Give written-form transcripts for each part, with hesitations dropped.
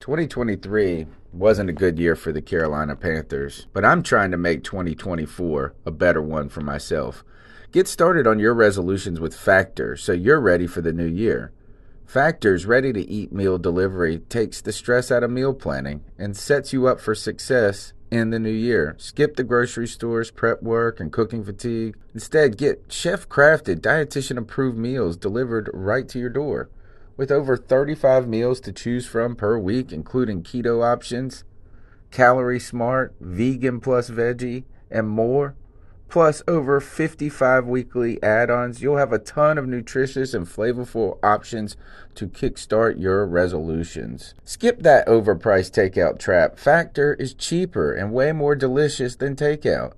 2023 wasn't a good year for the Carolina Panthers, but I'm trying to make 2024 a better one for myself. Get started on your resolutions with Factor so you're ready for the new year. Factor's ready-to-eat meal delivery takes the stress out of meal planning and sets you up for success in the new year. Skip the grocery stores, prep work, and cooking fatigue. Instead, get chef-crafted, dietitian-approved meals delivered right to your door. With over 35 meals to choose from per week, including keto options, calorie smart, vegan plus veggie, and more, plus over 55 weekly add-ons, you'll have a ton of nutritious and flavorful options to kickstart your resolutions. Skip that overpriced takeout trap. Factor is cheaper and way more delicious than takeout.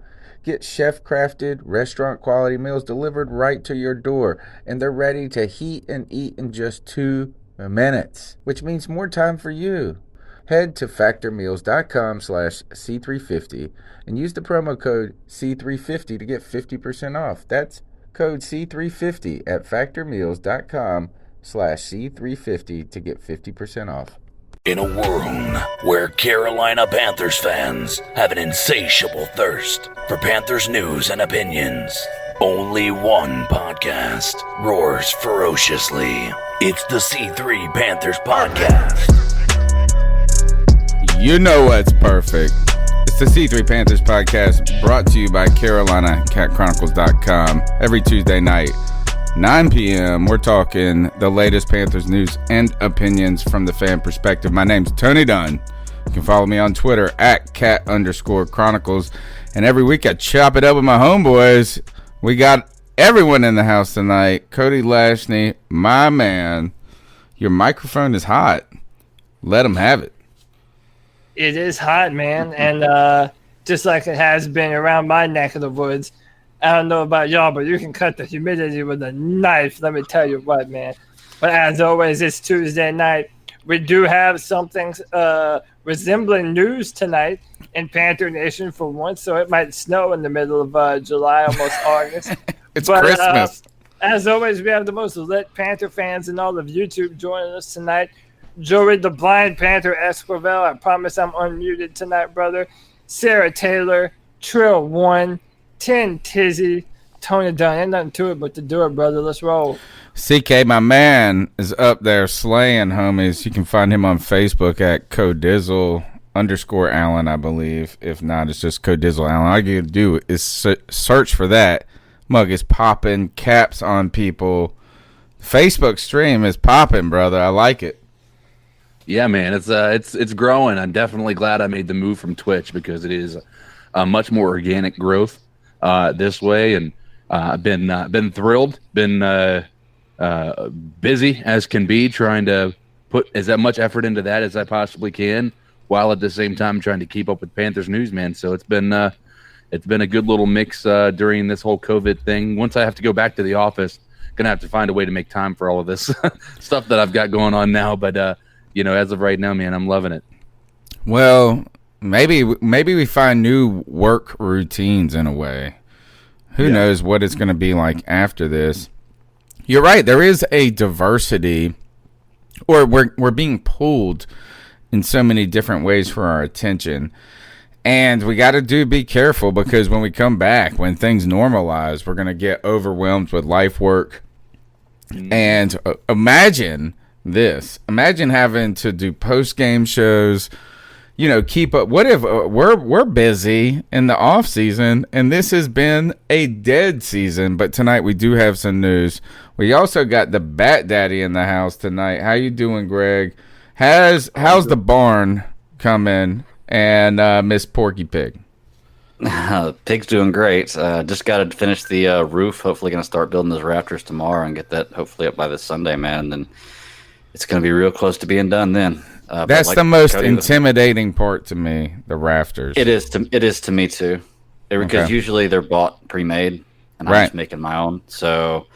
Get chef-crafted, restaurant-quality meals delivered right to your door, and they're ready to heat and eat in just 2 minutes, which means more time for you. Head to factormeals.com/C350 and use the promo code C350 to get 50% off. That's code C350 at factormeals.com/C350 to get 50% off. In a world where Carolina Panthers fans have an insatiable thirst for Panthers news and opinions, only one podcast roars ferociously. It's the C3 Panthers Podcast. You know what's perfect. It's the C3 Panthers Podcast, brought to you by CarolinaCatChronicles.com. Every Tuesday night, 9 p.m., we're talking the latest Panthers news and opinions from the fan perspective. My name's Tony Dunn. You can follow me on Twitter at @cat_chronicles. And every week I chop it up with my homeboys. We got everyone in the house tonight. Cody Lashney, my man. Your microphone is hot. Let him have it. It is hot, man, and just like it has been around my neck of the woods, I don't know about y'all, but you can cut the humidity with a knife, let me tell you what, man. But as always, it's Tuesday night. We do have something resembling news tonight in Panther Nation for once, so it might snow in the middle of July, almost August. It's Christmas. As always, we have the most lit Panther fans in all of YouTube joining us tonight. Joey the Blind Panther Esquivel, I promise I'm unmuted tonight, brother. Sarah Taylor, Trill One, 10 Tizzy, Tony Dunn. Ain't nothing to it but to do it, brother. Let's roll. CK, my man, is up there slaying, homies. You can find him on Facebook at Codizzle_Allen, I believe. If not, it's just Codizzle Allen. All you gotta do is search for that. Mug is popping, caps on people. Facebook stream is popping, brother. I like it. Yeah, man, it's growing. I'm definitely glad I made the move from Twitch because it is a much more organic growth this way, and I've been thrilled, been busy as can be, trying to put as much effort into that as I possibly can, while at the same time trying to keep up with Panthers news, man. So it's been a good little mix during this whole COVID thing. Once I have to go back to the office, gonna have to find a way to make time for all of this stuff that I've got going on now, but. As of right now, man, I'm loving it. Well, maybe we find new work routines in a way. Who knows what it's going to be like after this. You're right. There is a diversity, or we're being pulled in so many different ways for our attention. And we got to be careful, because when we come back, when things normalize, we're going to get overwhelmed with life work. And imagine having to do post-game shows, keep up. What if we're busy in the off season and this has been a dead season? But tonight we do have some news. We also got the Bat Daddy in the house tonight. How you doing, Greg? How's the barn coming, and Miss Porky Pig? Pig's doing great. Just got to finish the roof. Hopefully going to start building those rafters tomorrow and get that hopefully up by this Sunday, man. Then it's going to be real close to being done then. That's the most intimidating part to me, the rafters. It is to me too. Because usually they're bought pre-made, and I'm just making my own. So,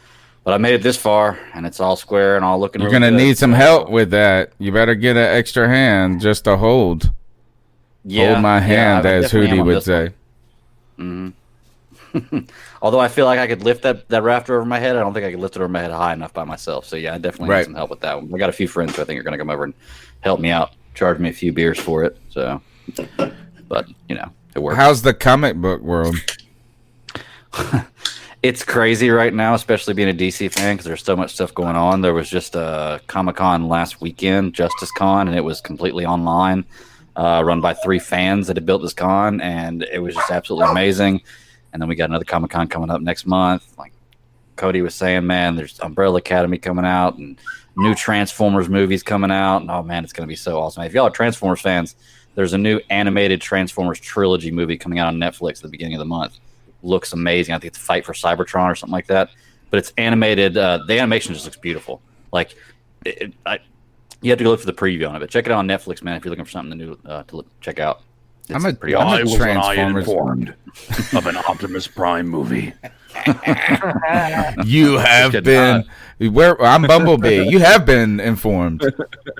but I made it this far, and it's all square and all looking You're really going to good. need some help with that. You better get an extra hand just to hold. Hold my hand, as Hootie would say. Although I feel like I could lift that rafter over my head, I don't think I could lift it over my head high enough by myself. So yeah, I definitely need some help with that one. I got a few friends who I think are going to come over and help me out charged me a few beers for it. So, but it works. How's the comic book world? It's crazy right now, especially being a DC fan because there's so much stuff going on. There was just a Comic-Con last weekend, Justice Con, and it was completely online, run by 3 fans that had built this con, and it was just absolutely amazing. And then we got another Comic-Con coming up next month. Like Cody was saying, man, there's Umbrella Academy coming out and new Transformers movies coming out. And, oh, man, it's going to be so awesome. If y'all are Transformers fans, there's a new animated Transformers trilogy movie coming out on Netflix at the beginning of the month. Looks amazing. I think it's Fight for Cybertron or something like that. But it's animated. The animation just looks beautiful. Like, you have to go look for the preview on it. But check it out on Netflix, man, if you're looking for something new to check out. It's pretty awesome. I was not informed of an Optimus Prime movie. You have been. I'm Bumblebee. You have been informed.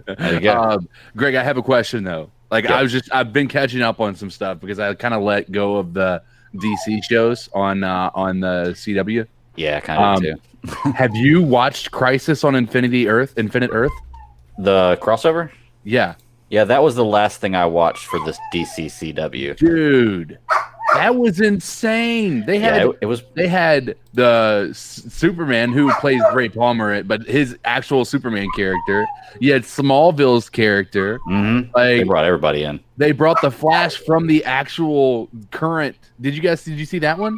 There you go. Greg, I have a question though. Like I've been catching up on some stuff because I kind of let go of the DC shows on the CW. Yeah, kind of too. Have you watched Crisis on Infinite Earth? The crossover? Yeah. Yeah, that was the last thing I watched for this DC CW. Dude, that was insane. They had They had the Superman who plays Ray Palmer, but his actual Superman character. You had Smallville's character. Mm-hmm. Like, they brought everybody in. They brought the Flash from the actual current. Did you see that one?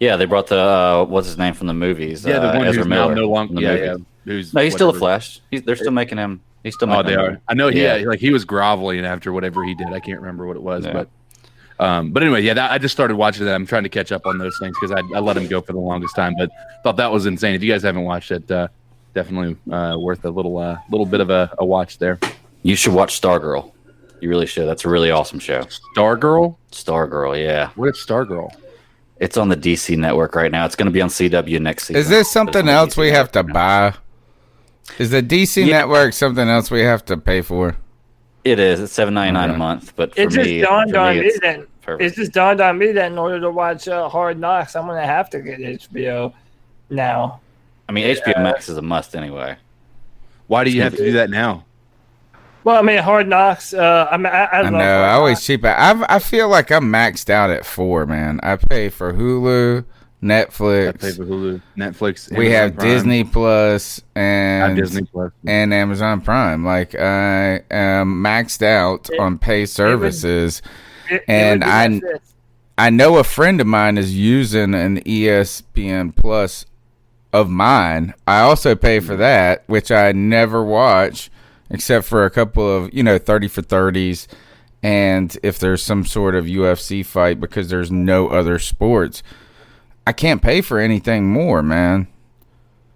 Yeah, they brought the what's his name from the movies? Yeah, the one Ezra who's now Miller no longer. Yeah. He's still a Flash. They're still making him. He's still making they him. are. I know. He was groveling after whatever he did. I can't remember what it was, but anyway, I just started watching that. I'm trying to catch up on those things because I let him go for the longest time, but thought that was insane. If you guys haven't watched it, definitely worth a little bit of a watch there. You should watch Stargirl. You really should. That's a really awesome show. Stargirl, yeah. What is Stargirl? It's on the DC network right now. It's going to be on CW next season. Is this something else we have to buy? Is the DC network something else we have to pay for? It is. It's $7.99 a month, but for it just me, dawned on me that it just dawned on me that in order to watch Hard Knocks, I'm going to have to get HBO now. I mean, HBO Max is a must anyway. Why do you have to do that now? Well, I mean, Hard Knocks. I know. I always cheap it. I feel like I'm maxed out at 4, man. I pay for Hulu, Netflix. I pay for Hulu, Netflix. We have Prime. Disney Plus and Disney Plus and Amazon Prime. Like I am maxed out on pay services, I know a friend of mine is using an ESPN Plus of mine. I also pay for that, which I never watch except for a couple of 30 for 30s, and if there's some sort of UFC fight because there's no other sports. I can't pay for anything more, man.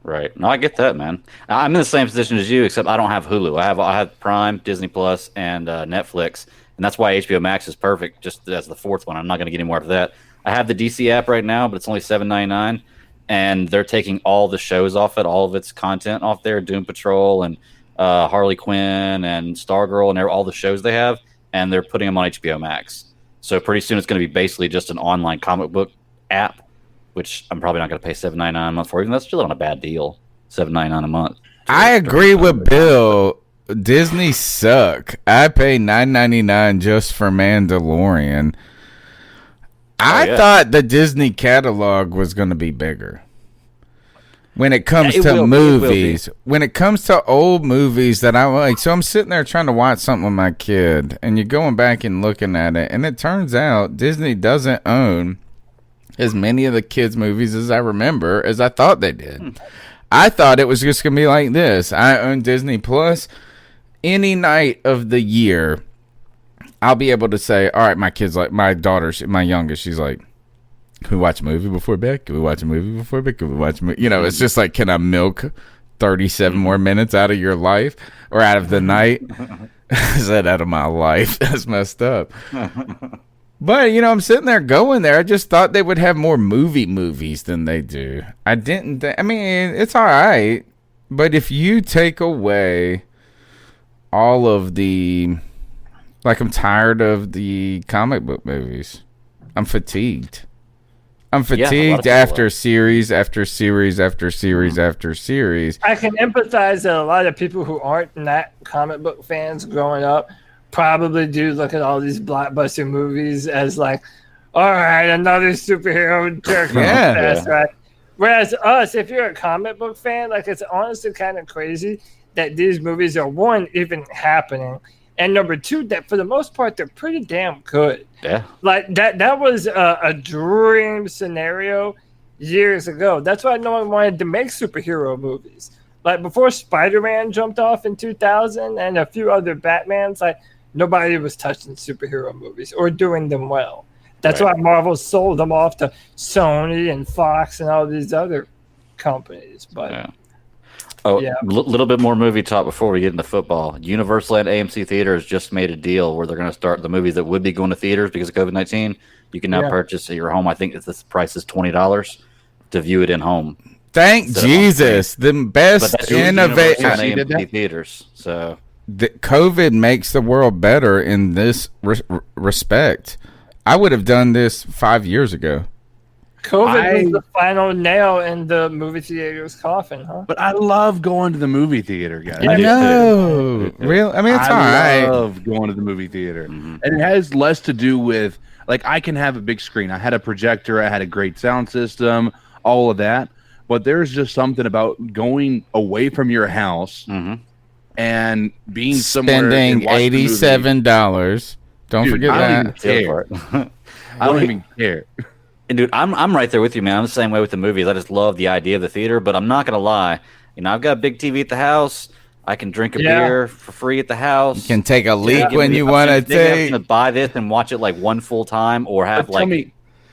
Right. No, I get that, man. I'm in the same position as you, except I don't have Hulu. I have Prime, Disney Plus, and Netflix, and that's why HBO Max is perfect. Just as the fourth one, I'm not going to get any more after that. I have the DC app right now, but it's only $7.99, and they're taking all the shows off it, all of its content off there, Doom Patrol and Harley Quinn and Stargirl and all the shows they have, and they're putting them on HBO Max. So pretty soon it's going to be basically just an online comic book app, which I'm probably not going to pay $7.99 a month for. Even that's still not a bad deal, $7.99 a month. I agree with Bill. Disney suck. I pay $9.99 just for Mandalorian. I thought the Disney catalog was going to be bigger. When it comes to movies, when it comes to old movies that I like, so I'm sitting there trying to watch something with my kid, and you're going back and looking at it, and it turns out Disney doesn't own as many of the kids' movies as I remember as I thought they did. I thought it was just going to be like this. I own Disney Plus. Any night of the year, I'll be able to say, all right, my kid's like, my daughter, my youngest, she's like, can we watch a movie before bed? Can we watch a movie before bed? Can we watch a movie? It's just like, can I milk 37 more minutes out of your life or out of the night? I said out of my life. That's messed up. But, I'm sitting there going there. I just thought they would have more movies than they do. I didn't. I mean, it's all right. But if you take away all of the, like, I'm tired of the comic book movies. I'm fatigued. After series after series after series after series. I can empathize that a lot of people who aren't not comic book fans growing up probably do look at all these blockbuster movies as like, all right, another superhero jerk fest, right? Whereas us, if you're a comic book fan, like it's honestly kind of crazy that these movies are one, even happening, and number two, that for the most part they're pretty damn good. Yeah, like that was a dream scenario years ago. That's why no one wanted to make superhero movies. Like before Spider-Man jumped off in 2000 and a few other Batmans, like nobody was touching superhero movies or doing them well. That's why Marvel sold them off to Sony and Fox and all these other companies. But little bit more movie talk before we get into football. Universal and AMC Theaters just made a deal where they're going to start the movies that would be going to theaters because of COVID-19. You can now purchase at your home. I think the price is $20 to view it in home. Thank Jesus, the best innovation theaters. So COVID makes the world better in this respect. I would have done this 5 years ago. COVID was the final nail in the movie theater's coffin, huh? But I love going to the movie theater, guys. I know. Really? I mean, it's all right. I love going to the movie theater. And it has less to do with, like, I can have a big screen. I had a projector. I had a great sound system, all of that. But there's just something about going away from your house and being spending $87. Don't forget that. I don't even care. And dude, I'm right there with you, man. I'm the same way with the movies. I just love the idea of the theater, but I'm not gonna lie. You know, I've got a big TV at the house. I can drink a beer for free at the house. You can take a leak when you want to take. I'm gonna buy this and watch it like one full time, or have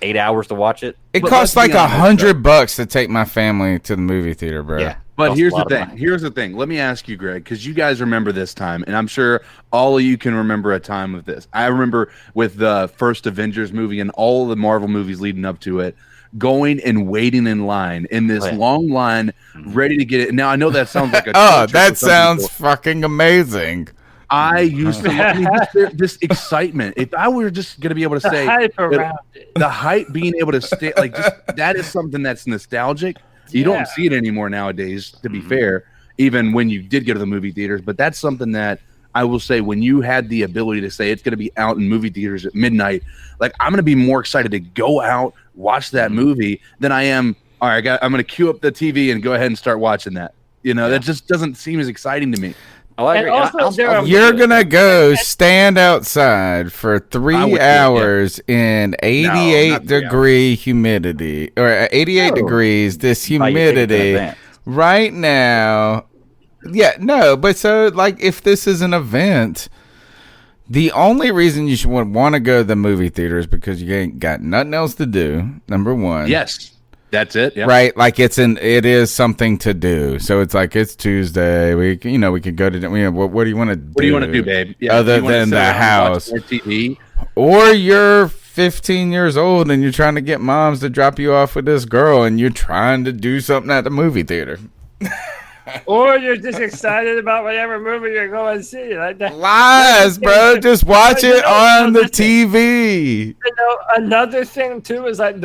8 hours to watch it. It costs like $100 to take my family to the movie theater, bro. Yeah. But here's the thing. Let me ask you, Greg, because you guys remember this time, and I'm sure all of you can remember a time of this. I remember with the first Avengers movie and all the Marvel movies leading up to it, going and waiting in line in this long line, ready to get it. Now I know that sounds like a that sounds fucking amazing. I used to this excitement. If I were just going to be able to say the hype, being able to stay like just that is something that's nostalgic. You don't see it anymore nowadays, to be fair, even when you did go to the movie theaters. But that's something that I will say when you had the ability to say it's going to be out in movie theaters at midnight, like I'm going to be more excited to go out, watch that movie than I am. All right, I'm going to queue up the TV and go ahead and start watching that. You know, that just doesn't seem as exciting to me. Oh, I agree. Also, you're going to go stand outside for 3 hours in 88-degree humidity, or 88 degrees, this humidity right now. Yeah, no, but so, like, if this is an event, the only reason you should want to go to the movie theater is because you ain't got nothing else to do, number one. Yes. That's it, right? Like it is something to do. So it's like it's Tuesday. We could go to. What do you want to do? What do you want to do, babe? Yeah, other than the house, watch more TV, or you're 15 years old and you're trying to get moms to drop you off with this girl, and you're trying to do something at the movie theater. Or you're just excited about whatever movie you're going to see. Like that. Lies, bro. Just watch it on the TV. You know, another thing too is like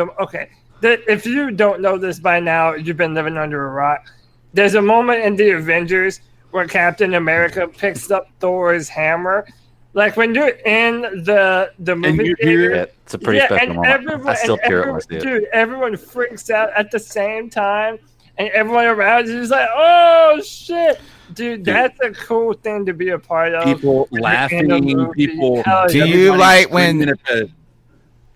if you don't know this by now, you've been living under a rock. There's a moment in the Avengers where Captain America picks up Thor's hammer. Like when you're in the movie theater, it's a pretty special moment. I still hear it when I see it. Dude, everyone freaks out at the same time, and everyone around you is like, "Oh shit!" Dude, that's a cool thing to be a part of. People laughing, people. Do you like when?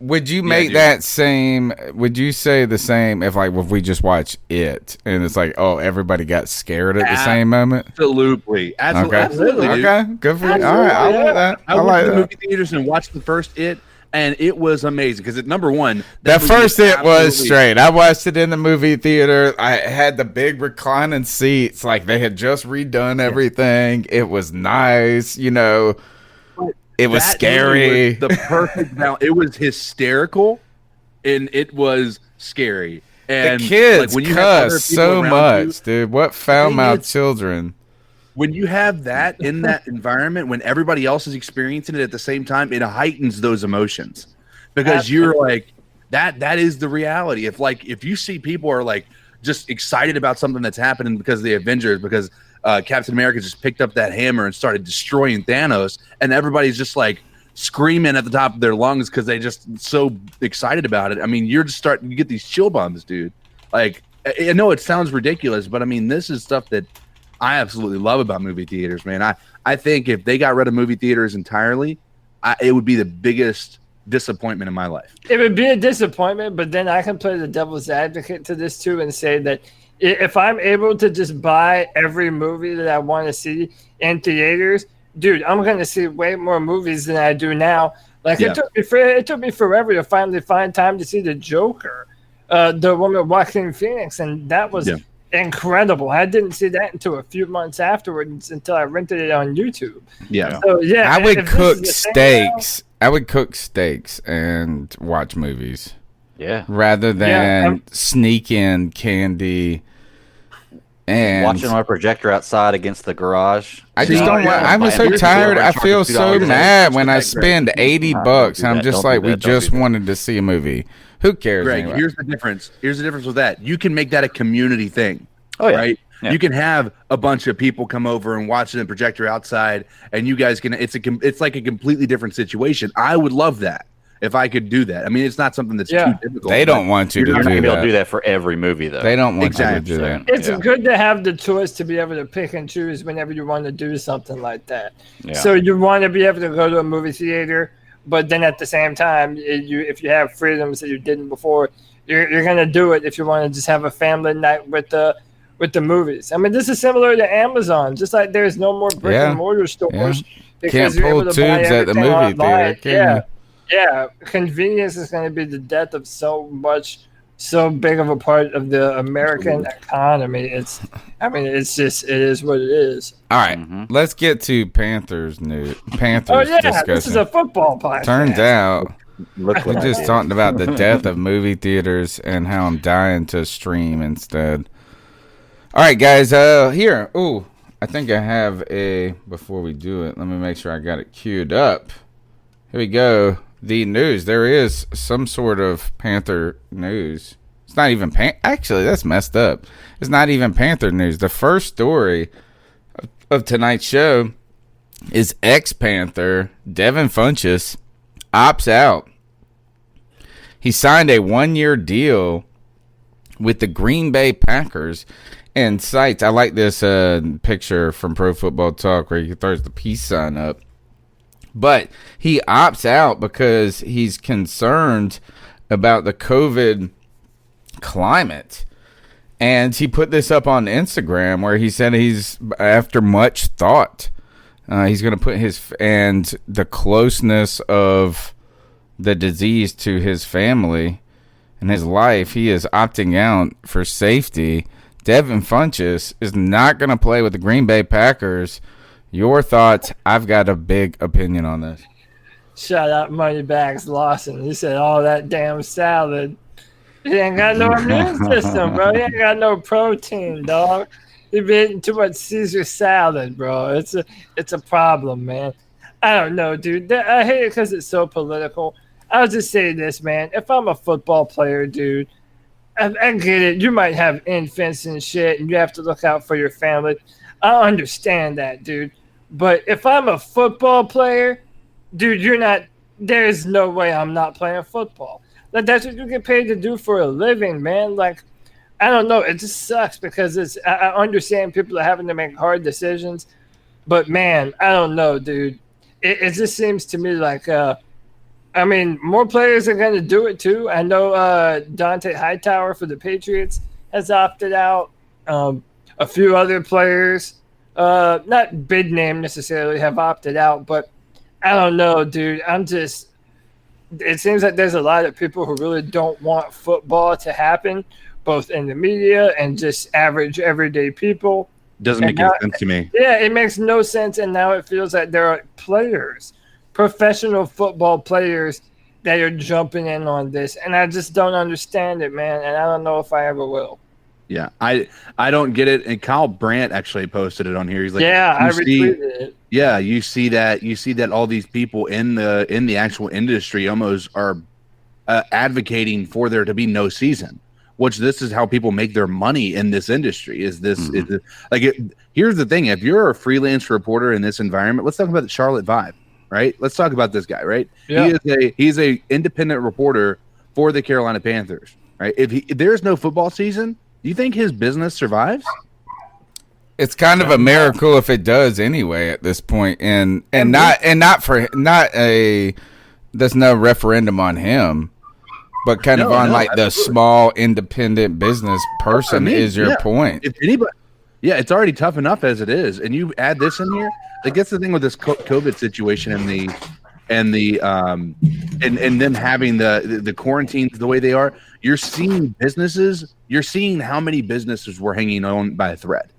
Would you make that same? Would you say the same if we just watch it and it's like, oh, everybody got scared at the same moment? Absolutely. Okay, good for you. All right, I like that. I went to the movie theaters and watched the first It, and it was amazing because number one, that first It was straight. I watched it in the movie theater. I had the big reclining seats, like they had just redone everything. It was nice, you know. It was scary. Was the perfect balance. It was hysterical, and it was scary. And the kids cuss so much, dude. What foul-mouthed children. When you have that in that environment, when everybody else is experiencing it at the same time, it heightens those emotions because you're like, that is the reality. If you see people are like just excited about something that's happening because of the Avengers, because Captain America just picked up that hammer and started destroying Thanos, and everybody's just like screaming at the top of their lungs because they just so excited about it. I mean, you're just starting to get these chill bumps, dude. Like, I know it sounds ridiculous, but I mean, this is stuff that I absolutely love about movie theaters, man. I think if they got rid of movie theaters entirely, it would be the biggest disappointment in my life. It would be a disappointment, but then I can play the devil's advocate to this too and say that if I'm able to just buy every movie that I want to see in theaters, dude, I'm going to see way more movies than I do now. Like it took me forever to finally find time to see The Joker, the one with Joaquin Phoenix, and that was incredible. I didn't see that until a few months afterwards until I rented it on YouTube. Yeah. So yeah, I would cook steaks. I would cook steaks and watch movies. Yeah. Rather than sneak in candy and watching our projector outside against the garage. I just don't want. I'm so tired. I feel so mad when I spend $80. I'm just like, we just wanted to see a movie. Who cares? Greg, anyway? here's the difference. Here's the difference with that. You can make that a community thing. Oh, yeah. Right? Yeah. You can have a bunch of people come over and watch the projector outside, and you guys can. It's like a completely different situation. I would love that if I could do that. I mean, it's not something that's too difficult. They don't want you to You're not do going to be able that. to do that for every movie, though. They don't want you to do that. It's good to have the choice to be able to pick and choose whenever you want to do something like that. Yeah. So you want to be able to go to a movie theater, but then at the same time, if you have freedoms that you didn't before, you're going to do it if you want to just have a family night with the movies. I mean, this is similar to Amazon. Just like there's no more brick and mortar stores because Can't pull you're able to buy tubes at the movie online. theater. Yeah, convenience is going to be the death of so big of a part of the American economy. It is what it is. All right, let's get to Panthers news. Panthers Oh yeah, discussion. this is a football podcast. Turns out we just talked about the death of movie theaters and how I'm dying to stream instead. All right, guys. Here. Ooh, I think I have before we do it, let me make sure I got it queued up. Here we go. The news. There is some sort of Panther news. It's not even actually, that's messed up. It's not even Panther news. The first story of tonight's show is ex-Panther Devin Funchess opts out. He signed a 1-year deal with the Green Bay Packers and cites, I like this picture from Pro Football Talk where he throws the peace sign up. But he opts out because he's concerned about the COVID climate. And he put this up on Instagram where he said he's, after much thought, he's going to put and the closeness of the disease to his family and his life, he is opting out for safety. Devin Funchess is not going to play with the Green Bay Packers. Your thoughts? I've got a big opinion on this. Shout out Moneybags Lawson. He said all that damn salad. He ain't got no immune system, bro. He ain't got no protein, dog. He been eating too much Caesar salad, bro. It's a problem, man. I don't know, dude. I hate it because it's so political. I'll just say this, man. If I'm a football player, dude, I get it. You might have infants and shit, and you have to look out for your family. I understand that, dude. But if I'm a football player, dude, there's no way I'm not playing football. Like, that's what you get paid to do for a living, man. Like, I don't know. It just sucks because I understand people are having to make hard decisions. But, man, I don't know, dude. It just seems to me like, more players are going to do it, too. I know Dante Hightower for the Patriots has opted out. A few other players, not big name necessarily, have opted out, but I don't know, dude. It seems like there's a lot of people who really don't want football to happen, both in the media and just average everyday people. Doesn't make any sense to me. Yeah, it makes no sense, and now it feels like there are players, professional football players, that are jumping in on this, and I just don't understand it, man, and I don't know if I ever will. Yeah, I don't get it. And Kyle Brandt actually posted it on here. He's like, yeah, I retweeted it. Yeah, you see that all these people in the actual industry almost are advocating for there to be no season, which this is how people make their money in this industry. Is this here's the thing: if you're a freelance reporter in this environment, let's talk about the Charlotte Vibe, right? Let's talk about this guy, right? Yeah. He's a independent reporter for the Carolina Panthers, right? If there's no football season, do you think his business survives? It's kind of a miracle if it does anyway at this point, and not a there's no referendum on him, but kind of on like the small independent business person is your point. If anybody, it's already tough enough as it is, and you add this in here. Like that's the thing with this COVID situation and them having the quarantines the way they are. You're seeing businesses. You're seeing how many businesses were hanging on by a thread.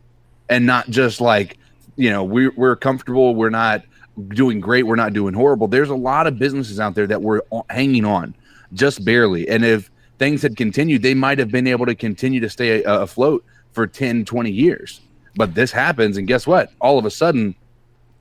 And not just like, we're comfortable. We're not doing great. We're not doing horrible. There's a lot of businesses out there that were hanging on just barely. And if things had continued, they might have been able to continue to stay afloat for 10, 20 years. But this happens. And guess what? All of a sudden,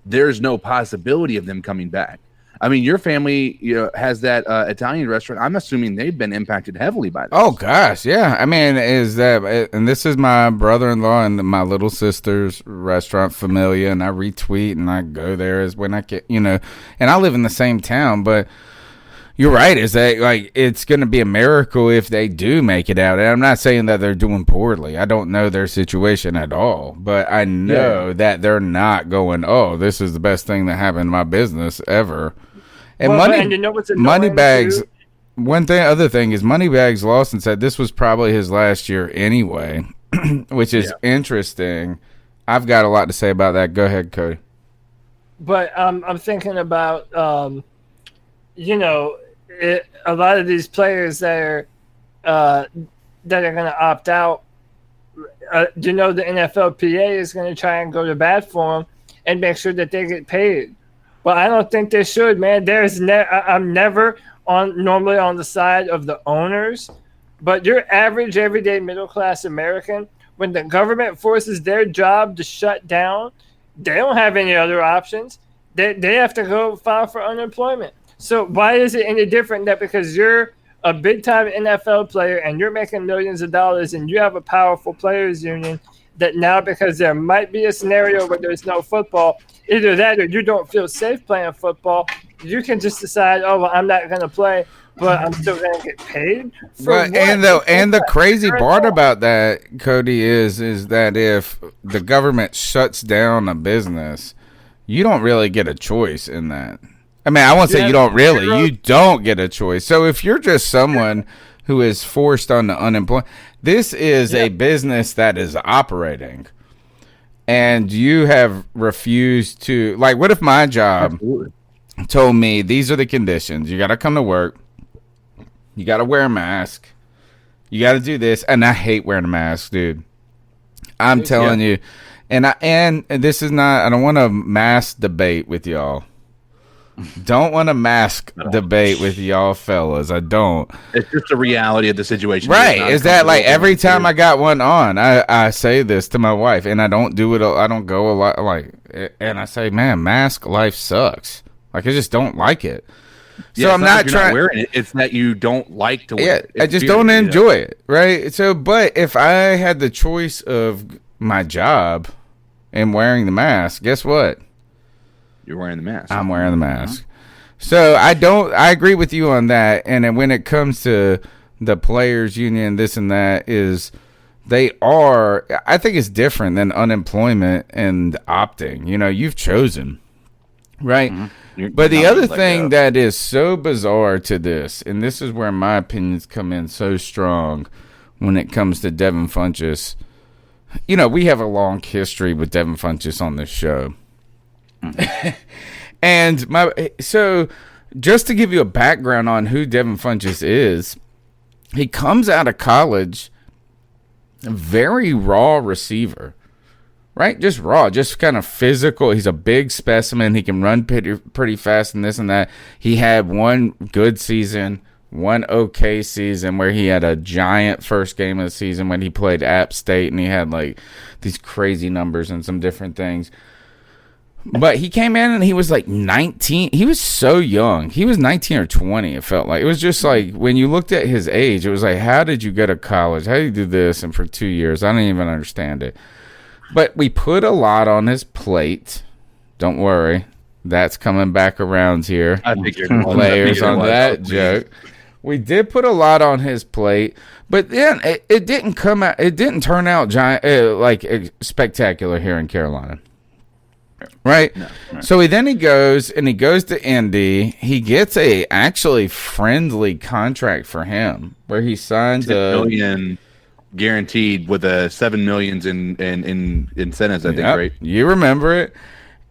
there's no possibility of them coming back. I mean, your family has that Italian restaurant. I'm assuming they've been impacted heavily by this. Oh, gosh, yeah. I mean, and this is my brother-in-law and my little sister's restaurant, Familia, and I retweet and I go there as when I get, and I live in the same town, but you're right, is that like it's going to be a miracle if they do make it out. And I'm not saying that they're doing poorly. I don't know their situation at all, but I know that they're not going, oh, this is the best thing that happened in my business ever. And Moneybags. Other thing is Moneybags lost and said this was probably his last year anyway, which is interesting. I've got a lot to say about that. Go ahead, Cody. But I'm thinking about, a lot of these players that are going to opt out. The NFLPA is going to try and go to bat for them and make sure that they get paid. Well, I don't think they should, man. I'm never normally on the side of the owners, but your average, everyday, middle-class American, when the government forces their job to shut down, they don't have any other options. They have to go file for unemployment. So why is it any different that because you're a big-time NFL player and you're making millions of dollars and you have a powerful players union that now because there might be a scenario where there's no football, either that or you don't feel safe playing football, you can just decide, oh, well, I'm not going to play, but I'm still going to get paid for what? And the crazy part about that, Cody, is that if the government shuts down a business, you don't really get a choice in that. I mean, I won't say you don't really. You don't get a choice. So if you're just someone who is forced on the unemployment, this is a business that is operating. And you have refused to, like, what if my job told me these are the conditions? You got to come to work. You got to wear a mask. You got to do this. And I hate wearing a mask, dude. I'm telling you. And this is not, I don't want to mask debate with y'all. Don't want to mask debate with y'all fellas. I don't. It's just the reality of the situation. Right. Is that like every time I got one on, I say this to my wife and I don't do it. I don't go a lot like, and I say, man, mask life sucks. Like I just don't like it. So I'm not trying. Wearing it. It's that you don't like to wear it. I just don't enjoy it. Right. So, but if I had the choice of my job and wearing the mask, guess what? You're wearing the mask. I'm wearing the mask. So I agree with you on that. And then when it comes to the players union, this and that is I think it's different than unemployment and opting. You've chosen, right? Mm-hmm. But the other thing that is so bizarre to this, and this is where my opinions come in so strong when it comes to Devin Funchess. We have a long history with Devin Funchess on this show. And so just to give you a background on who Devin Funchess is, he comes out of college, a very raw receiver, right? Just raw, just kind of physical. He's a big specimen. He can run pretty fast and this and that. He had one good season, one okay season where he had a giant first game of the season when he played App State and he had like these crazy numbers and some different things. But he came in and he was like 19. He was so young. He was 19 or 20, it felt like. It was just like, when you looked at his age, it was like, how did you go to college? How did you do this? And for 2 years, I didn't even understand it. But we put a lot on his plate. Don't worry. That's coming back around here. I figured Layers on that joke. We did put a lot on his plate, but then it didn't come out. It didn't turn out spectacular here in Carolina, right? No, right. So he goes to Indy. He gets a actually friendly contract for him, where he signs $10 million guaranteed with a $7 million in incentives. I think, right? You remember it.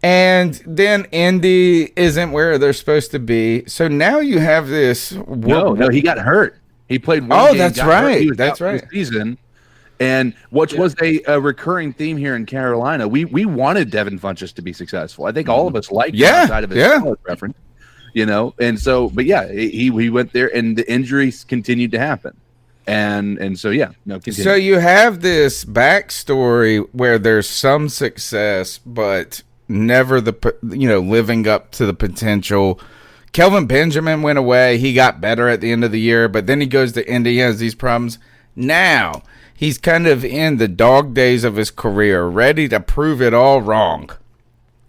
And then Indy isn't where they're supposed to be. So now you have this. No, he got hurt. He played one game. That's right. He was out for the season. And which was a recurring theme here in Carolina. We wanted Devin Funchess to be successful. I think all of us liked him outside of his college reference. And so, but he went there, and the injuries continued to happen. And so, continue. So you have this backstory where there's some success, but never living up to the potential. Kelvin Benjamin went away. He got better at the end of the year, but then he goes to Indy. He has these problems. Now he's kind of in the dog days of his career, ready to prove it all wrong,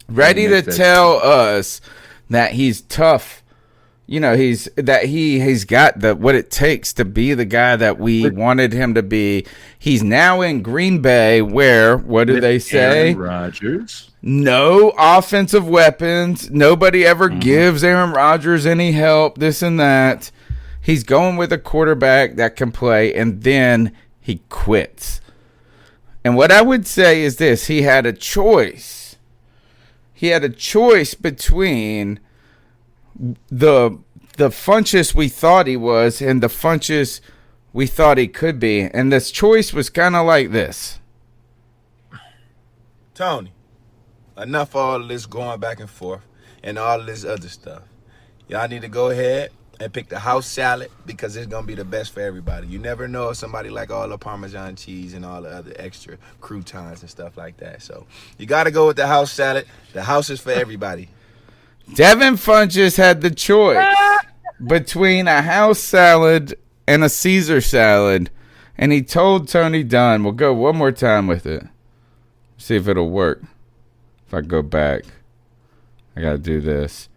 ready to tell us that he's tough. He's got what it takes to be the guy that we wanted him to be. He's now in Green Bay, where, what do they say? Aaron Rodgers. No offensive weapons. Nobody ever gives Aaron Rodgers any help, this and that. He's going with a quarterback that can play, and then he quits. And what I would say is this. He had a choice. He had a choice between the Funchess we thought he was and the Funchess we thought he could be. And this choice was kind of like this. Tony, enough of all this going back and forth and all this other stuff. Y'all need to go ahead and pick the house salad, because it's going to be the best for everybody. You never know if somebody like all the Parmesan cheese and all the other extra croutons and stuff like that. So you got to go with the house salad. The house is for everybody. Devin Funchess had the choice between a house salad and a Caesar salad, and he told Tony Dunn, we'll go one more time with it. See if it'll work. If I go back, I got to do this.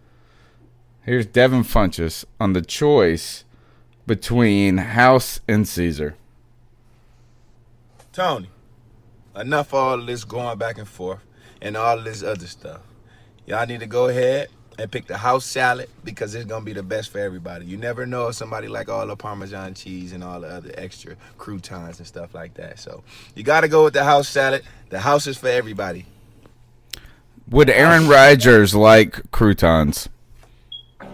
Here's Devin Funchess on the choice between house and Caesar. Tony, enough of all this going back and forth and all this other stuff. Y'all need to go ahead and pick the house salad, because it's going to be the best for everybody. You never know if somebody like all the Parmesan cheese and all the other extra croutons and stuff like that. So you got to go with the house salad. The house is for everybody. Would Aaron Rodgers like croutons? I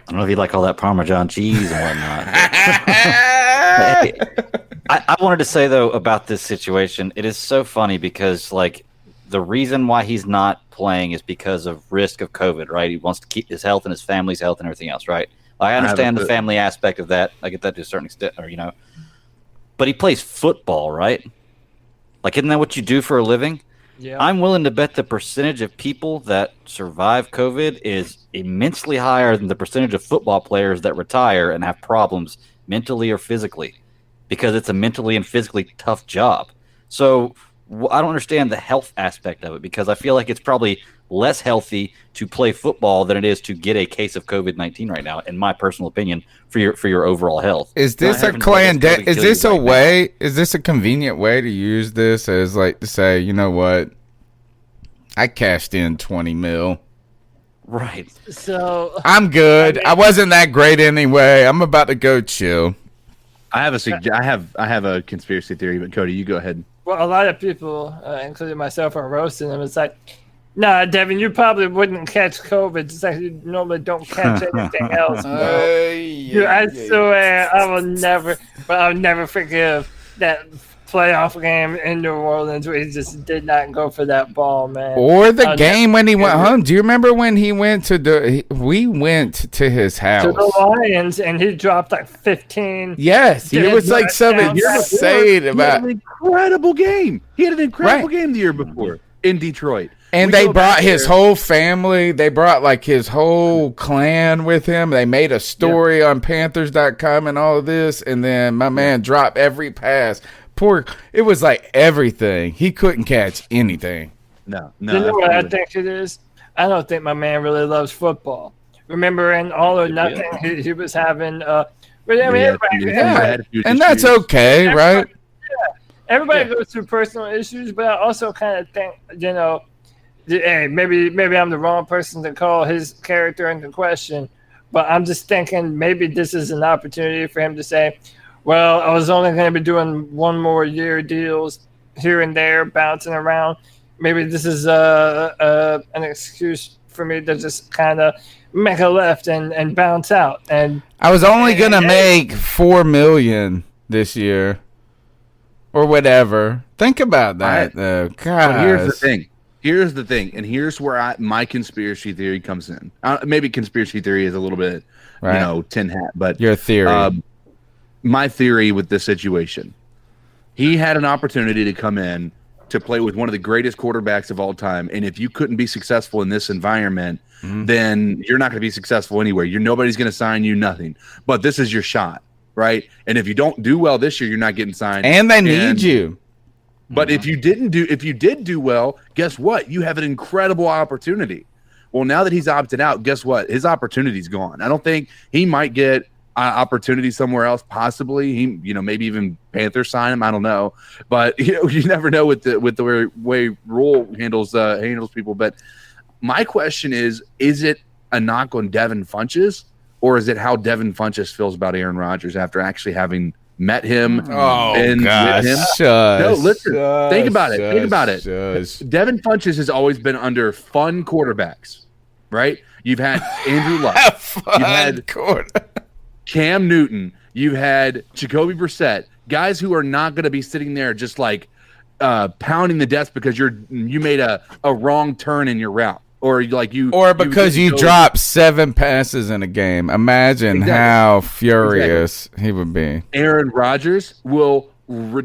don't know if you like all that Parmesan cheese and whatnot. I wanted to say, though, about this situation, it is so funny because, like, the reason why he's not playing is because of risk of COVID, right? He wants to keep his health and his family's health and everything else, right? I understand the family aspect of that. I get that to a certain extent, but he plays football, right? Like, isn't that what you do for a living? Yeah. I'm willing to bet the percentage of people that survive COVID is immensely higher than the percentage of football players that retire and have problems mentally or physically, because it's a mentally and physically tough job. So I don't understand the health aspect of it, because I feel like it's probably less healthy to play football than it is to get a case of COVID-19 right now, in my personal opinion, for your overall health. Is this a Is this a convenient way to use this as, like, to say, you know what? I cashed in 20 mil. Right. So I'm good. I wasn't that great anyway. I'm about to go chill. I have a conspiracy theory, but Cody, you go ahead. Well, a lot of people, including myself, are roasting him. It's like, nah, Devin, you probably wouldn't catch COVID. It's like you normally don't catch anything else, bro. I swear, I'll never forgive that playoff game in New Orleans where he just did not go for that ball, man. Or the game when he went home. Do you remember when he went to we went to his house? To the Lions, and he dropped like 15. Yes, he was like something insane about. He had an incredible game. He had an incredible game the year before in Detroit. And they brought his whole family. They brought like his whole clan with him. They made a story on Panthers.com and all of this. And then my man dropped every pass. It was like everything. He couldn't catch anything. No. You know what I think it is? I don't think my man really loves football. Remember in All or Nothing, he was having and that's okay, right? Everybody goes through personal issues, but I also kind of think, hey, maybe I'm the wrong person to call his character into question, but I'm just thinking maybe this is an opportunity for him to say, well, I was only going to be doing 1 more year deals here and there, bouncing around. Maybe this is an excuse for me to just kind of make a left and bounce out. And I was only going to make $4 million this year or whatever. Think about that, though. God. Here's the thing, and here's where my conspiracy theory comes in. Maybe conspiracy theory is a little bit, tin hat, but your theory. My theory with this situation, he had an opportunity to come in to play with one of the greatest quarterbacks of all time, and if you couldn't be successful in this environment, then you're not going to be successful anywhere. Nobody's going to sign you, nothing. But this is your shot, right? And if you don't do well this year, you're not getting signed, and they need you. But if you did do well, guess what? You have an incredible opportunity. Well, now that he's opted out, guess what? His opportunity's gone. I don't think he might get opportunity somewhere else. Possibly, he, maybe even Panthers sign him. I don't know, but you never know with the way Rule handles people. But my question is it a knock on Devin Funchess, or is it how Devin Funchess feels about Aaron Rodgers after actually having met him with him? No, listen. Think about it. Devin Funchess has always been under fun quarterbacks, right? You've had Andrew Luck. You've had Cam Newton. You've had Jacoby Brissett. Guys who are not going to be sitting there just like pounding the desk because you made a wrong turn in your route. Or because you dropped 7 passes in a game. Imagine how furious he would be. Aaron Rodgers will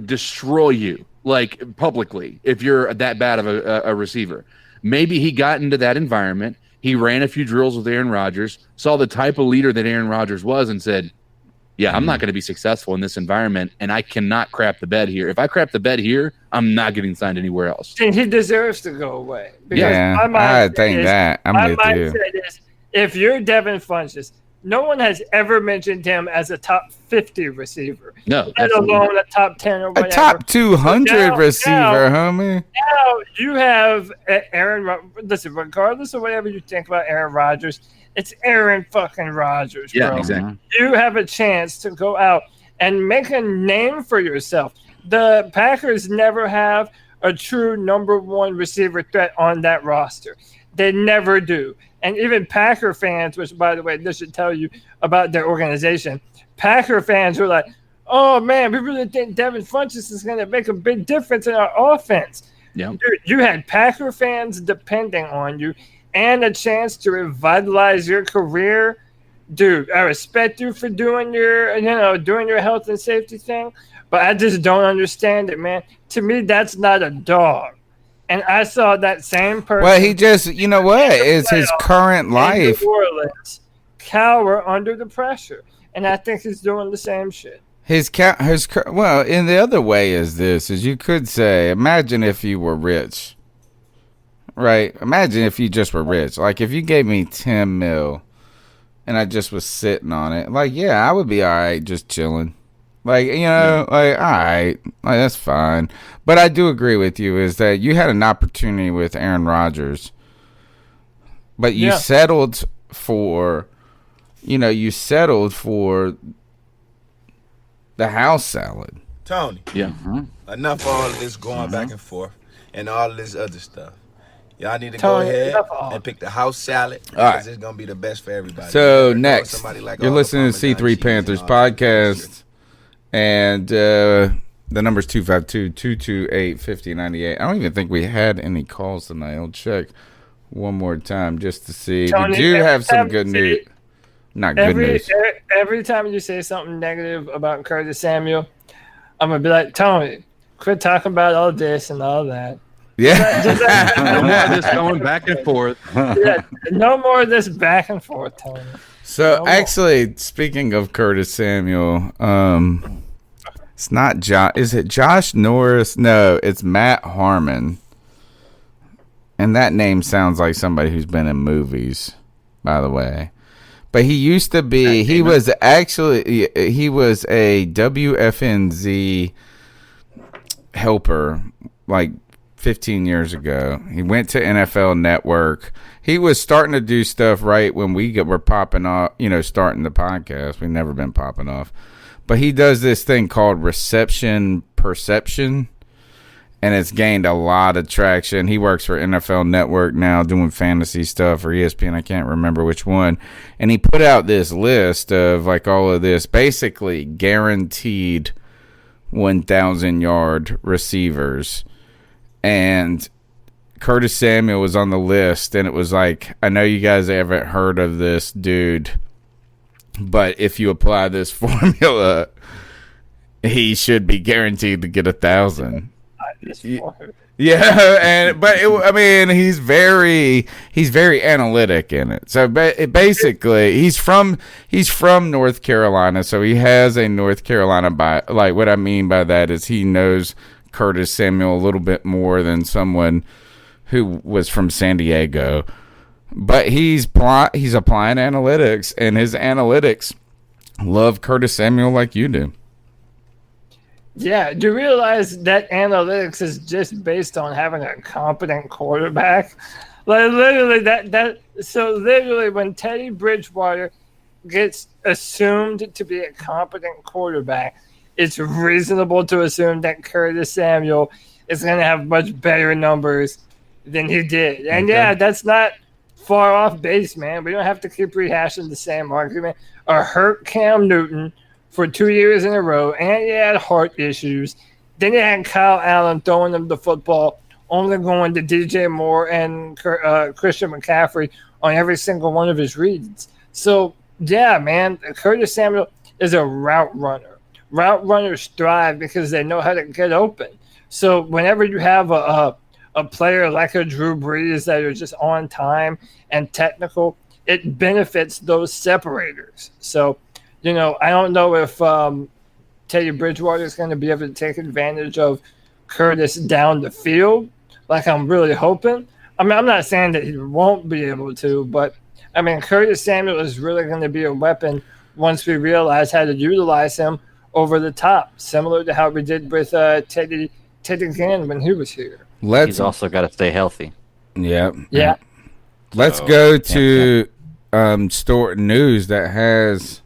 destroy you, like publicly, if you're that bad of a receiver. Maybe he got into that environment. He ran a few drills with Aaron Rodgers, saw the type of leader that Aaron Rodgers was, and said, yeah, I'm not going to be successful in this environment, and I cannot crap the bed here. If I crap the bed here, I'm not getting signed anywhere else. And he deserves to go away. Yeah, I think that. I'm with you. If you're Devin Funchess, no one has ever mentioned him as a top 50 receiver. No. Let alone a top 10 or whatever. A top 200 receiver, homie. Now you have Aaron. Listen, regardless of whatever you think about Aaron Rodgers, it's Aaron fucking Rodgers, bro. Yeah, exactly. You have a chance to go out and make a name for yourself. The Packers never have a true number 1 receiver threat on that roster. They never do. And even Packer fans, which, by the way, this should tell you about their organization, Packer fans were like, oh, man, we really think Devin Funchess is going to make a big difference in our offense. Yeah. You had Packer fans depending on you and a chance to revitalize your career. Dude, I respect you for doing your health and safety thing, but I just don't understand it, man. To me, that's not a dog. And I saw that same person. Well, he just, it's his current life. New Orleans cower under the pressure, and I think he's doing the same shit. Well, in the other way is you could say, imagine if you were rich. Right? Imagine if you just were rich. Like, if you gave me 10 mil and I just was sitting on it, like, yeah, I would be all right just chilling. Like, all right, like, that's fine. But I do agree with you is that you had an opportunity with Aaron Rodgers, but you settled for, the house salad. Tony. Yeah. Enough of all of this going back and forth and all this other stuff. Y'all need to Tony, go ahead and pick the house salad because it's going to be the best for everybody. So, next, you're listening to C3 Panthers podcast, and the number's 252-228-5098. I don't even think we had any calls tonight. I'll check one more time just to see. Tony, we do have some good news. Not good news. Every time you say something negative about Curtis Samuel, I'm going to be like, Tony, quit talking about all this and all that. Yeah. No more of this going back and forth. Yeah, no more of this back and forth, Tony. So No actually, speaking of Curtis Samuel, it's not Josh. Is it Josh Norris? No, it's Matt Harmon. And that name sounds like somebody who's been in movies, by the way. But he used to be. He was a WFNZ helper like 15 years ago. He went to NFL Network. He was starting to do stuff right when we were popping off, starting the podcast. We've never been popping off. But he does this thing called reception perception, and it's gained a lot of traction. He works for NFL Network now doing fantasy stuff or ESPN. I can't remember which one. And he put out this list of like all of this basically guaranteed 1,000-yard receivers. And Curtis Samuel was on the list, and it was like, I know you guys haven't heard of this dude, but if you apply this formula, he should be guaranteed to get 1,000. Yeah, he's very analytic in it. So basically, he's from North Carolina, so he has a North Carolina bias. Like, what I mean by that is he knows Curtis Samuel a little bit more than someone who was from San Diego. But he's applying analytics, and his analytics love Curtis Samuel like you do. Yeah, do you realize that analytics is just based on having a competent quarterback? Like literally when Teddy Bridgewater gets assumed to be a competent quarterback, it's reasonable to assume that Curtis Samuel is going to have much better numbers than he did. And yeah, that's not far off base, man. We don't have to keep rehashing the same argument. A hurt Cam Newton for 2 years in a row, and he had heart issues. Then he had Kyle Allen throwing him the football, only going to DJ Moore and Christian McCaffrey on every single one of his reads. So, yeah, man, Curtis Samuel is a route runner. Route runners thrive because they know how to get open. So whenever you have a player like a Drew Brees that are just on time and technical, it benefits those separators. So, I don't know if Teddy Bridgewater is going to be able to take advantage of Curtis down the field, like I'm really hoping. I mean, I'm not saying that he won't be able to, but, I mean, Curtis Samuel is really going to be a weapon once we realize how to utilize him over the top, similar to how we did with Teddy Gann when he was here. He's also got to stay healthy. Yeah. Yeah. Let's go to store news that has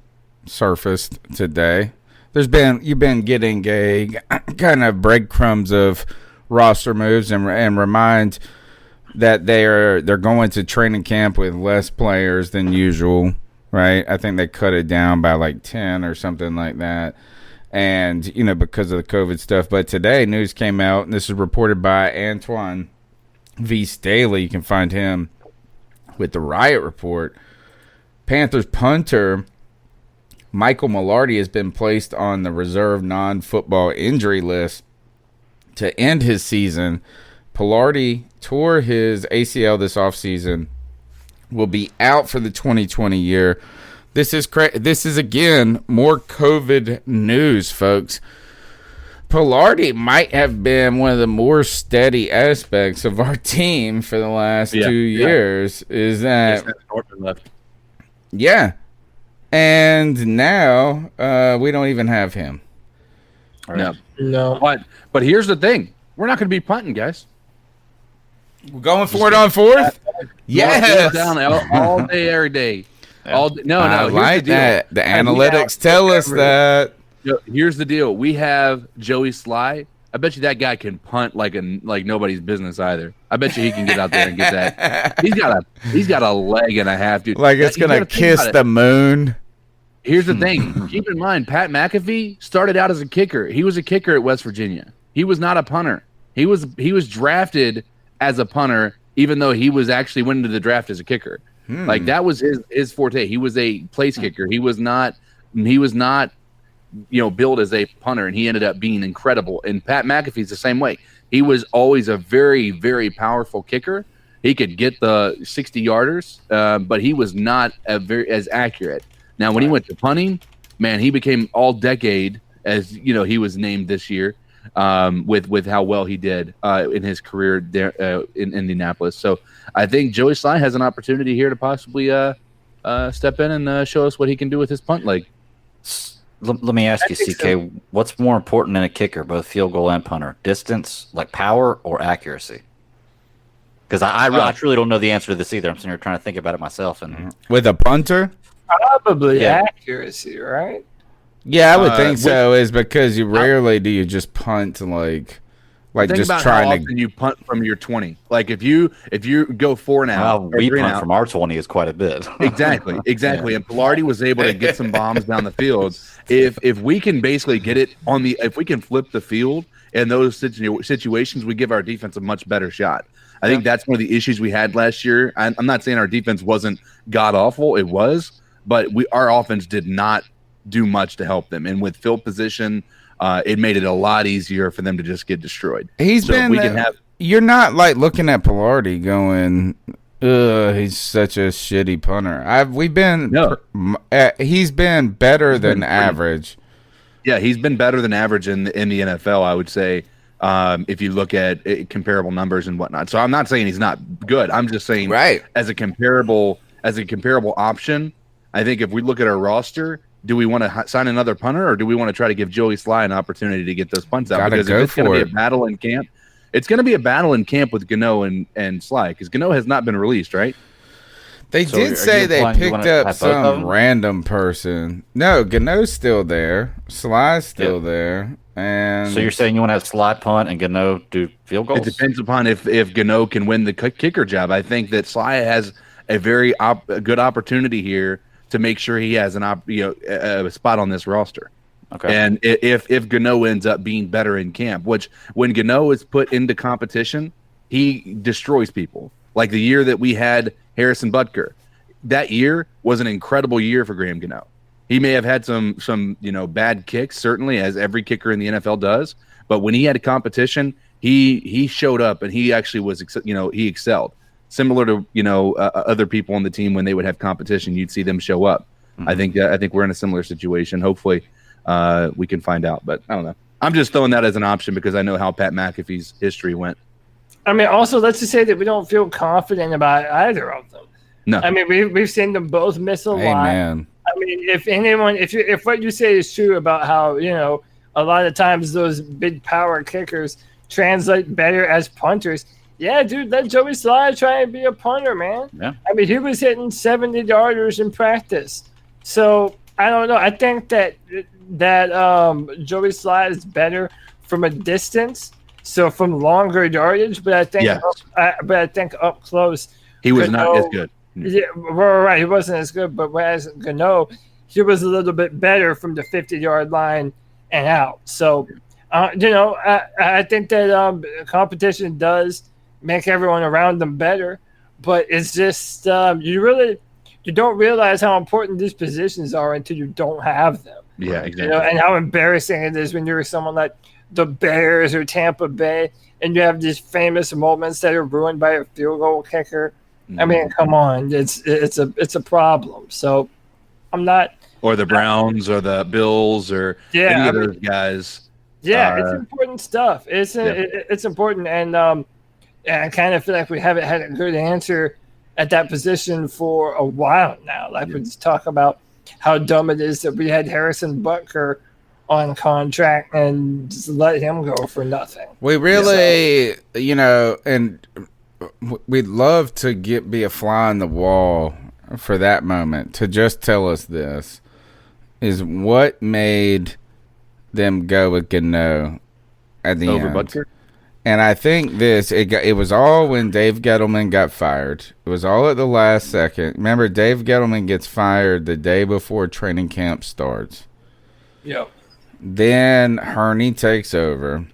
surfaced today. You've been getting a kind of breadcrumbs of roster moves and remind that they're going to training camp with less players than usual, right? I think they cut it down by like 10 or something like that. And, because of the COVID stuff. But today, news came out, and this is reported by Antoine V. Staley. You can find him with the Riot Report. Panthers punter Michael Palardy has been placed on the reserve non-football injury list to end his season. Palardy tore his ACL this offseason, will be out for the 2020 year. This is again more COVID news, folks. Palardy might have been one of the more steady aspects of our team for the last 2 years. Is that yeah? And now we don't even have him. Right. No. But here's the thing: we're not going to be punting, guys. We're going for it on fourth. Yes, down all day, every day. I like that. The analytics tell us that. Here's the deal: we have Joey Sly. I bet you that guy can punt like nobody's business either. I bet you he can get out there and get that. He's got a leg and a half, dude. Like it's gonna kiss the moon. Here's the thing: keep in mind, Pat McAfee started out as a kicker. He was a kicker at West Virginia. He was not a punter. He was drafted as a punter, even though he was actually went into the draft as a kicker. Like that was his forte. He was a place kicker. He was not billed as a punter, and he ended up being incredible. And Pat McAfee's the same way. he was always a very, very powerful kicker. He could get the 60-yarders, but he was not as accurate. Now, when he went to punting, man, he became all-decade, as he was named this year, with how well he did in his career there in Indianapolis. So I think Joey Sly has an opportunity here to possibly step in and show us what he can do with his punt leg. Let me ask you, CK, what's more important in a kicker, both field goal and punter? Distance, like power, or accuracy? Because I truly don't know the answer to this either. I'm sitting here trying to think about it myself. And with a punter, probably accuracy, right? Yeah, I would think so. Is because you rarely do you just punt like just about trying how to. often you punt from your 20. Like if you go 4 and out, we punt from our 20 is quite a bit. Exactly. Yeah. And Palardy was able to get some bombs down the field. If we can basically get it if we can flip the field in those situations, we give our defense a much better shot. I think that's one of the issues we had last year. I'm not saying our defense wasn't god awful; it was, but our offense did not do much to help them. And with field position, it made it a lot easier for them to just get destroyed. You're not like looking at Palardy going, he's such a shitty punter. He's been better than average. Yeah, he's been better than average in the NFL, I would say, if you look at comparable numbers and whatnot. So I'm not saying he's not good. I'm just saying as a comparable option, I think if we look at our roster, do we want to sign another punter, or do we want to try to give Joey Sly an opportunity to get those punts out? Because if it's going to be a battle in camp, it's going to be a battle in camp with Gano and Sly, because Gano has not been released, right? They did say they picked up some random person. No, Gano's still there. Sly's still there. And so you're saying you want to have Sly punt and Gano do field goals? It depends upon if Gano can win the kicker job. I think that Sly has a very good opportunity here to make sure he has a spot on this roster. Okay. And if Gano ends up being better in camp, which when Gano is put into competition, he destroys people. Like the year that we had Harrison Butker, that year was an incredible year for Graham Gano. He may have had some bad kicks, certainly, as every kicker in the NFL does. But when he had a competition, he showed up and he actually was he excelled. Similar to other people on the team, when they would have competition, you'd see them show up. Mm-hmm. I think we're in a similar situation. Hopefully, we can find out. But I don't know. I'm just throwing that as an option because I know how Pat McAfee's history went. I mean, also let's just say that we don't feel confident about either of them. No, I mean we've seen them both miss a lot. Man. I mean, if what you say is true about how a lot of times those big power kickers translate better as punters. Yeah, dude, let Joey Sly try and be a punter, man. Yeah. I mean, he was hitting 70-yarders in practice. So, I don't know. I think that Joey Sly is better from a distance, so from longer yardage, but I think up close he was not as good. Yeah, right. He wasn't as good, but whereas Gano, he was a little bit better from the 50-yard line and out. So, I think that competition does make everyone around them better, but it's just you don't realize how important these positions are until you don't have them. Yeah, exactly. And how embarrassing it is when you're someone like the Bears or Tampa Bay, and you have these famous moments that are ruined by a field goal kicker. I mean, come on, it's a problem. So I'm not. Or the Browns or the Bills or any of those guys. Yeah, it's important stuff. It's important, and I kind of feel like we haven't had a good answer at that position for a while now. Like we just talk about how dumb it is that we had Harrison Butker on contract and just let him go for nothing. We really, and we'd love to be a fly on the wall for that moment to just tell us this is what made them go with Gano at the over end. Butker? And I think it was all when Dave Gettleman got fired. It was all at the last second. Remember, Dave Gettleman gets fired the day before training camp starts. Yep. Then Hurney takes over.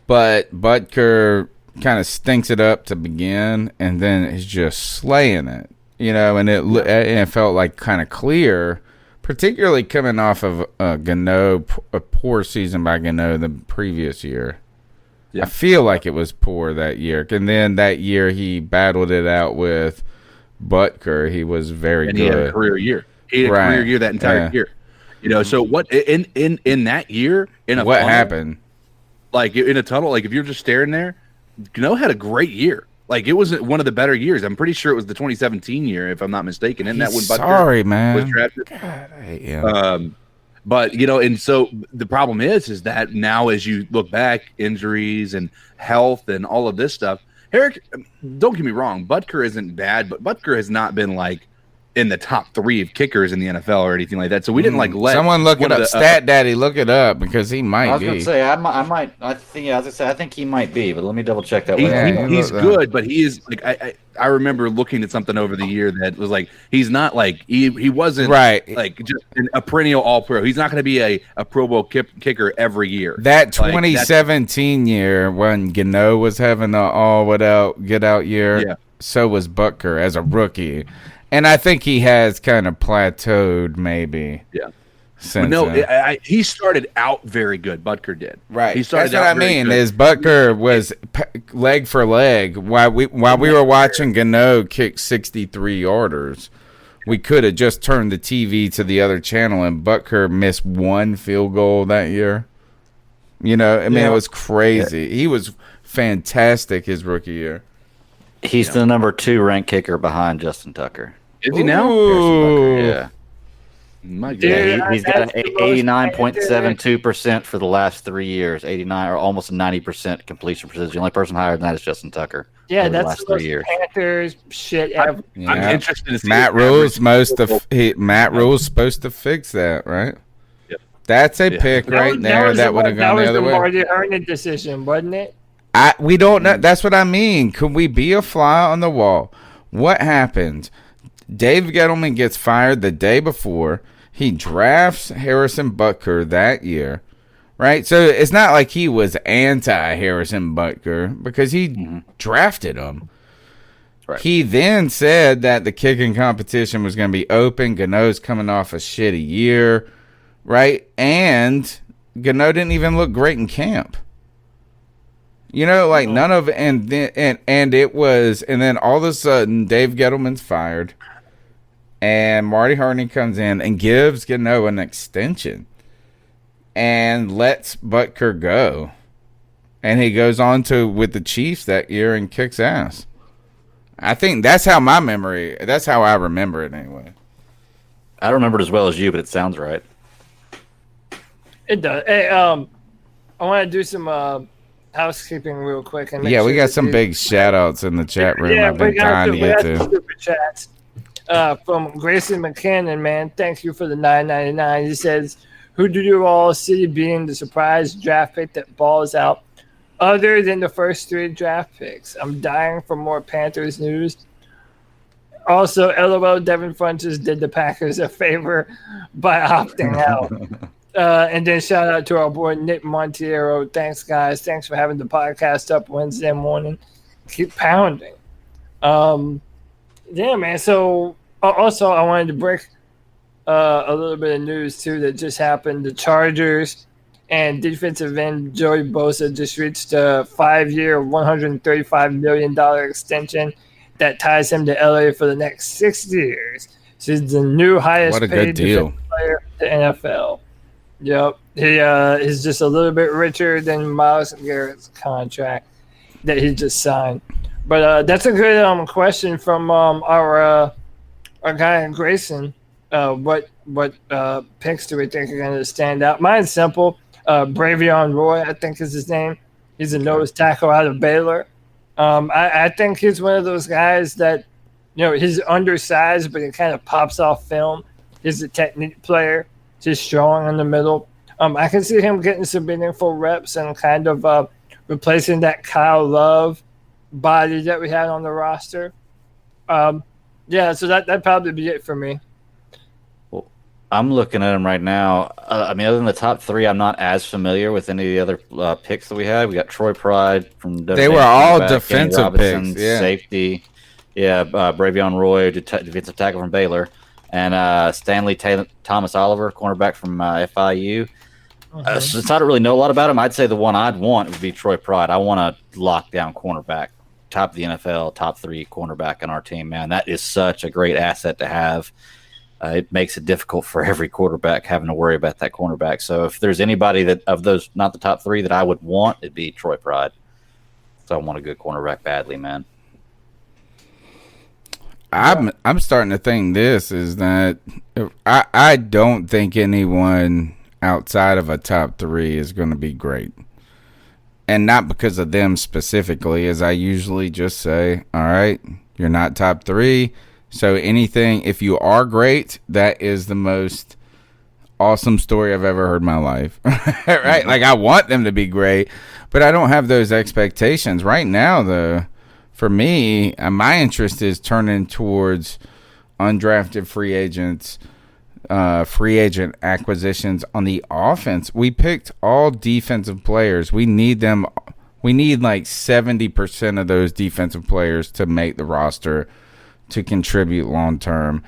But Butker kind of stinks it up to begin, and then is just slaying it. And it felt like kind of clear, particularly coming off of a poor season by Gano the previous year. I feel like it was poor that year. And then that year he battled it out with Butker. He was very good. He had a career year. He had a career year that entire year. You know, so what in that year in a what funnel, happened? Like in a tunnel, like if you're just staring there, Gano had a great year. Like it was one of the better years. I'm pretty sure it was the 2017 year, if I'm not mistaken. And that when Butker man was drafted. God, I hate him. But you know, and so the problem is that now as you look back, injuries and health and all of this stuff, Herrick, don't get me wrong, Butker isn't bad, but Butker has not been like in the top 3 of kickers in the NFL or anything like that. So we didn't like let someone look it up. Stat Daddy, look it up because he might be. I was going to say I think he might be, but let me double check that. He's good, but he is like I remember looking at something over the year that was like he's not like he wasn't right like just a perennial All Pro. He's not going to be a Pro Bowl kicker every year. That 2017 year when Gano was having the all without get out year, so was Butker as a rookie. And I think he has kind of plateaued, maybe. Yeah. Since he started out very good. Butker did. Right. He started. That's what I mean. Is Butker was leg for leg while we were watching Gano kick 63-yarders. We could have just turned the TV to the other channel, and Butker missed 1 field goal that year. You know, I mean, it was crazy. He was fantastic his rookie year. He's the number 2 ranked kicker behind Justin Tucker. Is he now? Yeah. My God. Yeah, he's got 89.72% for the last 3 years. 89 or almost 90% completion percentage. The only person higher than that is Justin Tucker. Yeah, that's the last 3 years. Panthers shit ever. I'm interested to see Matt Rule's Matt Rule's supposed to fix that, right? Yep. That's a pick right there that would have gone the other way. That was the Marty Herndon decision, wasn't it? We don't know. That's what I mean. Could we be a fly on the wall? What happened? Dave Gettleman gets fired the day before. He drafts Harrison Butker that year, right? So it's not like he was anti-Harrison Butker because he drafted him. Right. He then said that the kicking competition was going to be open. Gano's coming off a shitty year, right? And Gano didn't even look great in camp. You know, like none of and it was, and then all of a sudden Dave Gettleman's fired, and Marty Herndon comes in and gives Gano an extension, and lets Butker go, and he goes on to with the Chiefs that year and kicks ass. I think that's how I remember it anyway. I don't remember it as well as you, but it sounds right. It does. Hey, I want to do some housekeeping real quick. And we got some big shout outs in the chat room. I've been dying to get to. Super chats from Grayson McCannon, man. Thank you for the $9.99. He says, who do you all see being the surprise draft pick that balls out other than the first 3 draft picks? I'm dying for more Panthers news. Also, LOL, Devin Funchess did the Packers a favor by opting out. And then shout out to our boy Nick Montiero. Thanks, guys. Thanks for having the podcast up Wednesday morning. Keep pounding. Yeah, man. So also I wanted to break a little bit of news too that just happened. The Chargers and defensive end Joey Bosa just reached a 5-year, $135 million extension that ties him to LA for the next 6 years. So he's the new highest paid defensive player in the NFL. Yep. He is just a little bit richer than Myles Garrett's contract that he just signed. But that's a good question from our guy Grayson. What picks do we think are going to stand out? Mine's simple. Bravion Roy, I think is his name. He's a nose tackle out of Baylor. I think he's one of those guys that, he's undersized, but he kind of pops off film. He's a technique player. He's strong in the middle. I can see him getting some meaningful reps and kind of replacing that Kyle Love body that we had on the roster. So that'd probably be it for me. Well, I'm looking at him right now. Other than the top 3, I'm not as familiar with any of the other picks that we had. We got Troy Pride from they were all defensive picks. Yeah. Safety. Yeah, Bravion Roy, defensive tackle from Baylor. And Stanley Thomas Oliver, cornerback from FIU. Since I don't really know a lot about him, I'd say the one I'd want would be Troy Pride. I want a lockdown cornerback, top of the NFL, top 3 cornerback on our team, man. That is such a great asset to have. It makes it difficult for every quarterback having to worry about that cornerback. So if there's anybody that of those, not the top 3 that I would want, it'd be Troy Pride. So I want a good cornerback badly, man. I'm starting to think this is that I don't think anyone outside of a top 3 is going to be great. And not because of them specifically, as I usually just say, all right, you're not top 3. So anything, if you are great, that is the most awesome story I've ever heard in my life. Right? Like, I want them to be great, but I don't have those expectations. Right now, though, for me, my interest is turning towards undrafted free agents, free agent acquisitions on the offense. We picked all defensive players. We need them. We need like 70% of those defensive players to make the roster to contribute long term.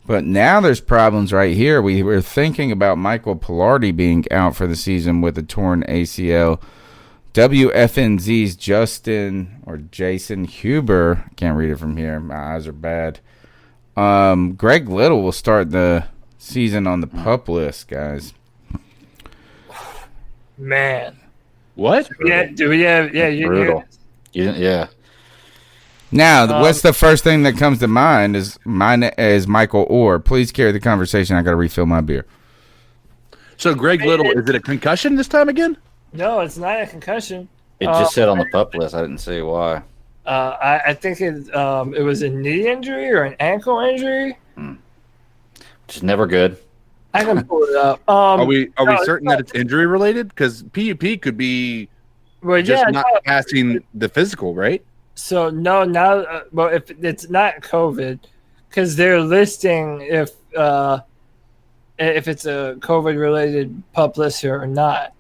But now there's problems right here. We were thinking about Michael Palardy being out for the season with a torn ACL. WFNZ's Jason Huber, can't read it from here, my eyes are bad. Greg Little will start the season on the PUP list, guys. Man. What? Yeah, you Brutal. Yeah. Now, what's the first thing that comes to mind is Michael Orr. Please carry the conversation. I got to refill my beer. So Greg Little, is it a concussion this time again? No, it's not a concussion. It just said on the PUP list. I didn't see why. I think it was a knee injury or an ankle injury. Which is never good. I can pull it up. Are we certain that it's injury related? Because PUP could be not passing the physical, right? So no, now if it's not COVID, because they're listing if it's a COVID related PUP list here or not.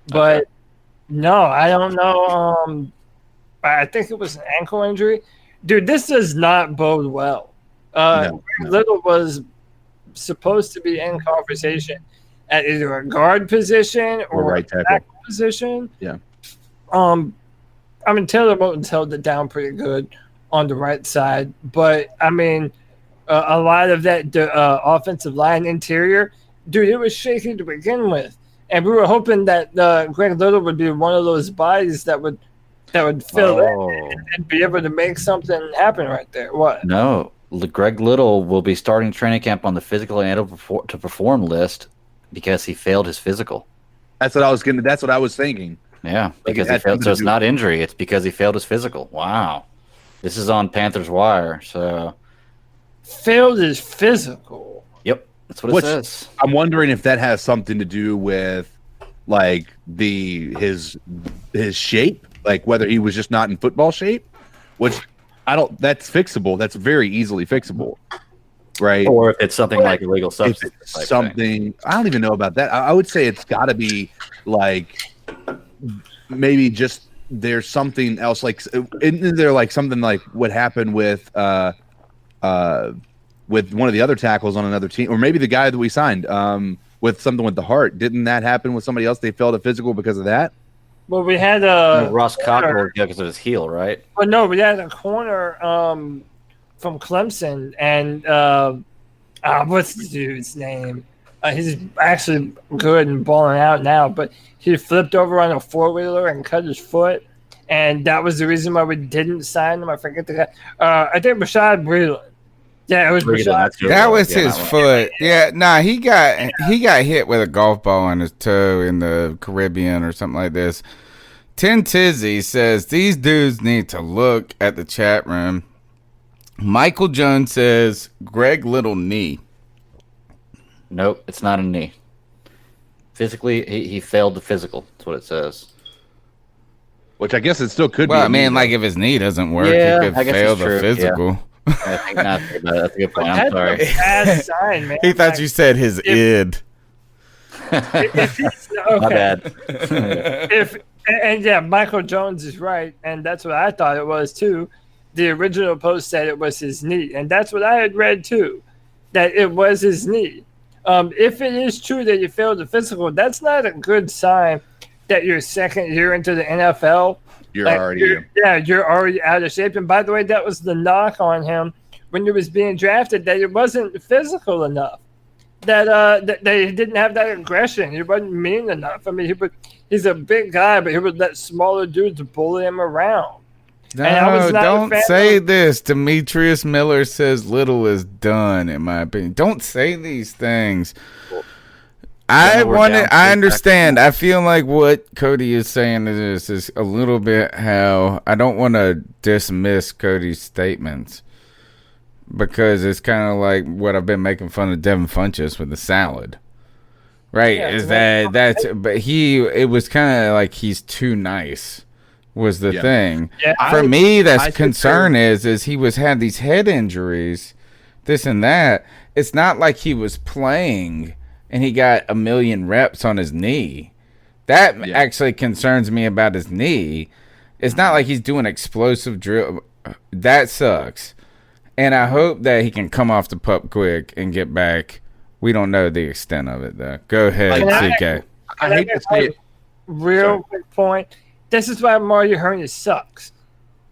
But okay. No, I don't know. I think it was an ankle injury. Dude, this does not bode well. No. Little was supposed to be in conversation at either a guard position or right tackle position. Yeah. I mean, Taylor Moton's held it down pretty good on the right side, but I mean, a lot of that offensive line interior, dude, it was shaky to begin with, and we were hoping that Greg Little would be one of those bodies that would fill in and be able to make something happen right there. What? No, Greg Little will be starting training camp on the physical and to perform list because he failed his physical. That's what I was thinking. Yeah, because he failed. So it's not injury; it's because he failed his physical. Wow, this is on Panthers Wire. So failed his physical. Yep, that's what it says. I'm wondering if that has something to do with like his shape, like whether he was just not in football shape, which I don't. That's fixable. That's very easily fixable, right? Or if it's something like illegal substance, something I don't even know about that. I would say it's got to be like. Maybe just there's something else, like isn't there like something like what happened with one of the other tackles on another team, or maybe the guy that we signed with something with the heart. Didn't that happen with somebody else? They failed a physical because of that. Well, we had Ross Cockrell because of his heel, right? Well, no, we had a corner from Clemson, and what's the dude's name? He's actually good and balling out now, but he flipped over on a four-wheeler and cut his foot, and that was the reason why we didn't sign him. I forget the guy. I think Rashad Breeland. Yeah, it was Rashad. That was his foot. Yeah, he got hit with a golf ball on his toe in the Caribbean or something like this. Tin Tizzy says these dudes need to look at the chat room. Michael Jones says Greg Little knee. Nope, it's not a knee. Physically, he failed the physical. That's what it says. Which I guess it still could be. Well, I mean, like if his knee doesn't work, he could fail the physical. Yeah. I think not. That's a good point. I'm sorry. Bad sign, man. He thought you said his id. My bad. Yeah, Michael Jones is right, and that's what I thought it was too. The original post said it was his knee, and that's what I had read too, that it was his knee. If it is true that you failed the physical, that's not a good sign that your second year into the NFL, You're already out of shape. And by the way, that was the knock on him when he was being drafted, that it wasn't physical enough, that he didn't have that aggression. He wasn't mean enough. I mean, he's a big guy, but he would let smaller dudes bully him around. No, don't say this. Demetrius Miller says little is done, in my opinion. Don't say these things. I understand. I feel like what Cody is saying is a little bit how I don't want to dismiss Cody's statements, because it's kind of like what I've been making fun of Devin Funchess with the salad. Right? Yeah, it was kind of like he's too nice. Was the thing. Yeah, for me, that's concern is he had these head injuries, this and that. It's not like he was playing and he got a million reps on his knee. That actually concerns me about his knee. It's not like he's doing explosive drill. That sucks. And I hope that he can come off the pup quick and get back. We don't know the extent of it, though. Go ahead, CK. I hate to say it. Real quick point. This is why Mario Hernandez sucks.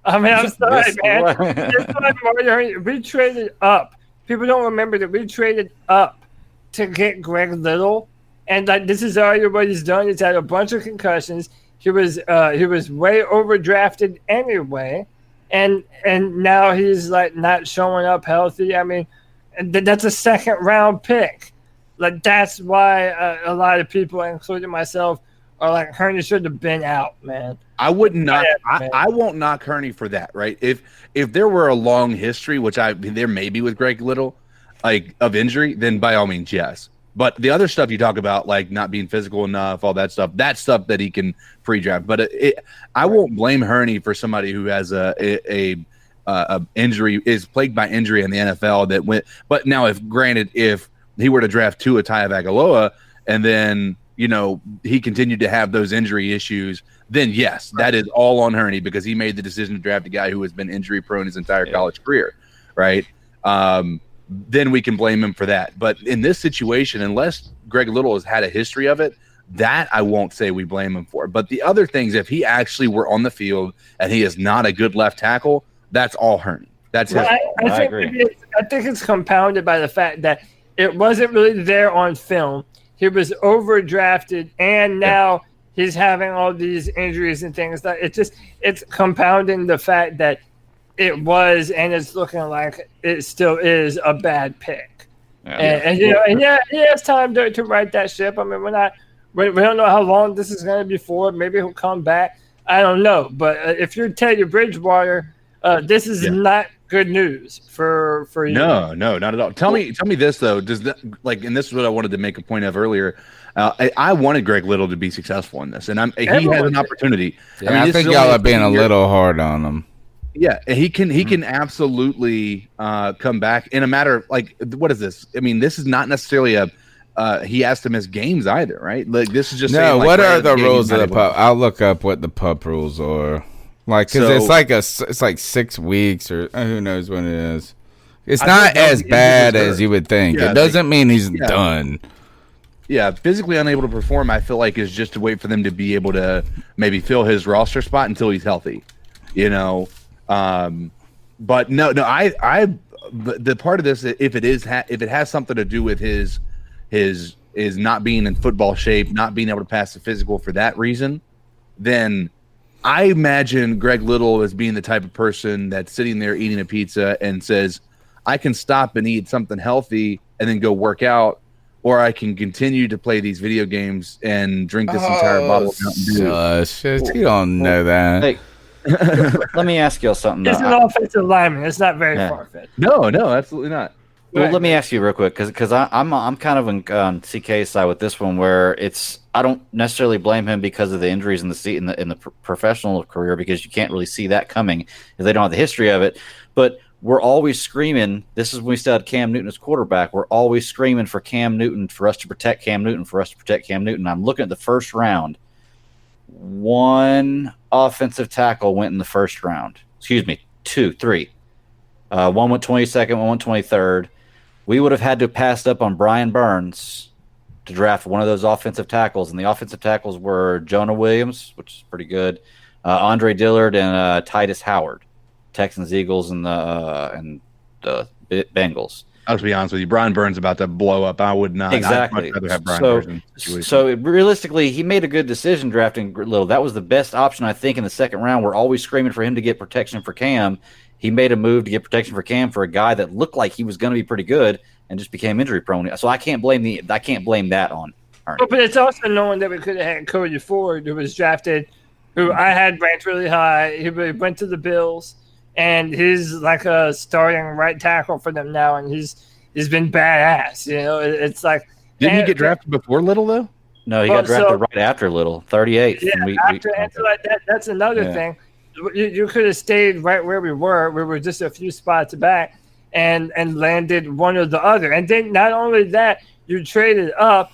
I mean, I'm sorry, man. This is why Mario Hernandez, we traded up. People don't remember that we traded up to get Greg Little, and this is already what he's done. He's had a bunch of concussions. He was way overdrafted anyway, and now he's like not showing up healthy. I mean, that's a second round pick. Like, that's why a lot of people, including myself, are like, Herney should have been out, man. I wouldn't knock. I won't knock Herney for that, right? If there were a long history, which there may be with Greg Little, like, of injury, then by all means, yes. But the other stuff you talk about, like not being physical enough, all that stuff that he can pre-draft. But I won't blame Herney for somebody who has a injury, is plagued by injury in the NFL that went. But now, if he were to draft Tua Tagovailoa and then, you know, he continued to have those injury issues, then yes, that is all on Herney, because he made the decision to draft a guy who has been injury prone his entire college career, right? Then we can blame him for that. But in this situation, unless Greg Little has had a history of it, that I won't say we blame him for. But the other things, if he actually were on the field and he is not a good left tackle, that's all Herney. That's his. I think it's compounded by the fact that it wasn't really there on film. He was overdrafted, and now he's having all these injuries and things. That it's compounding the fact that it was, and it's looking like it still is, a bad pick. Yeah. He has time to right that ship. I mean, we don't know how long this is going to be for. Maybe he'll come back. I don't know. But if you're Teddy Bridgewater, this is not good news for you. No, not at all. Tell me this though. Does that, like, and this is what I wanted to make a point of earlier. I wanted Greg Little to be successful in this, and he has an opportunity. Yeah, I think y'all are being a little hard on him. Yeah, he can absolutely come back in a matter of, like, what is this? I mean, this is not necessarily he has to miss games either, right? Like, this is just saying, like, what are the rules of the pup? I'll look up what the pup rules are. Like, because it's like 6 weeks, or who knows when it is. It's not as bad as you would think. Yeah, it doesn't mean he's done. Yeah, physically unable to perform, I feel like, is just to wait for them to be able to maybe fill his roster spot until he's healthy, you know. But no, the part of this, if it has something to do with his not being in football shape, not being able to pass the physical for that reason, then I imagine Greg Little as being the type of person that's sitting there eating a pizza and says, I can stop and eat something healthy and then go work out, or I can continue to play these video games and drink this entire bottle of Mountain Dew. You don't know that. Hey, let me ask you something. It's an offensive lineman. It's not very far-fetched. No, absolutely not. Well, let me ask you real quick, because I'm kind of on CK's side with this one, where I don't necessarily blame him because of the injuries in the professional career, because you can't really see that coming if they don't have the history of it. But we're always screaming. This is when we still had Cam Newton as quarterback. We're always screaming for Cam Newton, for us to protect Cam Newton, for us to protect Cam Newton. I'm looking at the first round. One offensive tackle went in the first round. Excuse me, 2, 3. One went 22nd, one went 23rd. we would have had to have passed up on Brian Burns to draft one of those offensive tackles, and the offensive tackles were Jonah Williams, which is pretty good, Andre Dillard, and Titus Howard, Texans, Eagles, and the Bengals. I'll just be honest with you. Brian Burns about to blow up. I would not. Exactly. I'd much rather have Brian Burns in the situation. So realistically, he made a good decision drafting Little. That was the best option, I think, in the second round. We're always screaming for him to get protection for Cam. He made a move to get protection for Cam for a guy that looked like he was going to be pretty good and just became injury prone. So I can't blame that on Ernie. But it's also knowing that we could have had Cody Ford, who was drafted, who I had ranked really high. He went to the Bills, and he's like a starting right tackle for them now, and he's been badass. You know, it's like. Didn't he get drafted before Little though? No, he got drafted right after Little, 38th. Yeah, that's another thing. You could have stayed right where we were. We were just a few spots back, and landed one or the other. And then not only that, you traded up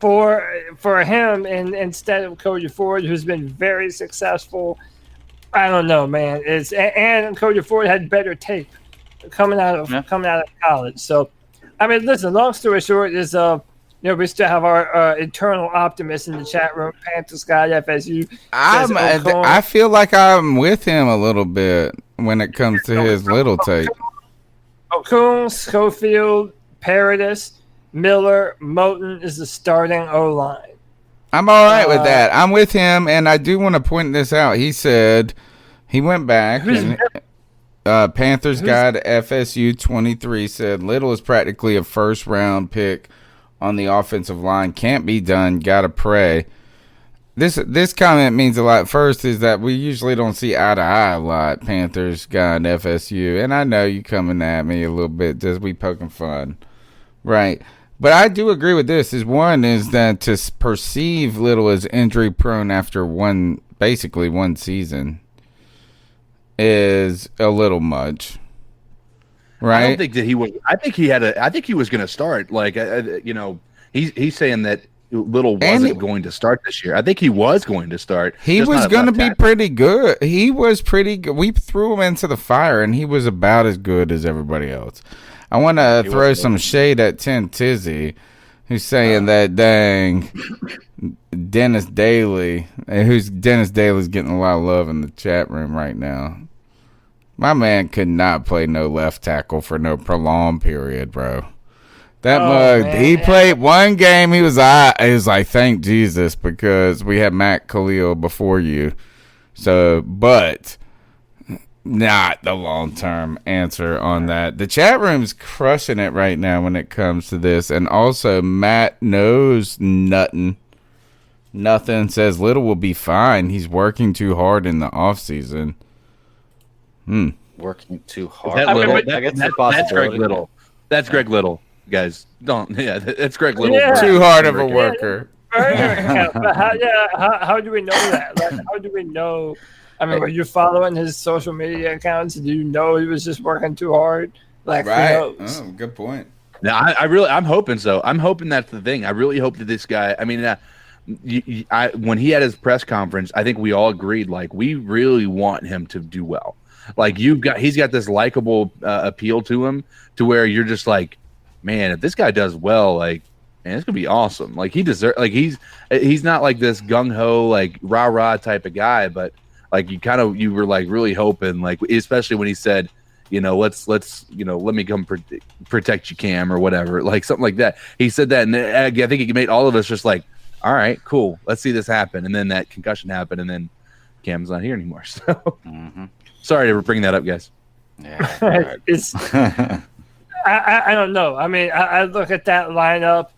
for him instead of Cody Ford, who's been very successful. I don't know, man. And Cody Ford had better tape coming out of college. So, I mean, listen. Long story short is, we still have our eternal optimist in the chat room, Panthers guy, FSU. I feel like I'm with him a little bit when it comes to his Little tape. Okung, Schofield, Paradis, Miller, Moten is the starting O-line. I'm all right with that. I'm with him, and I do want to point this out. He said he went back, and Panthers guy to FSU 23 said Little is practically a first-round pick on the offensive line. Can't be done. Gotta pray. This comment means a lot. First is that we usually don't see eye to eye a lot, Panthers guy and FSU. And I know you coming at me a little bit, just we poking fun. Right. But I do agree with this. One is that to perceive Little as injury prone after basically one season is a little much. Right. I don't think that he was. I think he was going to start. Like, he's saying that Little wasn't going to start this year. I think he was going to start. He was going to be pretty good. He was pretty good. We threw him into the fire, and he was about as good as everybody else. I want to throw some shade at Tim Tizzy, who's saying that dang Dennis Daly, Dennis Daly's getting a lot of love in the chat room right now. My man could not play no left tackle for no prolonged period, bro. That mug, man. He played one game. He was like, thank Jesus, because we had Matt Khalil before you. So, but not the long-term answer on that. The chat room's crushing it right now when it comes to this. And also, Matt knows nothing. Nothing says Little will be fine. He's working too hard in the offseason. Working too hard. That's Greg Little. That's Greg Little. Guys, don't. Yeah, that's Greg Little. Yeah. Too hard of a worker. But how do we know that? Like, how do we know? I mean, were you following his social media accounts? Do you know he was just working too hard? Like, right. Who knows? Oh, good point. No, I'm hoping so. I'm hoping that's the thing. I really hope that this guy. I mean, when he had his press conference, I think we all agreed, like, we really want him to do well. Like, he's got this likable appeal to him, to where you're just like, man, if this guy does well, like, man, it's gonna be awesome. Like, he deserves. Like, he's not like this gung ho, like, rah rah type of guy, but like, you were like really hoping, like, especially when he said, let's let me come protect you, Cam, or whatever, like something like that. He said that, and I think he made all of us just like, all right, cool, let's see this happen. And then that concussion happened, and then Cam's not here anymore. So sorry to bring that up, guys. Yeah, it's. I don't know. I mean, I look at that lineup: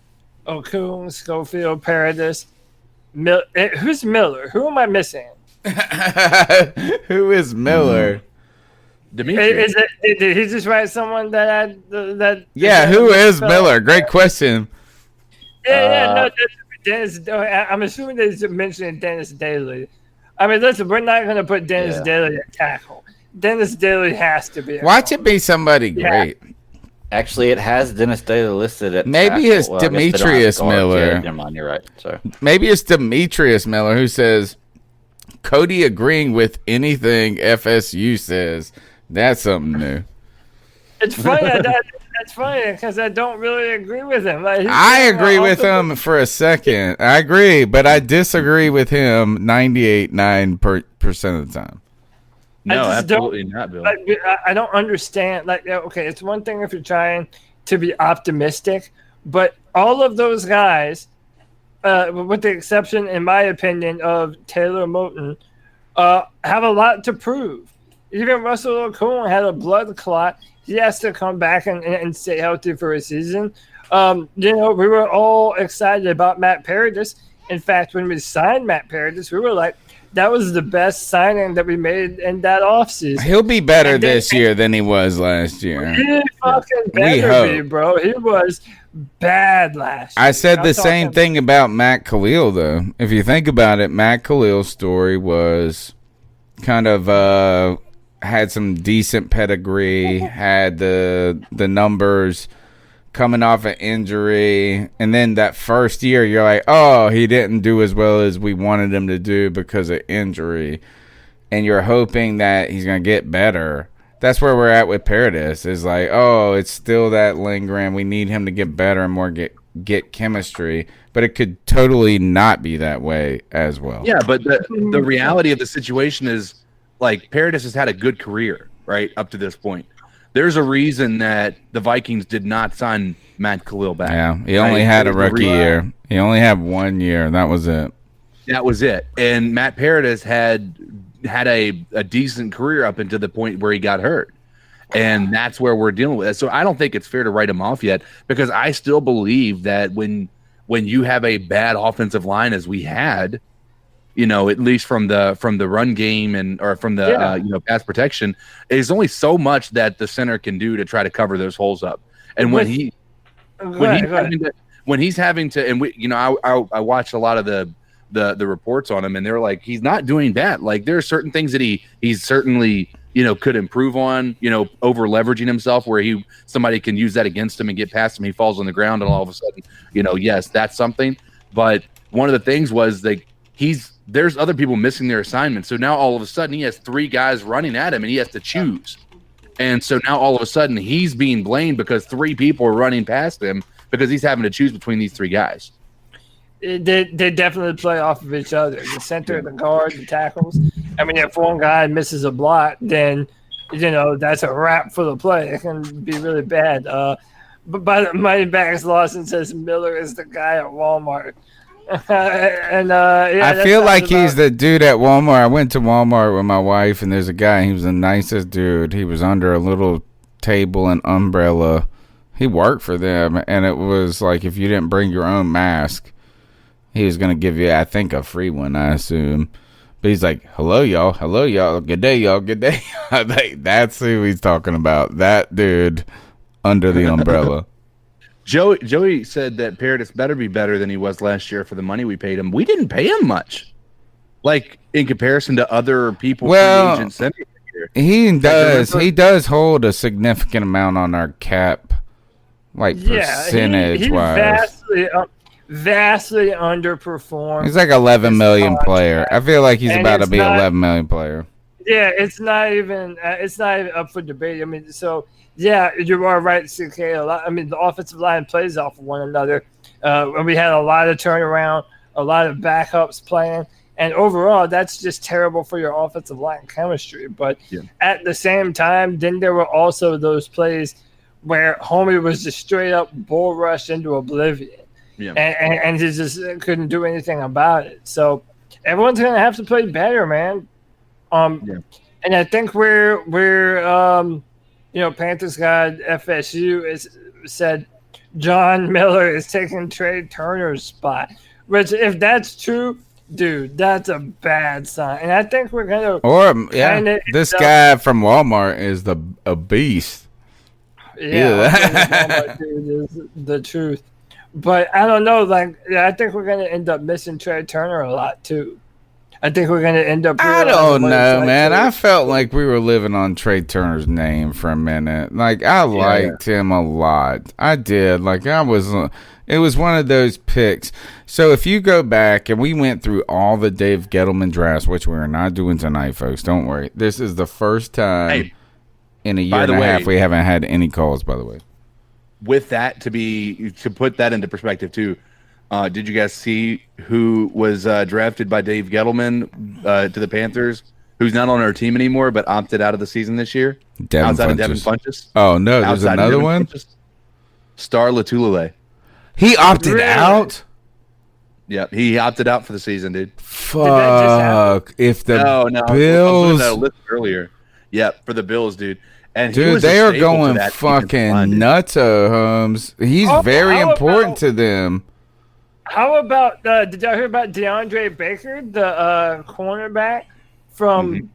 Okung, Schofield, Paradis. Who's Miller? Who am I missing? Who is Miller? Dimitri. Did he just write someone that? Yeah, who is Miller? Great question. No, Dennis. I'm assuming they're mentioning Dennis Daly. I mean, listen, we're not going to put Dennis Daly at tackle. Dennis Daly has to be. Watch it be somebody great. Actually, it has Dennis Daly listed at maybe tackle. It's Demetrius Miller. Yeah, never mind, you're right. Sorry. Maybe it's Demetrius Miller who says Cody agreeing with anything FSU says. That's something new. It's funny. It's funny because I don't really agree with him. Like, I agree with him for a second. I agree, but I disagree with him 98.9% of the time. No, absolutely not, Bill. I don't understand. Like, okay, it's one thing if you're trying to be optimistic, but all of those guys, with the exception, in my opinion, of Taylor Moton, have a lot to prove. Even Russell Okung had a blood clot. He has to come back and stay healthy for a season. We were all excited about Matt Paradis. In fact, when we signed Matt Paradis, we were like, that was the best signing that we made in that offseason. He'll be better this year than he was last year. He fucking better be, bro. He was bad last year. I said the same thing about Matt Khalil, though. If you think about it, Matt Khalil's story was kind of had some decent pedigree, had the numbers coming off an injury, and then that first year you're like, oh, he didn't do as well as we wanted him to do because of injury, and you're hoping that he's going to get better. That's where we're at with Paradis. Is like, oh, it's still that lingering. We need him to get better and more get chemistry, but it could totally not be that way as well. Yeah, but the reality of the situation is, like, Paradis has had a good career, right, up to this point. There's a reason that the Vikings did not sign Matt Khalil back. Yeah, he only had a rookie year. He only had 1 year. That was it. That was it. And Matt Paradis had a decent career up until the point where he got hurt. And that's where we're dealing with it. So I don't think it's fair to write him off yet, because I still believe that when you have a bad offensive line as we had, at least from the run game or from the pass protection, there's only so much that the center can do to try to cover those holes up. And when he's having to, and I watched a lot of the reports on him, and they're like, he's not doing that. Like, there are certain things that he's certainly could improve on. Over leveraging himself, where somebody can use that against him and get past him. He falls on the ground, and all of a sudden, yes, that's something. But one of the things was, like, there's other people missing their assignments. So now all of a sudden he has 3 guys running at him and he has to choose. And so now all of a sudden he's being blamed because 3 people are running past him because he's having to choose between these 3 guys. They definitely play off of each other. The center, the guard, the tackles. I mean, if one guy misses a block, then, that's a wrap for the play. It can be really bad. But by the money bags, Lawson says Miller is the guy at Walmart. I feel like he's the dude at Walmart. I went to Walmart with my wife, and there's a guy. He was the nicest dude. He was under a little table and umbrella. He worked for them, and it was like, if you didn't bring your own mask, he was going to give you, I think, a free one, I assume. But he's like, hello, y'all. Hello, y'all. Good day, y'all. Good day. Like, that's who he's talking about. That dude under the umbrella. Joey said that Paradis better be better than he was last year for the money we paid him. We didn't pay him much, like, in comparison to other people. Well, he does. He does hold a significant amount on our cap, like, percentage wise. Vastly underperformed. He's like 11 million player. I feel like he's about to be 11 million player. Yeah, it's not even up for debate. I mean, so. Yeah, you are right, CK. The offensive line plays off of one another. And we had a lot of turnaround, a lot of backups playing. And overall, that's just terrible for your offensive line chemistry. But at the same time, then there were also those plays where Homie was just straight up bull rushed into oblivion. Yeah. And he just couldn't do anything about it. So everyone's going to have to play better, man. And I think we're Panthers guy FSU said John Miller is taking Trey Turner's spot. Which, if that's true, dude, that's a bad sign. And I think we're gonna. This guy from Walmart is a beast. Yeah, Walmart dude is the truth. But I don't know. I think we're gonna end up missing Trey Turner a lot too. I think we're going to end up. I don't know, man. I felt like we were living on Trey Turner's name for a minute. Like, I liked him a lot. I did. Like, it was one of those picks. So if you go back, and we went through all the Dave Gettleman drafts, which we're not doing tonight, folks. Don't worry. This is the first time in a year and a half we haven't had any calls, by the way. with that, to put that into perspective too, did you guys see who was drafted by Dave Gettleman to the Panthers? Who's not on our team anymore, but opted out of the season this year? Outside of Devin Funchess. Oh no, there's another one. Star Latulele. He opted out. Yep, he opted out for the season, dude. Fuck! If the Bills I list earlier, yep, for the Bills, dude. And dude, they are going fucking nuts, Holmes. He's very important to them. How about did y'all hear about DeAndre Baker, the cornerback from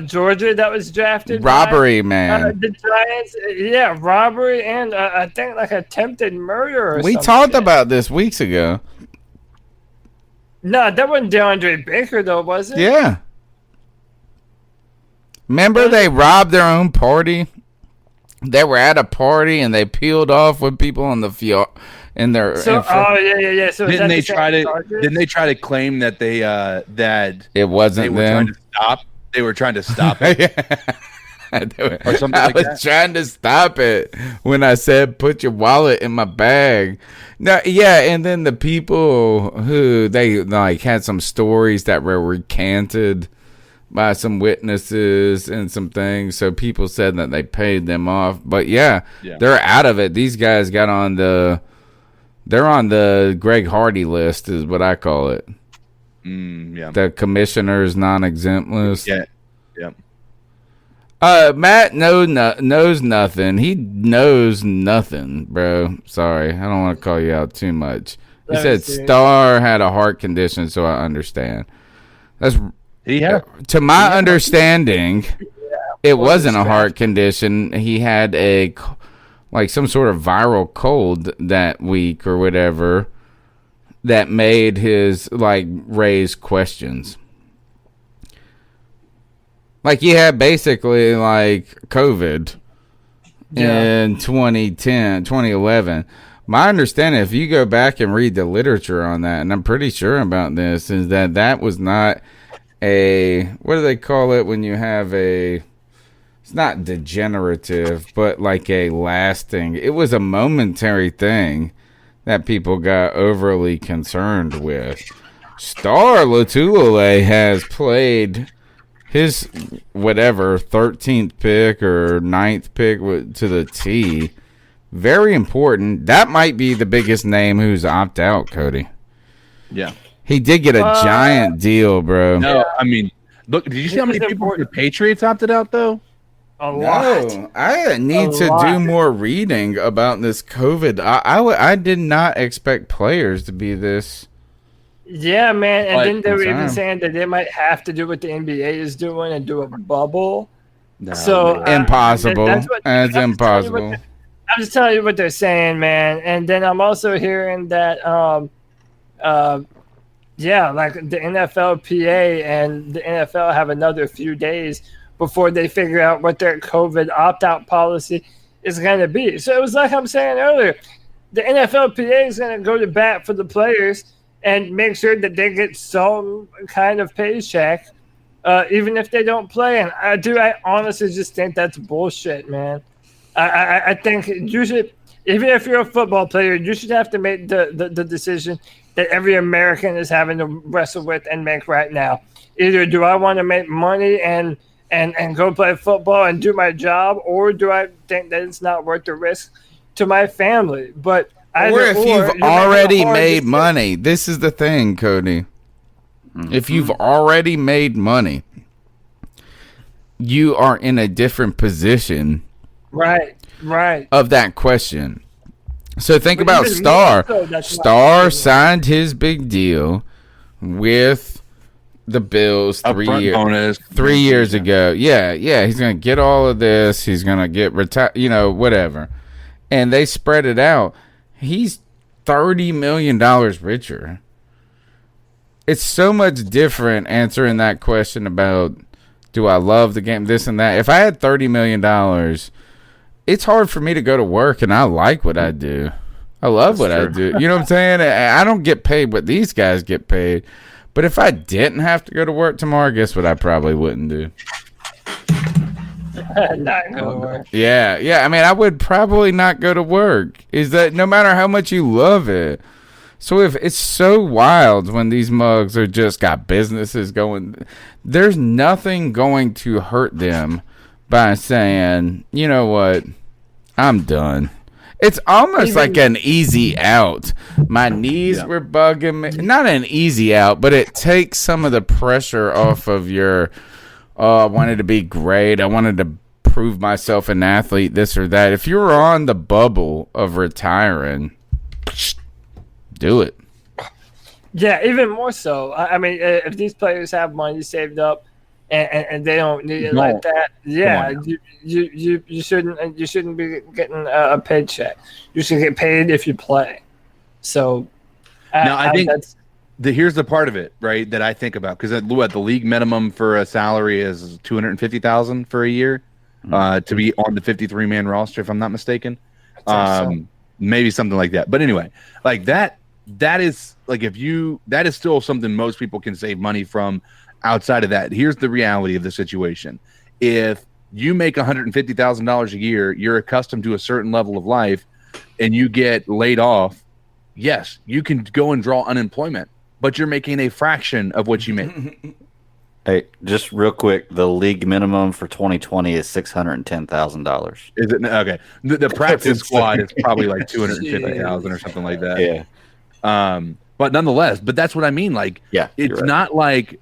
Georgia that was drafted? Robbery, man. The Giants, yeah, robbery and I think like attempted murder. We talked about this weeks ago. No, that wasn't DeAndre Baker though, was it? Yeah. Remember they robbed their own party? They were at a party and they peeled off with people on the field in their. So, yeah. So didn't they try to claim that they that it wasn't them? They were trying to stop it. Or something like that. I was trying to stop it when I said put your wallet in my bag. No, yeah, and then the people who they like had some stories that were recanted by some witnesses and some things, so people said that they paid them off. But yeah, they're out of it. These guys got on they're on the Greg Hardy list, is what I call it. The commissioner's non-exempt list. Yeah. Matt knows nothing. He knows nothing, bro. Sorry, I don't want to call you out too much. He said Star had a heart condition, so I understand. That's to my understanding. It wasn't a heart condition. He had some sort of viral cold that week or whatever that made his raise questions. Like he had basically COVID in 2011. My understanding, if you go back and read the literature on that, and I'm pretty sure about this, is that was not what do they call it when you have it's not degenerative, but like a lasting, it was a momentary thing that people got overly concerned with. Star Latulele has played his 13th pick or 9th pick to the T. Very important. That might be the biggest name who's opt out, Cody. Yeah. He did get a giant deal, bro. No, I mean, look, did you see how many people the Patriots opted out, though? A lot. No, I need to do more reading about this COVID. I did not expect players to be this. Yeah, man, and then they were even saying that they might have to do what the NBA is doing and do a bubble. No, so impossible. That's impossible. I'm just telling you what they're saying, man. And then I'm also hearing that, like the NFLPA and the NFL have another few days before they figure out what their COVID opt-out policy is going to be. So it was like I'm saying earlier, the NFLPA is going to go to bat for the players and make sure that they get some kind of paycheck, even if they don't play. And I honestly just think that's bullshit, man. I think you should, even if you're a football player, you should have to make the decision that every American is having to wrestle with and make right now. Either do I want to make money and go play football and do my job, or do I think that it's not worth the risk to my family? But or if you've already made money. This is the thing, Cody. Mm-hmm. If you've already made money, you are in a different position. Right. Of that question. So think about Star. Star signed his big deal with the Bills 3 years ago. Yeah, he's going to get all of this. He's going to get retired, whatever. And they spread it out. He's $30 million richer. It's so much different answering that question about, do I love the game, this and that. If I had $30 million, it's hard for me to go to work, and I like what I do. I love what I do. You know what I'm saying? I don't get paid what these guys get paid. But if I didn't have to go to work tomorrow, guess what I probably wouldn't do? Not gonna work. Yeah. I mean, I would probably not go to work. Is that no matter how much you love it? So if it's so wild when these mugs are just got businesses going, there's nothing going to hurt them by saying, you know what, I'm done. It's almost like an easy out. My knees were bugging me. Not an easy out, but it takes some of the pressure off of your, I wanted to be great. I wanted to prove myself an athlete, this or that. If you're on the bubble of retiring, do it. Yeah, even more so. I mean, if these players have money saved up and they don't need it like that, yeah, you shouldn't be getting a paycheck. You should get paid if you play. So, I think here's the part of it, right, that I think about, because the league minimum for a salary is $250,000 for a year to be on the 53-man roster, if I'm not mistaken. Maybe something like that. But anyway, like that is like that is still something most people can save money from. Outside of that, here's the reality of the situation. If you make $150,000 a year, you're accustomed to a certain level of life, and you get laid off, yes, you can go and draw unemployment, but you're making a fraction of what you make. Hey, just real quick, the league minimum for 2020 is $610,000. Is it okay? The practice squad is probably like $250,000 or something like that. Yeah. But nonetheless, that's what I mean. Like, it's right. not like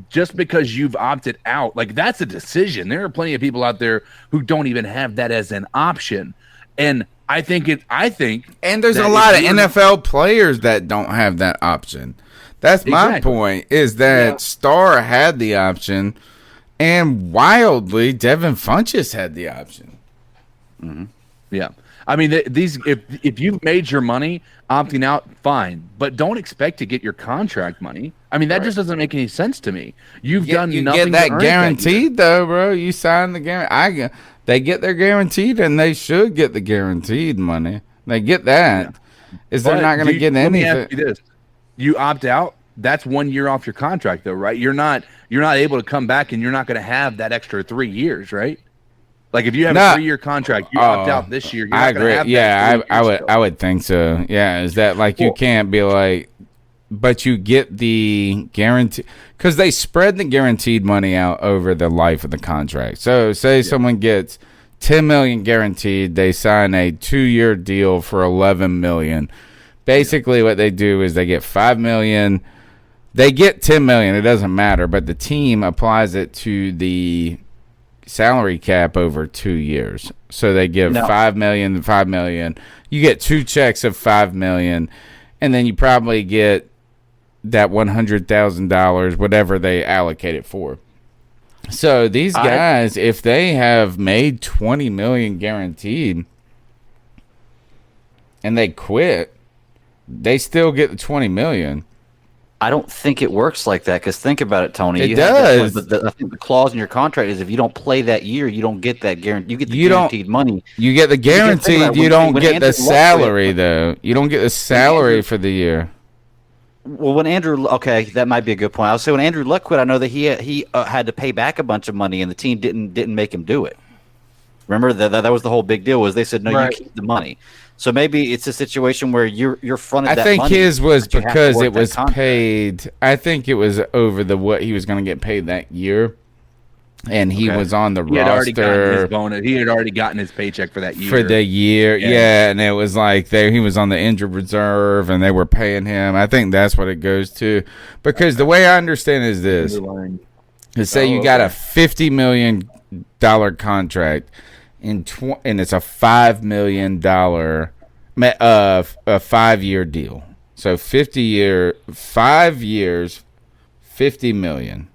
just because you've opted out, like that's a decision. There are plenty of people out there who don't even have that as an option, and I think, and there's a lot of NFL players that don't have that option. That's my point, is that Starr had the option, and wildly, Devin Funchess had the option. Mm-hmm. Yeah. I mean, if you've made your money, opting out, fine. But don't expect to get your contract money. I mean, that just doesn't make any sense to me. You've done nothing. You get that guaranteed, though, bro. You sign the guarantee. They get their guaranteed, and they should get the guaranteed money. They get that. Yeah. They're not going to get anything. Let me ask you this. You opt out, that's 1 year off your contract, though, right? You're not able to come back, and you're not going to have that extra 3 years, right? Like if you have a 3-year contract, you opt out this year. You're not agree. Have I would think so. Yeah, is that like you can't be like, but you get the guarantee because they spread the guaranteed money out over the life of the contract. So say someone gets $10 million guaranteed, they sign a 2-year deal for $11 million. Basically, what they do is they get $5 million. They get $10 million. It doesn't matter, but the team applies it to the salary cap over 2 years. So they give $5 million. You get 2 checks of $5 million, and then you probably get that $100,000, whatever they allocate it for. So these guys, if they have made $20 million guaranteed and they quit, they still get the $20 million. I don't think it works like that, because think about it, Tony. It does. I think the clause in your contract is if you don't play that year, you don't get that guarantee. You get the guaranteed money. You get the guaranteed. You don't get the salary, though. You don't get the salary for the year. Well, when Andrew, that might be a good point. I'll say when Andrew Luck quit, I know that he had to pay back a bunch of money, and the team didn't make him do it. Remember that was the whole big deal. Was they said no, you keep the money. So maybe it's a situation where you're fronted that money. I think his was because it was paid. I think it was over what he was going to get paid that year, and he was on the roster. He had already gotten his bonus. He had already gotten his paycheck for that year. For the year, and it was like he was on the injured reserve, and they were paying him. I think that's what it goes to, because the way I understand is this: say you got a $50 million contract. And it's a $5 million a 5-year deal. So 5 years, $50 million,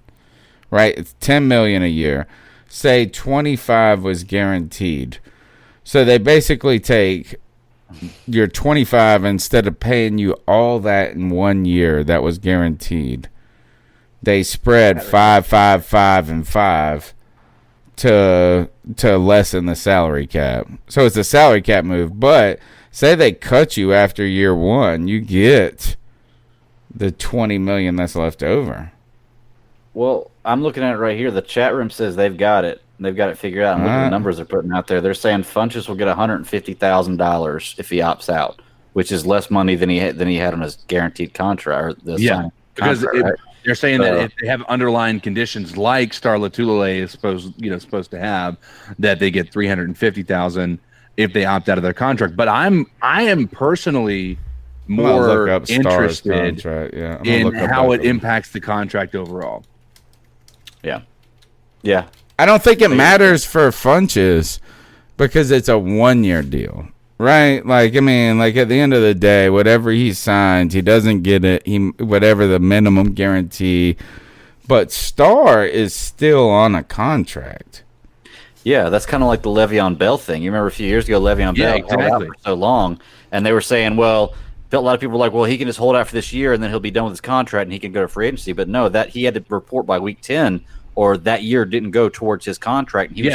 right? It's $10 million a year. Say 25 was guaranteed. So they basically take your 25, instead of paying you all that in 1 year that was guaranteed, they spread 5, 5, 5, and 5. To lessen the salary cap. So it's a salary cap move. But say they cut you after year 1, you get the $20 million that's left over. Well, I'm looking at it right here. The chat room says they've got it. They've got it figured out. And look at the numbers they're putting out there. They're saying Funchess will get $150,000 if he opts out, which is less money than he had on his guaranteed contract. Or the because contract, right? they're saying that if they have underlying conditions like Star Latulele is supposed to have, that they get $350,000 if they opt out of their contract. But I am personally more interested in how it impacts the contract overall. Yeah. I don't think it matters for Funchess because it's a 1-year deal, right? Like, I mean, like at the end of the day, whatever he signs, he doesn't get it. Whatever the minimum guarantee, but Star is still on a contract. Yeah, that's kind of like the Le'Veon Bell thing. You remember a few years ago, Le'Veon Bell held out for so long, and they were saying, well, a lot of people were like, well, he can just hold out for this year, and then he'll be done with his contract, and he can go to free agency. But no, that he had to report by week 10, or that year didn't go towards his contract. He could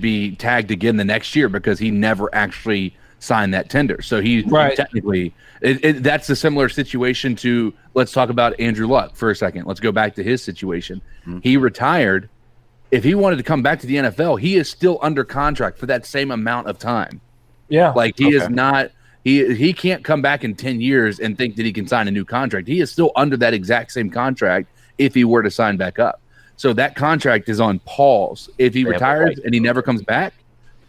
be tagged again the next year because he never actually signed that tender. So technically, that's a similar situation to, let's talk about Andrew Luck for a second. Let's go back to his situation. Mm-hmm. He retired. If he wanted to come back to the NFL, he is still under contract for that same amount of time. Yeah. Like he is not, he can't come back in 10 years and think that he can sign a new contract. He is still under that exact same contract if he were to sign back up. So that contract is on pause. If he retires and he never comes back,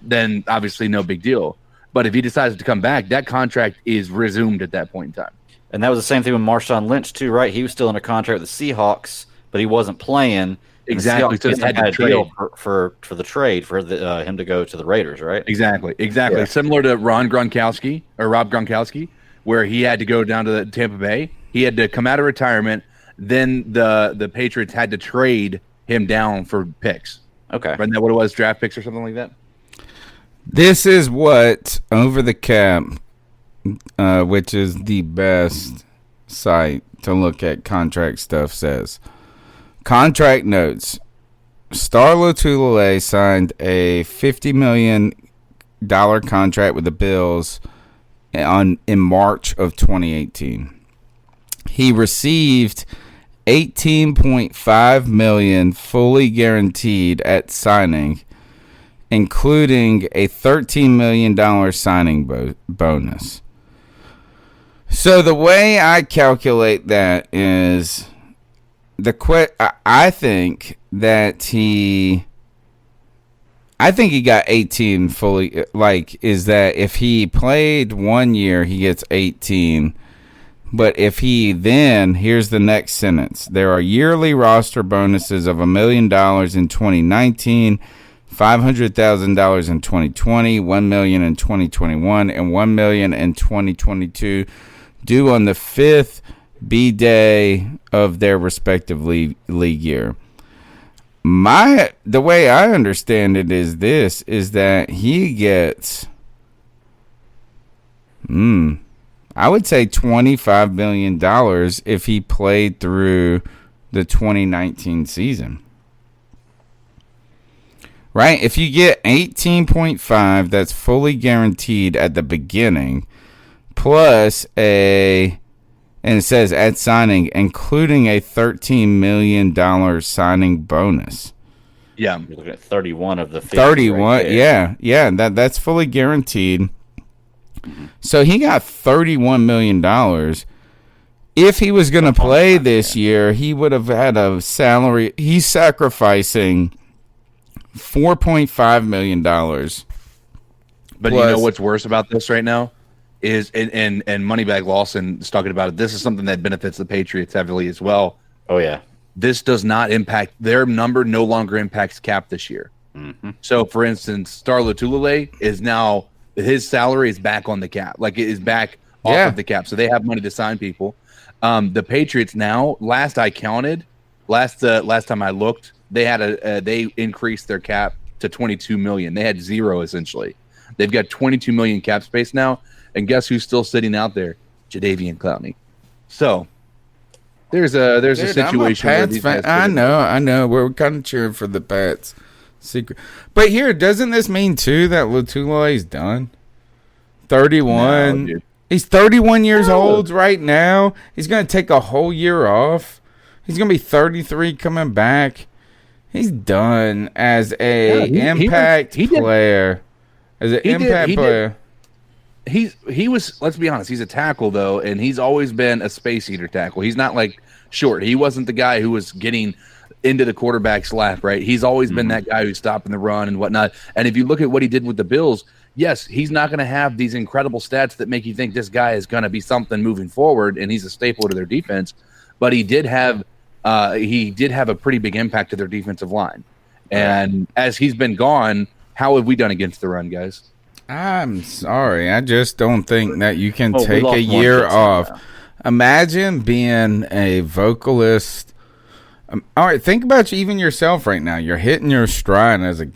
then obviously no big deal. But if he decides to come back, that contract is resumed at that point in time. And that was the same thing with Marshawn Lynch too, right? He was still under contract with the Seahawks, but he wasn't playing. Exactly. So they had a deal for the trade for him to go to the Raiders, right? Exactly. Yeah. Similar to Rob Gronkowski, where he had to go down to Tampa Bay. He had to come out of retirement. Then the Patriots had to trade him down for picks. Okay. Isn't that what it was? Draft picks or something like that? This is what Over the Cap, which is the best site to look at contract stuff, says. Contract notes. Star Latulele signed a $50 million contract with the Bills in March of 2018. He received $18.5 million fully guaranteed at signing, including a $13 million signing bonus. So the way I calculate that is I think he got 18 fully. Like, is that if he played 1 year, he gets 18. But if here's the next sentence. There are yearly roster bonuses of $1 million in 2019, $500,000 in 2020, $1 million in 2021, and $1 million in 2022, due on the 5th B-day of their respective league year. The way I understand it is that he gets I would say $25 million if he played through the 2019 season. Right? If you get 18.5 that's fully guaranteed at the beginning, plus and it says at signing, including a $13 million signing bonus. Yeah. You're looking at 31 of the 50. 31, right there. yeah. That's fully guaranteed. So he got $31 million. If he was going to play this year, he would have had a salary. He's sacrificing $4.5 million. But you know what's worse about this right now is, and Moneybag Lawson is talking about it. This is something that benefits the Patriots heavily as well. Oh, yeah. This does not impact their number. No longer impacts cap this year. Mm-hmm. So, for instance, Star Latulele is now. His salary is back on the cap. Like, it is back off of the cap. So they have money to sign people. The Patriots now, last I counted, last time I looked, they had they increased their cap to $22 million. They had zero essentially. They've got $22 million cap space now. And guess who's still sitting out there? Jadeveon Clowney. So there's a situation where these guys I know. We're kind of cheering for the Pats. Secret. But here, doesn't this mean too that Latulele's done? 31. No, he's 31 years old right now. He's going to take a whole year off. He's going to be 33 coming back. He's done as a impact player. As an impact player. He was, let's be honest, he's a tackle, though, and he's always been a space eater tackle. He's not, like, short. He wasn't the guy who was getting into the quarterback's lap, right? He's always been that guy who's stopping the run and whatnot. And if you look at what he did with the Bills, yes, he's not going to have these incredible stats that make you think this guy is going to be something moving forward, and he's a staple to their defense. But he did have a pretty big impact to their defensive line. And as he's been gone, how have we done against the run, guys? I'm sorry. I just don't think that you can take a year off. Imagine being a vocalist. All right, think about even yourself right now. You're hitting your stride as a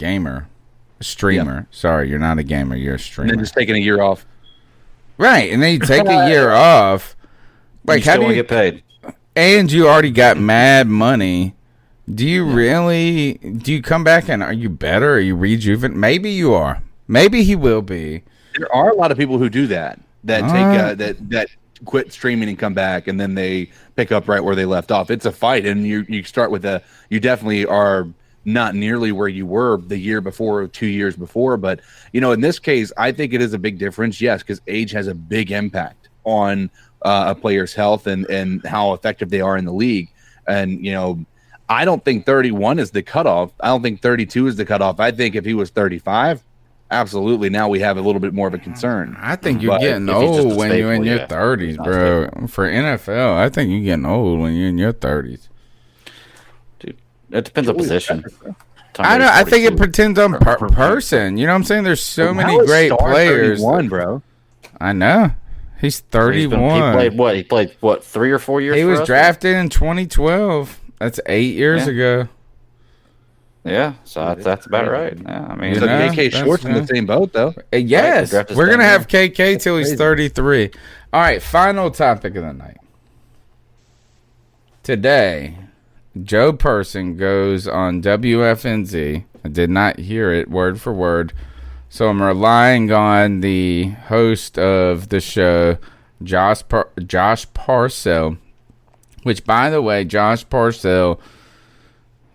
streamer. Yeah. Sorry, you're not a gamer. You're a streamer. And then just taking a year off. Right, and then you take a year off. Like, how do you get paid? And you already got mad money. Do you come back and are you better? Are you rejuvenate? Maybe you are. Maybe he will be. There are a lot of people who do that that quit streaming and come back, and then they pick up right where they left off. It's a fight, and you start with you definitely are not nearly where you were the year before or 2 years before. But, in this case, I think it is a big difference, yes, because age has a big impact on a player's health and how effective they are in the league. And, I don't think 31 is the cutoff. I don't think 32 is the cutoff. I think if he was 35, absolutely, now we have a little bit more of a concern. I think you're getting old when you're in your 30s, bro. For NFL, I think you're getting old when you're in your 30s. Dude, it depends on position. I think it pretends on person. You know what I'm saying? There's so many great players. 31, bro. I know. He's 31. He played 3 or 4 years. He was drafted in 2012. That's 8 years ago. Yeah, so that's about right. Yeah, I mean, so KK Short's in the same boat, though. Yes, we're gonna have KK till he's 33. All right, final topic of the night. Today, Joe Person goes on WFNZ. I did not hear it word for word, so I'm relying on the host of the show, Josh Parcell. Which, by the way, Josh Parcell,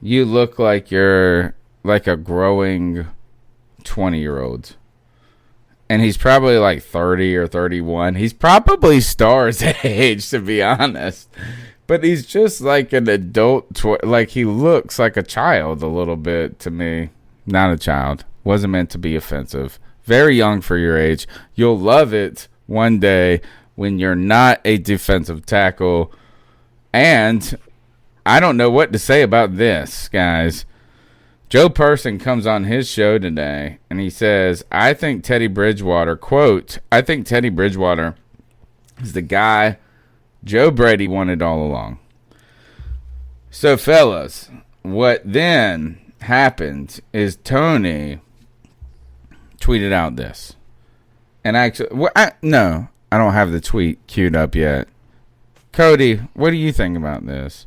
you look like you're like a growing 20-year-old. And he's probably like 30 or 31. He's probably Star's age, to be honest. But he's just like an adult. Like, he looks like a child a little bit to me. Not a child. Wasn't meant to be offensive. Very young for your age. You'll love it one day when you're not a defensive tackle. And I don't know what to say about this, guys. Joe Person comes on his show today, and he says, I think Teddy Bridgewater, quote, I think Teddy Bridgewater is the guy Joe Brady wanted all along. So, fellas, what then happened is Tony tweeted out this. And actually, I don't have the tweet queued up yet. Cody, what do you think about this?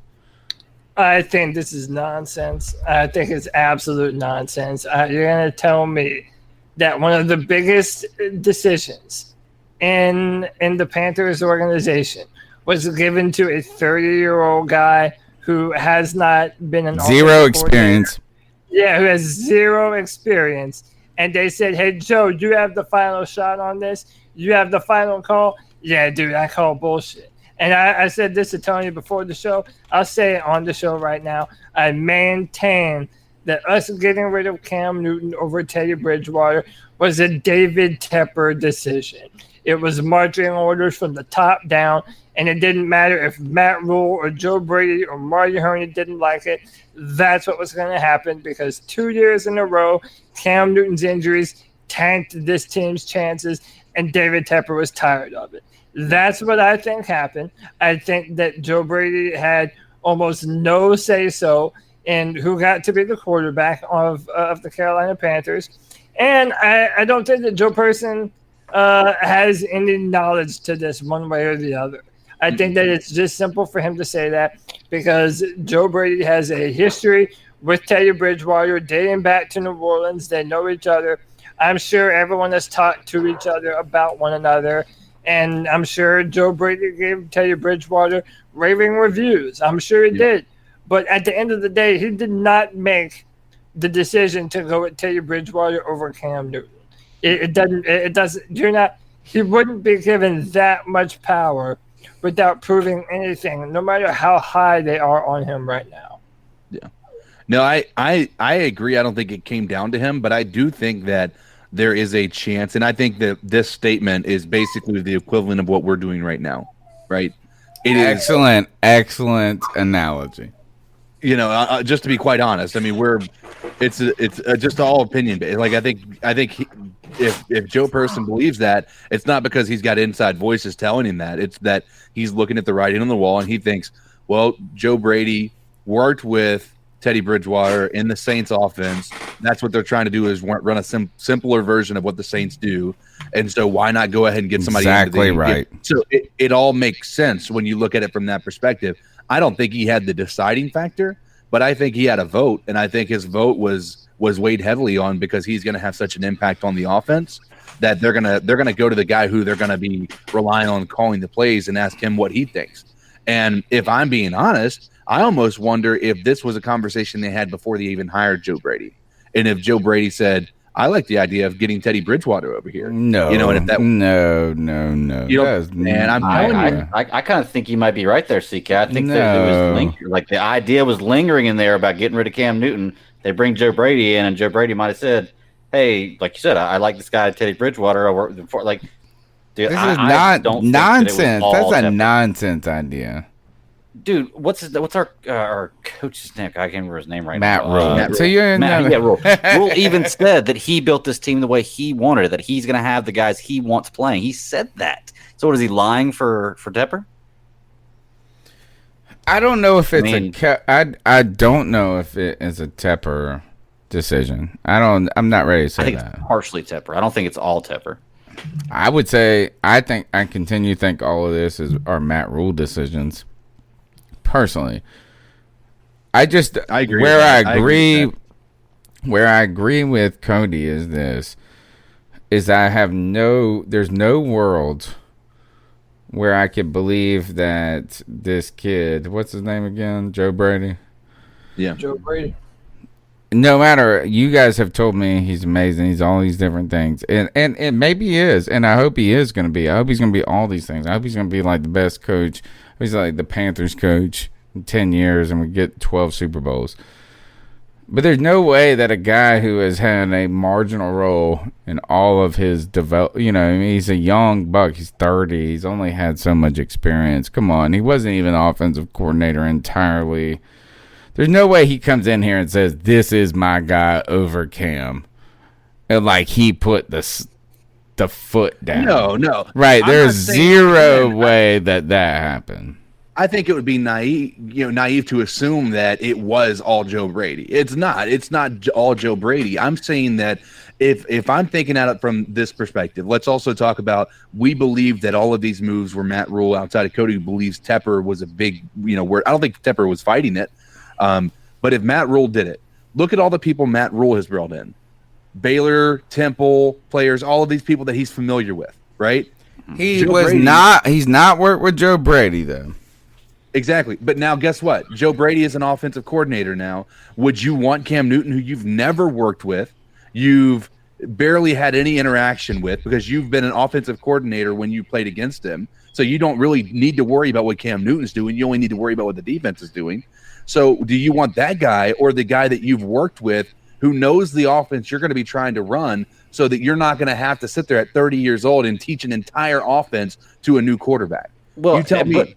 I think this is nonsense. I think it's absolute nonsense. You're going to tell me that one of the biggest decisions in the Panthers organization was given to a 30-year-old guy who has not been an zero experience. Yeah, who has zero experience. And they said, hey, Joe, you have the final shot on this? You have the final call? Yeah, dude, I call bullshit. And I said this to Tony before the show. I'll say it on the show right now. I maintain that us getting rid of Cam Newton over Teddy Bridgewater was a David Tepper decision. It was marching orders from the top down, and it didn't matter if Matt Rule or Joe Brady or Marty Hurney didn't like it. That's what was going to happen because 2 years in a row, Cam Newton's injuries tanked this team's chances, and David Tepper was tired of it. That's what I think happened. I think that Joe Brady had almost no say-so in who got to be the quarterback of the Carolina Panthers. And I don't think that Joe Person has any knowledge to this one way or the other. I think that it's just simple for him to say that because Joe Brady has a history with Teddy Bridgewater dating back to New Orleans. They know each other. I'm sure everyone has talked to each other about one another. And I'm sure Joe Brady gave Teddy Bridgewater raving reviews. I'm sure he did. But at the end of the day, he did not make the decision to go with Teddy Bridgewater over Cam Newton. It doesn't. You're not. He wouldn't be given that much power without proving anything, no matter how high they are on him right now. Yeah. No, I agree. I don't think it came down to him, but I do think that there is a chance, and I think that this statement is basically the equivalent of what we're doing right now, right? It is excellent analogy. You know, just to be quite honest, I mean, it's just all opinion based. Like I think if Joe Person believes that, it's not because he's got inside voices telling him that. It's that he's looking at the writing on the wall and he thinks, well, Joe Brady worked with Teddy Bridgewater in the Saints offense. That's what they're trying to do, is run a simpler version of what the Saints do. And so why not go ahead and get somebody exactly right? So it all makes sense when you look at it from that perspective. I don't think he had the deciding factor, but I think he had a vote, and I think his vote was weighed heavily on because he's going to have such an impact on the offense that they're gonna go to the guy who they're going to be relying on calling the plays and ask him what he thinks. And if I'm being honest, I almost wonder if this was a conversation they had before they even hired Joe Brady, and if Joe Brady said, I like the idea of getting Teddy Bridgewater over here. No, you know, and if that no. You know, man, I'm telling you, I kind of think you might be right there, CK. I think that it was like the idea was lingering in there about getting rid of Cam Newton. They bring Joe Brady in, and Joe Brady might have said, "Hey, like you said, I like this guy, Teddy Bridgewater. I worked before." Like, dude, this is not nonsense. That's a nonsense idea. Dude, what's our coach's name? I can't remember his name right now. Matt Rule. So you're Rule. Rule even said that he built this team the way he wanted it, that he's going to have the guys he wants playing. He said that. So what, is he lying for Tepper? I don't know if it's I don't know if it is a Tepper decision. I'm not ready to say that. I think it's partially Tepper. I don't think it's all Tepper. I would say I continue to think all of this are Matt Rule decisions. Personally, I agree. Where I agree with Cody is there's no world where I could believe that this kid, what's his name again? Joe Brady? Yeah. Joe Brady. No matter, you guys have told me he's amazing. He's all these different things. And maybe he is. And I hope he is going to be. I hope he's going to be all these things. I hope he's going to be like the best coach. He's like the Panthers coach in 10 years and we get 12 Super Bowls. But there's no way that a guy who has had a marginal role in all of his he's a young buck. He's 30. He's only had so much experience. Come on. He wasn't even offensive coordinator entirely. There's no way he comes in here and says, this is my guy over Cam. And like he put the foot down. No. Right. There's zero way that happened. I think it would be naive to assume that it was all Joe Brady. It's not all Joe Brady. I'm saying that if I'm thinking at it from this perspective, let's also talk about, we believe that all of these moves were Matt Rule, outside of Cody, who believes Tepper was a big, word. I don't think Tepper was fighting it. But if Matt Rule did it, look at all the people Matt Rule has brought in. Baylor, Temple, players, all of these people that he's familiar with, right? He's not worked with Joe Brady, though. Exactly. But now guess what? Joe Brady is an offensive coordinator now. Would you want Cam Newton, who you've never worked with, you've barely had any interaction with, because you've been an offensive coordinator when you played against him? So you don't really need to worry about what Cam Newton's doing. You only need to worry about what the defense is doing. So do you want that guy or the guy that you've worked with who knows the offense you're going to be trying to run, so that you're not going to have to sit there at 30 years old and teach an entire offense to a new quarterback? Well, you tell me.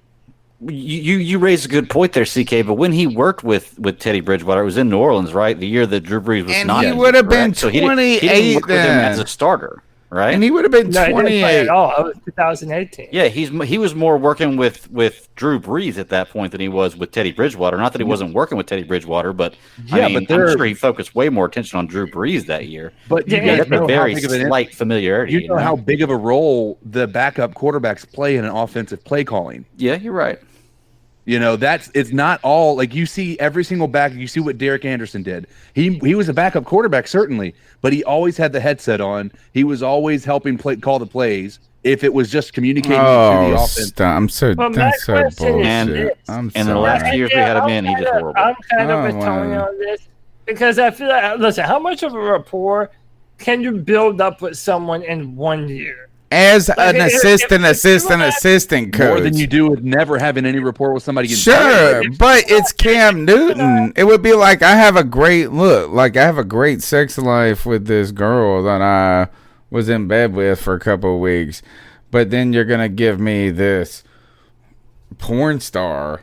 You raised a good point there, CK. But when he worked with Teddy Bridgewater, it was in New Orleans, right? The year that Drew Brees was and not. He would have been 28 so he didn't work with him as a starter, right? And he would have been 28. He didn't play at all. It was 2018. Yeah, he was more working with Drew Brees at that point than he was with Teddy Bridgewater. Not that he wasn't working with Teddy Bridgewater, but I'm sure he focused way more attention on Drew Brees that year. But you got a very slight familiarity. You know how big of a role the backup quarterbacks play in an offensive play calling. Yeah, you're right. It's not all, like, you see every single back. You see what Derek Anderson did. He was a backup quarterback, certainly, but he always had the headset on. He was always helping call the plays. if it was just communicating to the offense. That's so bullshit. And in the last 2 years we had him in, he did horrible. I'm kind of atoning on this because I feel like, listen, how much of a rapport can you build up with someone in 1 year? As an assistant coach. More than you do with never having any rapport with somebody. Sure, but it's Cam Newton. It would be like I have a great sex life with this girl that I was in bed with for a couple of weeks, but then you're going to give me this porn star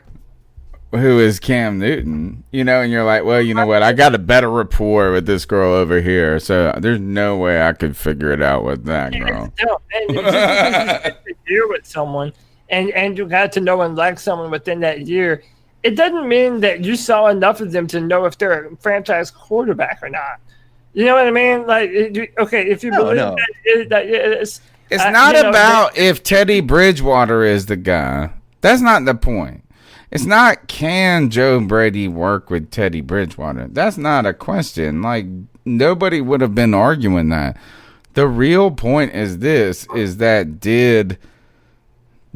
who is Cam Newton, and you're like, well, you know what? I got a better rapport with this girl over here, so there's no way I could figure it out with that girl. And just because you spent a year with someone and you got to know and like someone within that year, it doesn't mean that you saw enough of them to know if they're a franchise quarterback or not. You know what I mean? Like, okay, if you believe that it's not about if Teddy Bridgewater is the guy. That's not the point. It's not, can Joe Brady work with Teddy Bridgewater? That's not a question. Like, nobody would have been arguing that. The real point is that did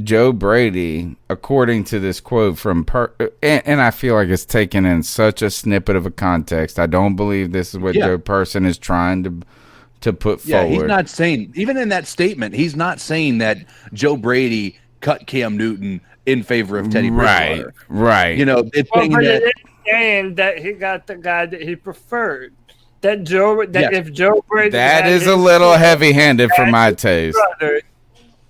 Joe Brady, according to this quote from and I feel like it's taken in such a snippet of a context. I don't believe this is what Joe Person is trying to put forward. He's not saying, even in that statement, he's not saying that Joe Brady cut Cam Newton in favor of Teddy Bridgewater. Right. It's saying that he got the guy that he preferred. If Joe Brady, that is a little heavy-handed for my taste.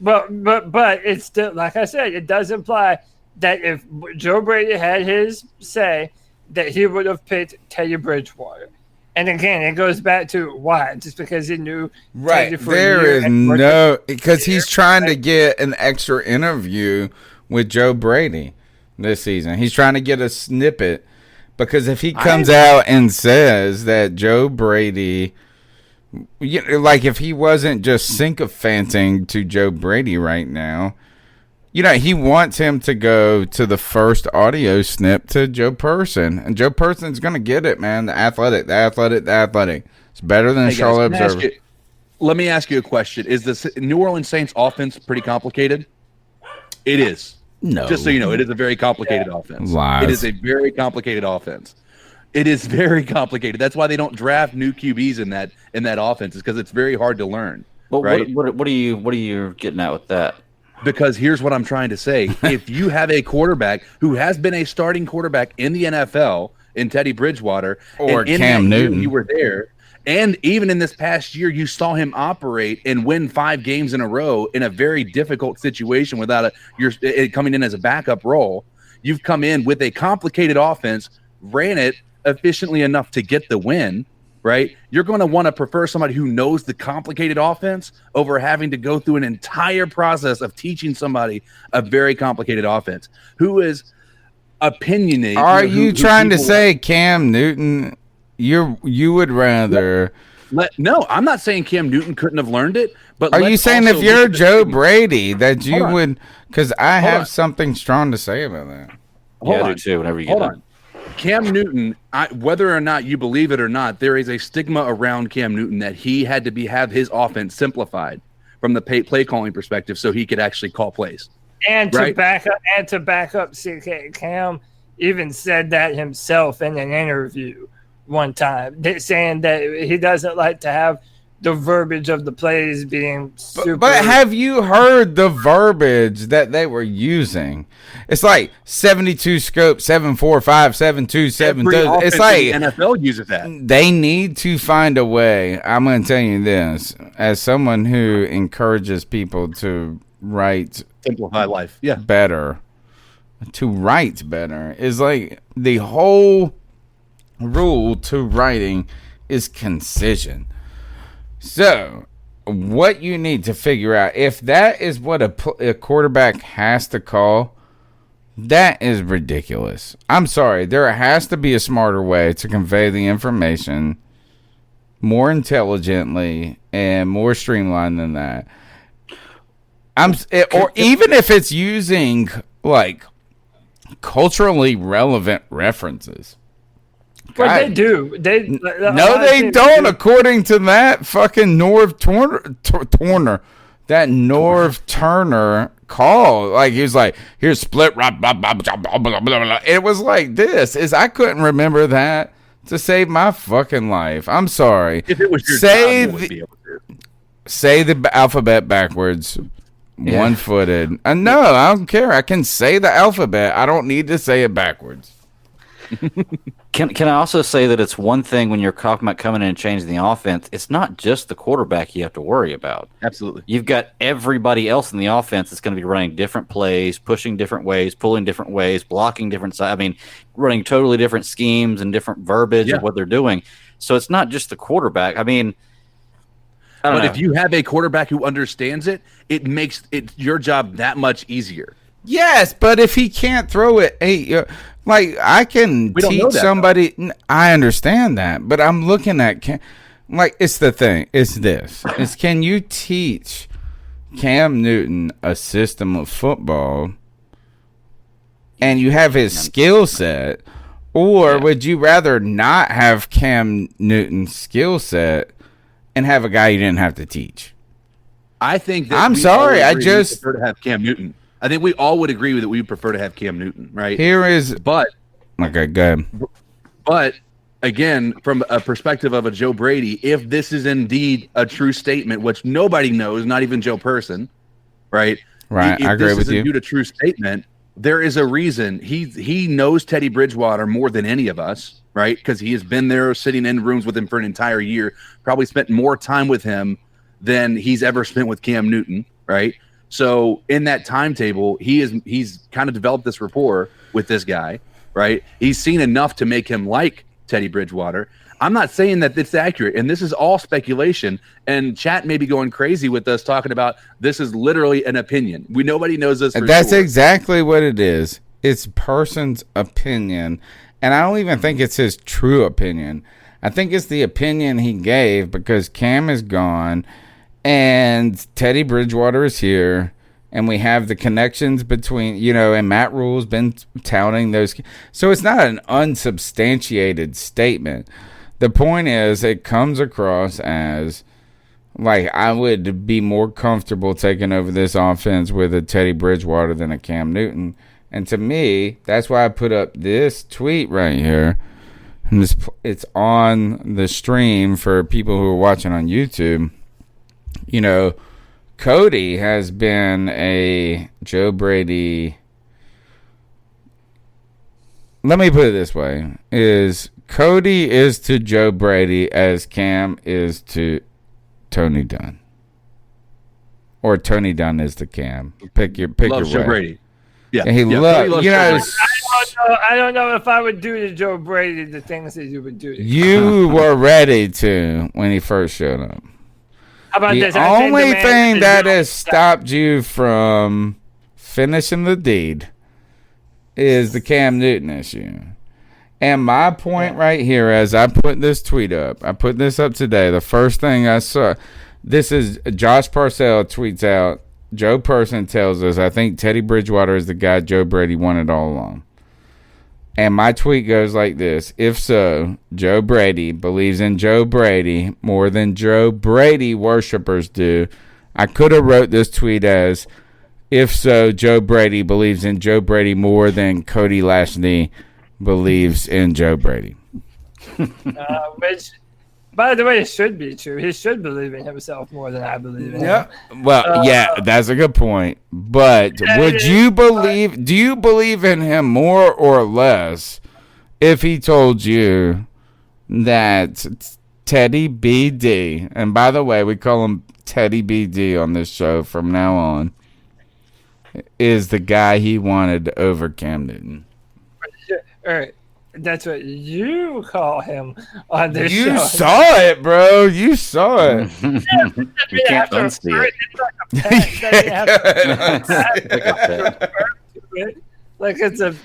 But it's still, like I said, it does imply that if Joe Brady had his say, that he would have picked Teddy Bridgewater. And again, it goes back to why? Just because he knew Teddy for there is no, because he's trying to get an extra interview with Joe Brady this season. He's trying to get a snippet, because if he comes out and says that Joe Brady, like if he wasn't just sycophanting to Joe Brady right now, he wants him to go to the first audio snip to Joe Person, and Joe Person's going to get it, man. The athletic. It's better than Charlotte Observer. Let me ask you a question. Is the New Orleans Saints offense pretty complicated? It is. No. Just so you know, it is a very complicated offense. Lies. It is a very complicated offense. It is very complicated. That's why they don't draft new QBs in that offense, is because it's very hard to learn. Well, right? What are you getting at with that? Because here's what I'm trying to say. If you have a quarterback who has been a starting quarterback in the NFL, in Teddy Bridgewater, or Cam Newton, you were there. And even in this past year, you saw him operate and win 5 games in a row in a very difficult situation without it coming in as a backup role. You've come in with a complicated offense, ran it efficiently enough to get the win, right? You're going to want to prefer somebody who knows the complicated offense over having to go through an entire process of teaching somebody a very complicated offense, who is opinionated. Are you trying to say Cam Newton? You would rather? No, I'm not saying Cam Newton couldn't have learned it. But are you saying if you're Joe Brady that you would? Because I have something strong to say about that. I do too. Whenever you get on. Cam Newton, whether or not you believe it or not, there is a stigma around Cam Newton that he had to have his offense simplified from the play calling perspective, so he could actually call plays. And to back up, CK, Cam even said that himself in an interview one time, saying that he doesn't like to have the verbiage of the plays being super. But have you heard the verbiage that they were using? It's like 72 scope, 745, 7272. It's like the NFL uses that. They need to find a way. I'm going to tell you this, as someone who encourages people to simplify life, better, to write better, is like the whole rule to writing is concision. So what you need to figure out, if that is what a quarterback has to call, that is ridiculous. I'm sorry. There has to be a smarter way to convey the information more intelligently and more streamlined than that. Or even if it's using like culturally relevant references. But they do. They don't. According to that fucking Norv Turner, that Norv Turner call. Like, he was like, here's split, blah, blah, blah, blah, blah, blah, blah, blah. It was like this. I couldn't remember that to save my fucking life. I'm sorry. If it was your job, you would be able to. Say the alphabet backwards, one-footed. No, I don't care. I can say the alphabet. I don't need to say it backwards. Can I also say that it's one thing when you're talking about coming in and changing the offense, it's not just the quarterback you have to worry about. Absolutely. You've got everybody else in the offense that's going to be running different plays, pushing different ways, pulling different ways, blocking different sides. I mean, running totally different schemes and different verbiage of what they're doing. So it's not just the quarterback. I mean, I don't know. If you have a quarterback who understands it, it makes it your job that much easier. Yes, but if he can't throw it, like I can teach somebody. I understand that, but I'm looking at like it's the thing. It's this. It's can you teach Cam Newton a system of football, and you have his skill set, or would you rather not have Cam Newton's skill set and have a guy you didn't have to teach? I think that I'm sorry. I just prefer to have Cam Newton. I think we all would agree that we prefer to have Cam Newton, right? But okay, go ahead. But again, from a perspective of a Joe Brady, if this is indeed a true statement, which nobody knows, not even Joe Person, right? Right, I agree with you. If this is indeed a true statement, there is a reason he knows Teddy Bridgewater more than any of us, right? Because he has been there, sitting in rooms with him for an entire year, probably spent more time with him than he's ever spent with Cam Newton, right? So in that timetable, he's kind of developed this rapport with this guy, right? He's seen enough to make him like Teddy Bridgewater. I'm not saying that it's accurate, and this is all speculation. And chat may be going crazy with us talking about this is literally an opinion. Nobody knows this. That's exactly what it is. It's person's opinion, and I don't even think it's his true opinion. I think it's the opinion he gave because Cam is gone. And Teddy Bridgewater is here, and we have the connections between, and Matt Rule's been touting those. So it's not an unsubstantiated statement. The point is, it comes across as like I would be more comfortable taking over this offense with a Teddy Bridgewater than a Cam Newton. And to me, that's why I put up this tweet right here. And it's on the stream for people who are watching on YouTube. Cody has been a Joe Brady. Let me put it this way: Cody is to Joe Brady as Cam is to Tony Dunn, or Tony Dunn is to Cam. Pick your way. Joe Brady. Yeah, and he loves. I don't know if I would do to Joe Brady the things that you would do to him. You were ready to when he first showed up. How about the this? only thing that has stopped you from finishing the deed is the Cam Newton issue. And my point right here, as I put this tweet up, I put this up today. The first thing I saw, this is Josh Parcell tweets out, Joe Person tells us, I think Teddy Bridgewater is the guy Joe Brady wanted all along. And my tweet goes like this: if so, Joe Brady believes in Joe Brady more than Joe Brady worshipers do. I could have wrote this tweet as, if so, Joe Brady believes in Joe Brady more than Cody Lashley believes in Joe Brady. Which, by the way, it should be true. He should believe in himself more than I believe in him. Well, that's a good point. But would you believe? Do you believe in him more or less if he told you that Teddy BD, and by the way, we call him Teddy BD on this show from now on, is the guy he wanted over Cam Newton? All right. That's what you call him on this show. You saw it, bro. You saw it. You can't unsee it. Like it's a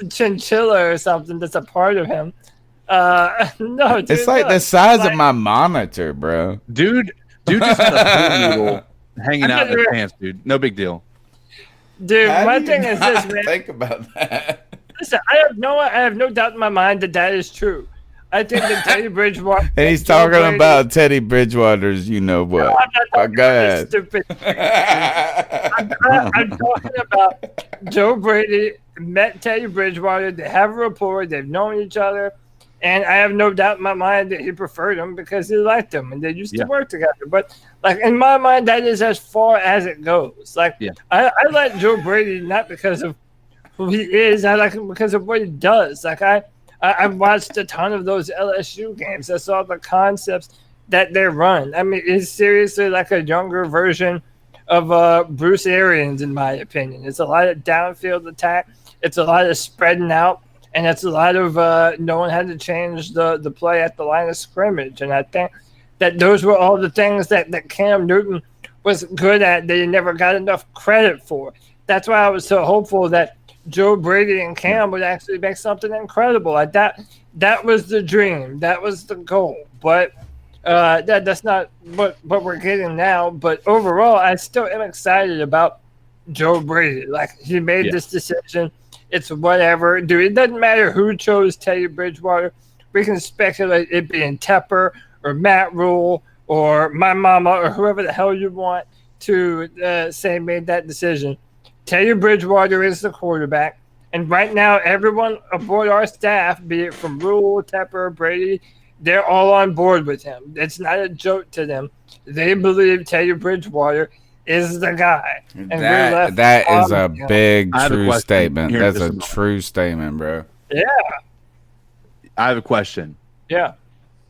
chinchilla or something that's a part of him. No, dude, it's like the size of my monitor, bro. Dude just had a pool noodle hanging out in his pants, dude. No big deal. Dude, my thing is this, man. Think about that. Listen, I have no doubt in my mind that is true. I think that Teddy Bridgewater. And he's Joe talking Brady- about Teddy Bridgewater's, you know what? No, I'm not talking Go about ahead. this stupid. I'm talking about Joe Brady met Teddy Bridgewater. They have a rapport. They've known each other. And I have no doubt in my mind that he preferred him because he liked him and they used to work together. But, like, in my mind, that is as far as it goes. Like, I like Joe Brady not because of who he is. I like him because of what he does. Like, I watched a ton of those LSU games. I saw the concepts that they run. I mean, it's seriously like a younger version of Bruce Arians, in my opinion. It's a lot of downfield attack. It's a lot of spreading out. And it's a lot of knowing how to change the play at the line of scrimmage. And I think that those were all the things that Cam Newton was good at that he never got enough credit for. That's why I was so hopeful that Joe Brady and Cam would actually make something incredible. Like that was the dream. That was the goal. But that's not what we're getting now. But overall, I still am excited about Joe Brady. Like, he made this decision. It's whatever, dude. It doesn't matter who chose Teddy Bridgewater. We can speculate it being Tepper or Matt Rule or my mama or whoever the hell you want to say made that decision. Teddy Bridgewater is the quarterback. And right now, everyone aboard our staff, be it from Rule, Tepper, Brady, they're all on board with him. It's not a joke to them. They believe Teddy Bridgewater is the guy. And that is a big true statement. Here, That's a true statement, bro. Yeah. I have a question. Yeah.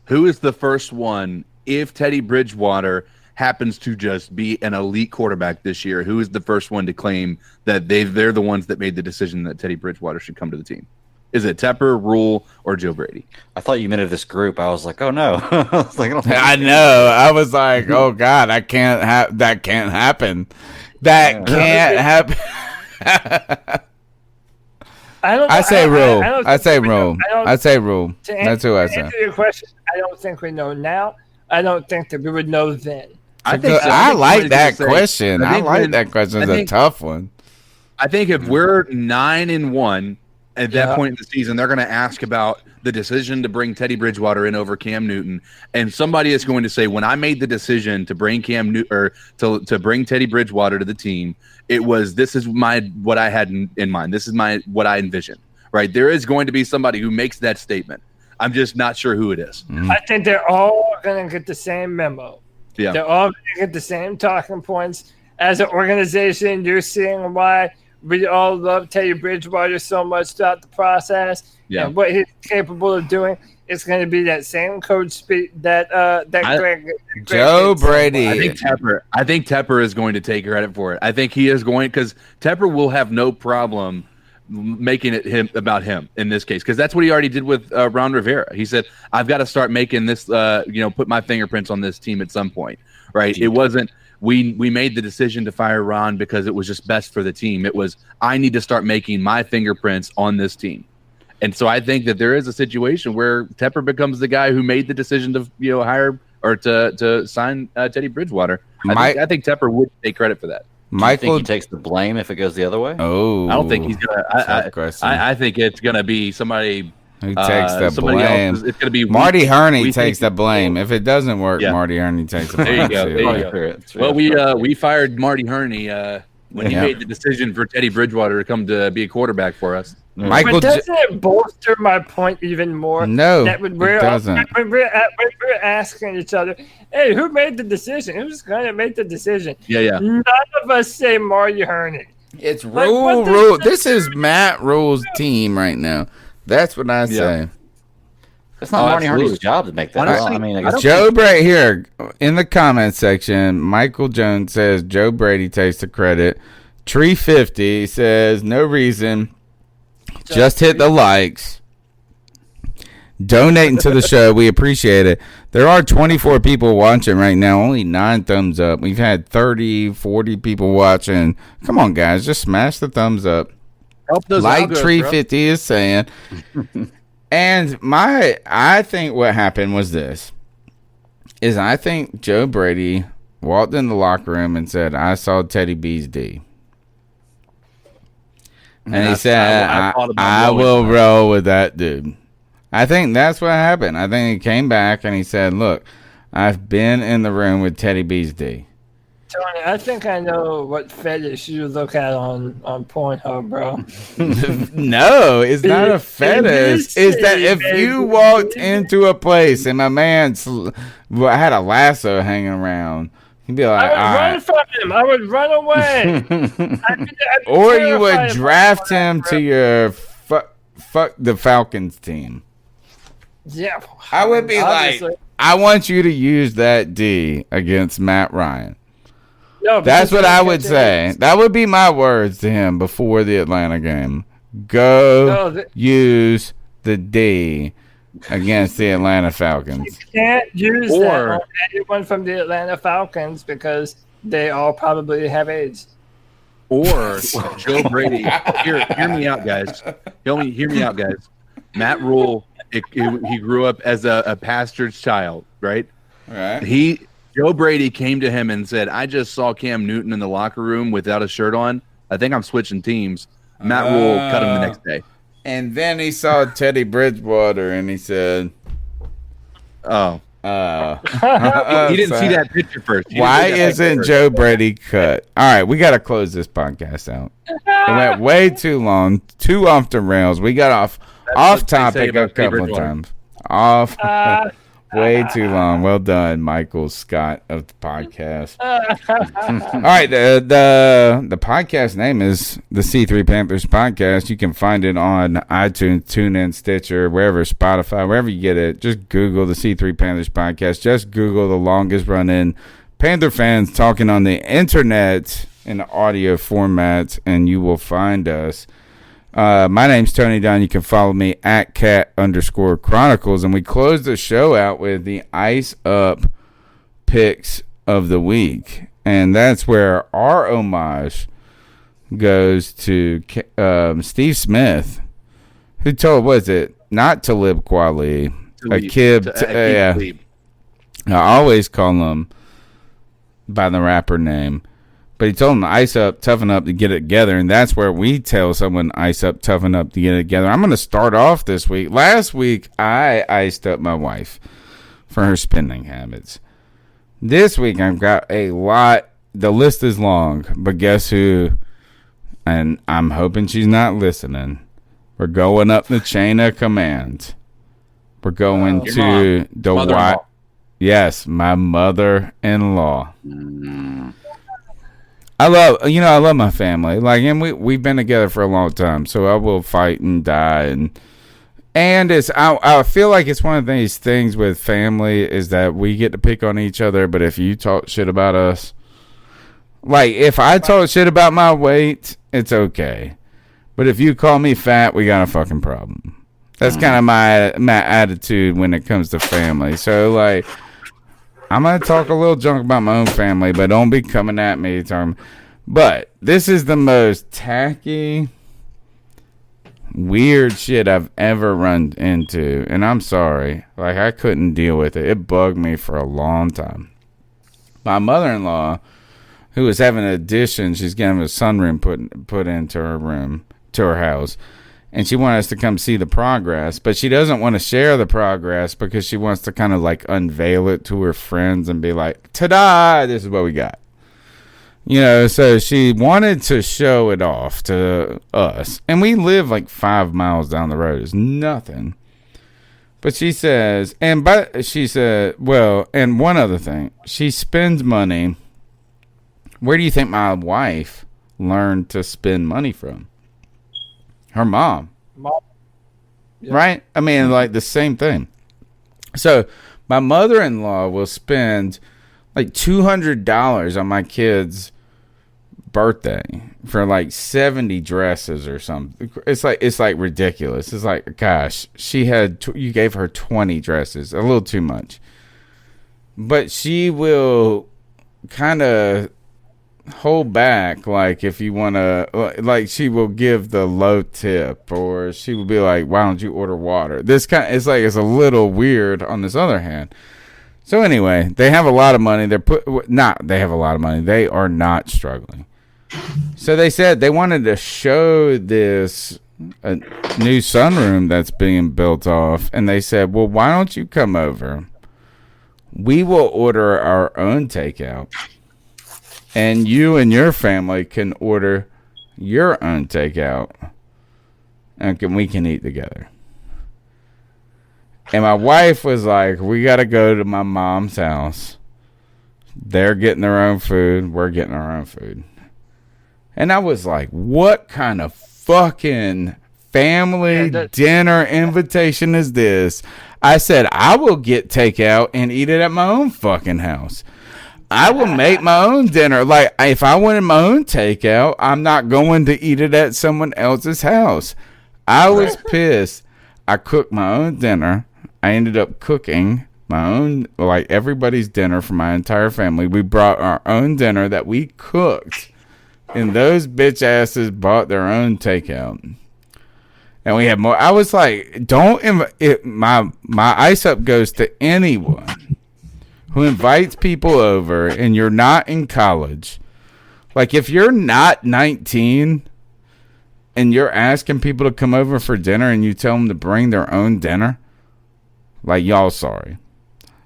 Who is the first one, if Teddy Bridgewater happens to just be an elite quarterback this year, who is the first one to claim that they're the ones that made the decision that Teddy Bridgewater should come to the team? Is it Tepper, Rule, or Joe Brady? I thought you meant of this group. I was like, oh no. I was like, I know. I was like, oh God, that can't happen. That can't happen. I say Rule. I say Rule. That's who I say. To answer your question, I don't think we know now. I don't think that we would know then. I like that question. I like that question. It's a tough one. I think if we're 9-1 at that point in the season, they're going to ask about the decision to bring Teddy Bridgewater in over Cam Newton, and somebody is going to say, "When I made the decision to bring Cam Newton or to bring Teddy Bridgewater to the team, this is what I had in mind. This is what I envisioned." Right? There is going to be somebody who makes that statement. I'm just not sure who it is. I think they're all going to get the same memo. Yeah, they're all going to get the same talking points. As an organization, you're seeing why we all love Teddy Bridgewater so much throughout the process, and what he's capable of doing. It's going to be that same coach speak that Greg Joe Brady. I think Tepper is going to take credit for it. I think he is going, because Tepper will have no problem making it about him in this case, because that's what he already did with Ron Rivera. He said, "I've got to start making this, put my fingerprints on this team at some point." Right? It wasn't. We made the decision to fire Ron because it was just best for the team. It was, I need to start making my fingerprints on this team. And so I think that there is a situation where Tepper becomes the guy who made the decision to hire or to sign Teddy Bridgewater. I think Tepper would take credit for that. Michael, he takes the blame if it goes the other way. Oh, I don't think he's gonna. I think it's gonna be somebody who takes the blame. It's gonna be Marty Herney takes the blame. If it doesn't work, Marty Herney takes the blame. There you go. Well, we fired Marty Herney when he made the decision for Teddy Bridgewater to come to be a quarterback for us. But doesn't it bolster my point even more? No, it doesn't. When we're asking each other, hey, who made the decision? Who's going to make the decision? Yeah. None of us say Marty Herney. It's Rule. This is Matt Rule's team right now. That's what I say. It's not Marty Herney's job to make that. Honestly, Joe Brady here in the comments section. Michael Jones says Joe Brady takes the credit. Tree 50 says no reason. Just hit the likes. Donating to the show. We appreciate it. There are 24 people watching right now. Only 9 thumbs up. We've had 30, 40 people watching. Come on, guys. Just smash the thumbs up. Help those like algos, Tree bro. 50 is saying. And I think what happened was this. I think Joe Brady walked in the locker room and said, I saw Teddy B's D. And he said, I will roll with that dude. I think that's what happened. I think he came back and he said, "Look, I've been in the room with Teddy B's D." Tony, I think I know what fetish you look at on Pornhub, bro. No, it's not a fetish. It's that if you walked into a place and my man had a lasso hanging around, he'd be like, I would run from him. I would run away. I'd be or you would terrified of draft that, him bro. to your fuck the Falcons team. Yeah, I would be obviously. like, I want you to use that D against Matt Ryan. No, That's because what I they would catch say. AIDS. That would be my words to him before the Atlanta game. Go use the D against the Atlanta Falcons. You can't use Or- that on anyone from the Atlanta Falcons because they all probably have AIDS. Or Joe Brady. Hear me out, guys. Hear me out, guys. Matt Rule, he grew up as a pastor's child, right? All right. Joe Brady came to him and said, "I just saw Cam Newton in the locker room without a shirt on. I think I'm switching teams." Matt Rule cut him the next day. And then he saw Teddy Bridgewater and he said, Oh, he didn't see sorry. that picture first. He didn't Why see that picture isn't first. Joe Brady cut? All right, we got to close this podcast out. It went way too long, too off the rails. We got off what they say topic a about Teddy couple of Bridgewater. times. Off way too long. Well done, Michael Scott of the podcast. All right, the podcast name is the C3 Panthers Podcast. You can find it on iTunes, TuneIn, Stitcher, wherever, Spotify, wherever you get it. Just Google the C3 Panthers Podcast. Just Google the longest running Panther fans talking on the internet in audio format, and you will find us. My name's Tony Dunn. You can follow me at cat_chronicles. And we close the show out with the Ice Up picks of the week. And that's where our homage goes to Steve Smith, who told, was it, not Talib Kweli, Talib. I always call him by the rapper name. But he told him to ice up, toughen up to get it together. And that's where we tell someone ice up, toughen up to get it together. I'm going to start off this week. Last week, I iced up my wife for her spending habits. This week, I've got a lot. The list is long, but guess who? And I'm hoping she's not listening. We're going up the chain of command. We're going Your to the Mother-in-law. Yes, my mother-in-law. I love my family. Like, and we've been together for a long time, so I will fight and die, and it's I feel like it's one of these things with family is that we get to pick on each other, but if you talk shit about us, like if I talk shit about my weight, it's okay, but if you call me fat, we got a fucking problem. That's kind of my attitude when it comes to family. So like, I'm going to talk a little junk about my own family, but don't be coming at me. But this is the most tacky, weird shit I've ever run into. And I'm sorry. Like, I couldn't deal with it. It bugged me for a long time. My mother-in-law, who was having an addition, she's getting a sunroom put into her room, to her house. And she wanted us to come see the progress, but she doesn't want to share the progress because she wants to kind of like unveil it to her friends and be like, ta-da, this is what we got. You know, so she wanted to show it off to us. And we live like 5 miles down the road. It's nothing. But she says, and one other thing. She spends money. Where do you think my wife learned to spend money from? Her mom. Yeah. Right? I mean, like the same thing. So my mother-in-law will spend like $200 on my kid's birthday for like 70 dresses or something. It's like ridiculous. It's like, gosh, you gave her 20 dresses, a little too much. But she will kind of hold back, like if you want to, like she will give the low tip, or she will be like, why don't you order water? It's a little weird on this other hand. So anyway, they have a lot of money. They have a lot of money. They are not struggling. So they said they wanted to show this a new sunroom that's being built off, and they said, well, why don't you come over? We will order our own takeout, and you and your family can order your own takeout, and we can eat together. And my wife was like, we got to go to my mom's house. They're getting their own food. We're getting our own food. And I was like, what kind of fucking family dinner invitation is this? I said, I will get takeout and eat it at my own fucking house. I will make my own dinner. Like, if I wanted my own takeout, I'm not going to eat it at someone else's house. I was pissed. I cooked my own dinner. I ended up cooking my own, like, everybody's dinner for my entire family. We brought our own dinner that we cooked, and those bitch asses bought their own takeout. And we had more. I was like, my ice up goes to anyone who invites people over and you're not in college. Like, if you're not 19 and you're asking people to come over for dinner and you tell them to bring their own dinner, like, y'all sorry.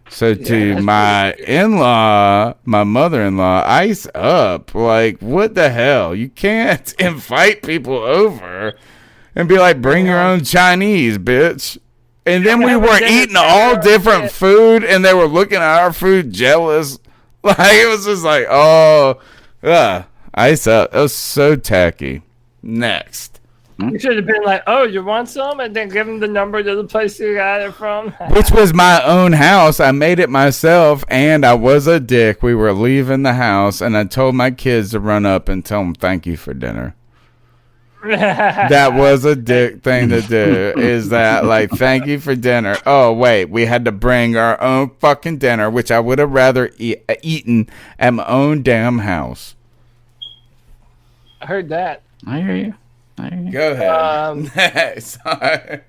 So to my in-law, my mother-in-law, ice up. Like, what the hell? You can't invite people over and be like, bring your own Chinese, bitch. And then we were eating all different food, and they were looking at our food jealous. Like, it was just like, ice up. It was so tacky. Next. You should have been like, oh, you want some? And then give them the number to the place you got it from. Which was my own house. I made it myself, and I was a dick. We were leaving the house, and I told my kids to run up and tell them thank you for dinner. That was a dick thing to do, is that, like, thank you for dinner. Oh, wait, we had to bring our own fucking dinner, which I would have rather eaten at my own damn house. I heard that. I hear you. Go ahead. Sorry.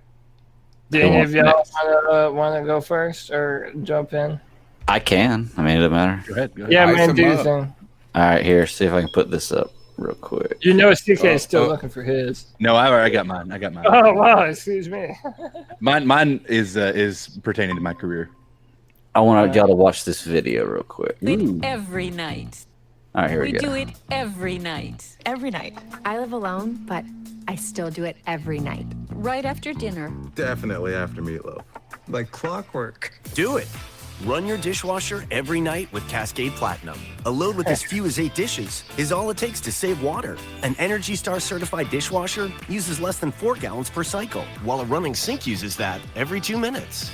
Do any of y'all want to go first or jump in? I can. I mean, it doesn't matter. Go ahead. Yeah, Ice man, them do your up. thing. All right, here. See if I can put this up real quick. You know, CK is still looking for his. No, I got mine. Oh wow! Excuse me. Mine is pertaining to my career. I want y'all to watch this video real quick. Every night. All right, here we We go. do it every night. Every night. I live alone, but I still do it every night. Right after dinner. Definitely after meatloaf. Like clockwork. Do it. Run your dishwasher every night with Cascade Platinum. A load with as few as 8 dishes is all it takes to save water. An Energy Star certified dishwasher uses less than 4 gallons per cycle, while a running sink uses that every 2 minutes.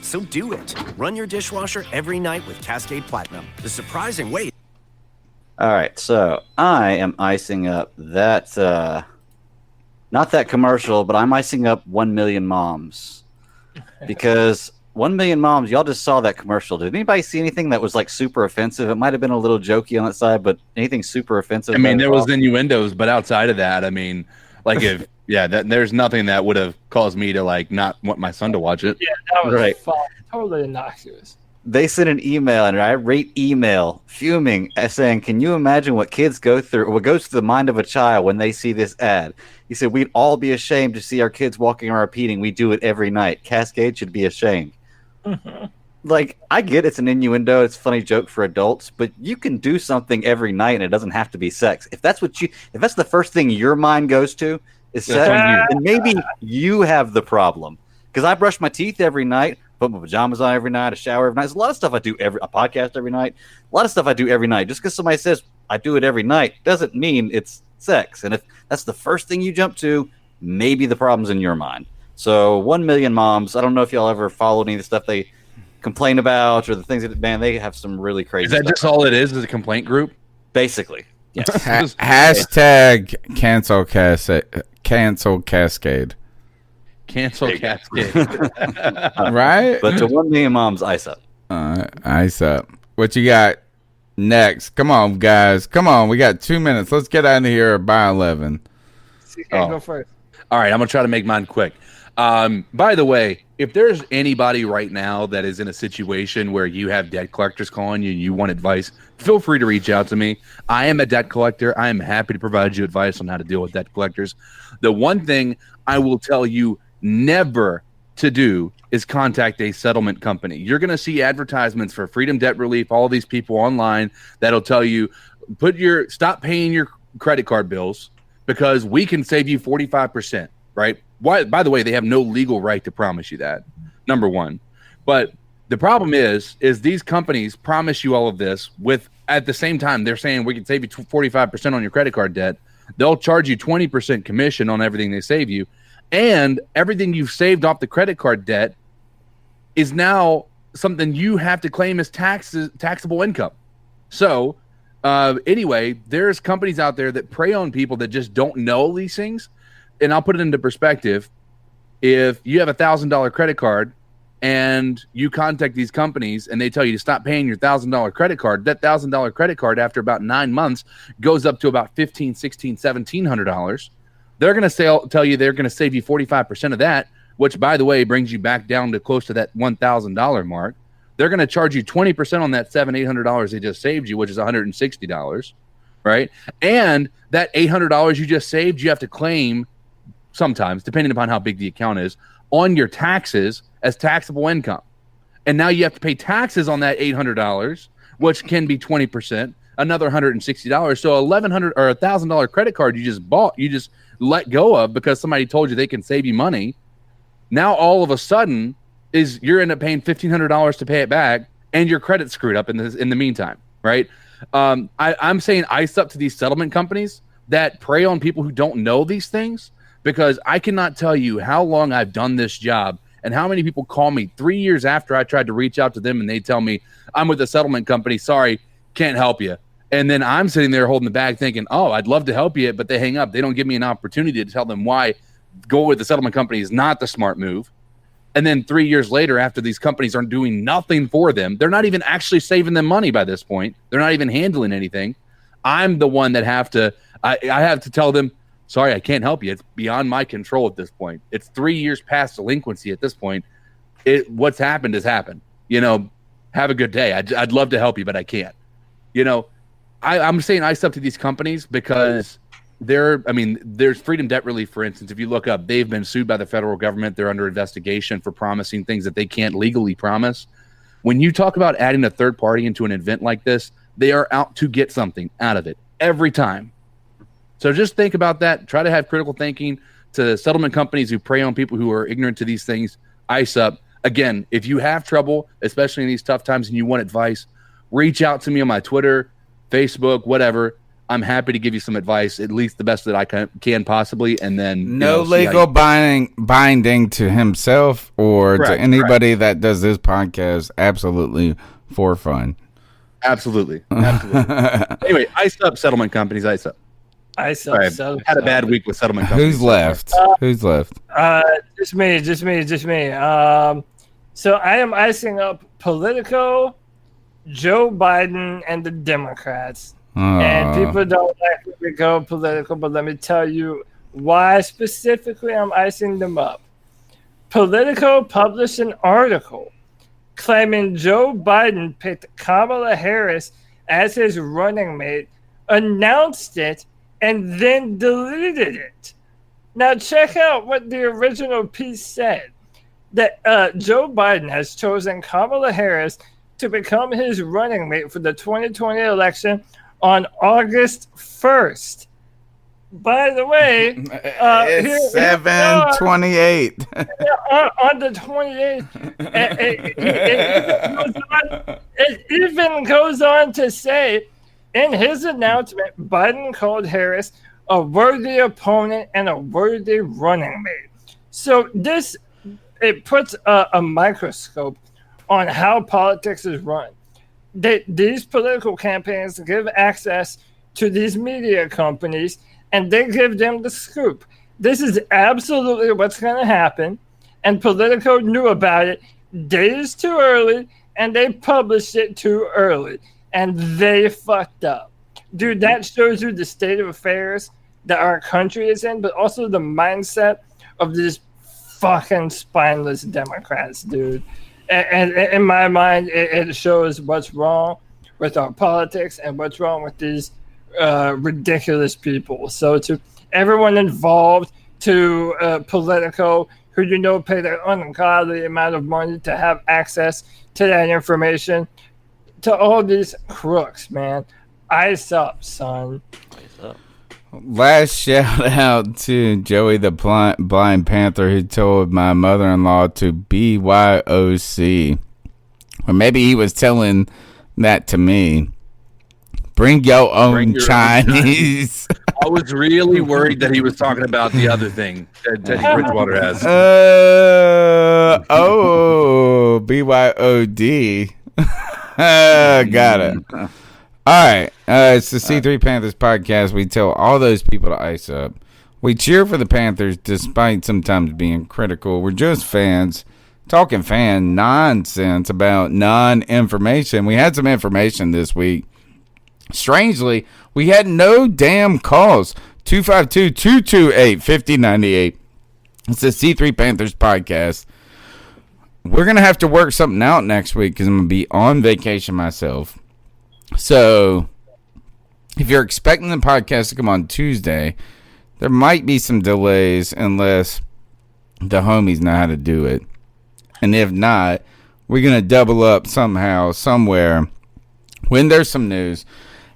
So do it. Run your dishwasher every night with Cascade Platinum. The surprising way. All right, so I am icing up that, not that commercial, but I'm icing up 1 Million Moms. Because 1 Million Moms, y'all just saw that commercial. Did anybody see anything that was, like, super offensive? It might have been a little jokey on that side, but anything super offensive? I mean, there was innuendos, but outside of that, I mean, like, if there's nothing that would have caused me to, like, not want my son to watch it. Yeah, that was Right. totally innocuous. They sent an email, and I rate email, fuming, saying, can you imagine what kids go through, what goes through the mind of a child when they see this ad? He said, we'd all be ashamed to see our kids walking around repeating, we do it every night. Cascade should be ashamed. Like, I get it's an innuendo, it's a funny joke for adults, but you can do something every night, and it doesn't have to be sex. If that's the first thing your mind goes to is sex, then maybe you have the problem. Because I brush my teeth every night, put my pajamas on every night, I shower every night. There's a lot of stuff I do a podcast every night. A lot of stuff I do every night. Just because somebody says I do it every night doesn't mean it's sex. And if that's the first thing you jump to, maybe the problem's in your mind. So 1 Million Moms, I don't know if y'all ever followed any of the stuff they complain about or the things that, man, they have some really crazy Is that stuff. just all it is a complaint group? Basically. Yes. Hashtag cancel Cascade. Cancel Cascade. Cancel Cascade. Right? But to 1 Million Moms, ice up. Ice up. What you got next? Come on, guys. Come on. We got 2 minutes. Let's get out of here by 11. CK, go first. All right, I'm gonna try to make mine quick. By the way, if there's anybody right now that is in a situation where you have debt collectors calling you and you want advice, feel free to reach out to me. I am a debt collector. I am happy to provide you advice on how to deal with debt collectors. The one thing I will tell you never to do is contact a settlement company. You're going to see advertisements for Freedom Debt Relief, all these people online that'll tell you, stop paying your credit card bills because we can save you 45%, right? Why? By the way, they have no legal right to promise you that, number one. But the problem is these companies promise you all of this with, at the same time, they're saying we can save you 45% on your credit card debt. They'll charge you 20% commission on everything they save you. And everything you've saved off the credit card debt is now something you have to claim as taxable income. So anyway, there's companies out there that prey on people that just don't know these things. And I'll put it into perspective. If you have $1,000 credit card and you contact these companies and they tell you to stop paying your $1,000 credit card, that $1,000 credit card after about 9 months goes up to about $1,500, $1,600, $1,700. They're going to tell you they're going to save you 45% of that, which, by the way, brings you back down to close to that $1,000 mark. They're going to charge you 20% on that $700, $800 they just saved you, which is $160, right? And that $800 you just saved, you have to claim sometimes, depending upon how big the account is, on your taxes as taxable income. And now you have to pay taxes on that $800, which can be 20%, another $160. So $1,100 or $1,000 credit card you just bought, you just let go of because somebody told you they can save you money. Now all of a sudden you're end up paying $1,500 to pay it back, and your credit's screwed up in the meantime, right? I'm saying ice up to these settlement companies that prey on people who don't know these things, because I cannot tell you how long I've done this job and how many people call me 3 years after I tried to reach out to them and they tell me, I'm with a settlement company, sorry, can't help you. And then I'm sitting there holding the bag thinking, oh, I'd love to help you, but they hang up. They don't give me an opportunity to tell them why go with the settlement company is not the smart move. And then 3 years later, after these companies aren't doing nothing for them, they're not even actually saving them money by this point. They're not even handling anything. I'm the one that I have to tell them, sorry, I can't help you. It's beyond my control at this point. It's 3 years past delinquency at this point. What's happened has happened. Have a good day. I'd love to help you, but I can't. I'm saying ice up to these companies because there's Freedom Debt Relief, for instance. If you look up, they've been sued by the federal government. They're under investigation for promising things that they can't legally promise. When you talk about adding a third party into an event like this, they are out to get something out of it every time. So just think about that. Try to have critical thinking. To settlement companies who prey on people who are ignorant to these things, ice up. Again, if you have trouble, especially in these tough times, and you want advice, reach out to me on my Twitter, Facebook, whatever. I'm happy to give you some advice, at least the best that I can possibly, and then no legal binding to himself or to anybody that does this podcast. Absolutely for fun. Absolutely. Anyway, ice up, settlement companies. Ice up. Sorry, had a bad week with settlement companies. Who's left? Who's left? Just me. So I am icing up Politico, Joe Biden, and the Democrats. And people don't like when we go political, but let me tell you why specifically I'm icing them up. Politico published an article claiming Joe Biden picked Kamala Harris as his running mate, announced it, and then deleted it. Now check out what the original piece said. That Joe Biden has chosen Kamala Harris to become his running mate for the 2020 election on August 1st. By the way, it's 7/28. On the 28th, it even goes on to say, in his announcement, Biden called Harris a worthy opponent and a worthy running mate. So it puts a microscope on how politics is run. These political campaigns give access to these media companies, and they give them the scoop. This is absolutely what's going to happen, and Politico knew about it days too early, and they published it too early, and they fucked up. Dude, that shows you the state of affairs that our country is in, but also the mindset of these fucking spineless Democrats, dude. And in my mind, it shows what's wrong with our politics and what's wrong with these ridiculous people. So to everyone involved, to Politico, who paid an ungodly amount of money to have access to that information, to all these crooks, man, ice up, son. Ice up. Last shout out to Joey the Blind Panther, who told my mother-in-law to BYOC. Or maybe he was telling that to me. Bring your own Chinese. I was really worried that he was talking about the other thing that Teddy Bridgewater has. BYOD. Got it. All right. It's the C3 Panthers podcast. We tell all those people to ice up. We cheer for the Panthers despite sometimes being critical. We're just fans talking fan nonsense about non-information. We had some information this week. Strangely, we had no damn calls. 252-228-5098. It's the C3 Panthers podcast. We're going to have to work something out next week because I'm going to be on vacation myself. So, if you're expecting the podcast to come on Tuesday, there might be some delays unless the homies know how to do it. And if not, we're going to double up somehow, somewhere, when there's some news.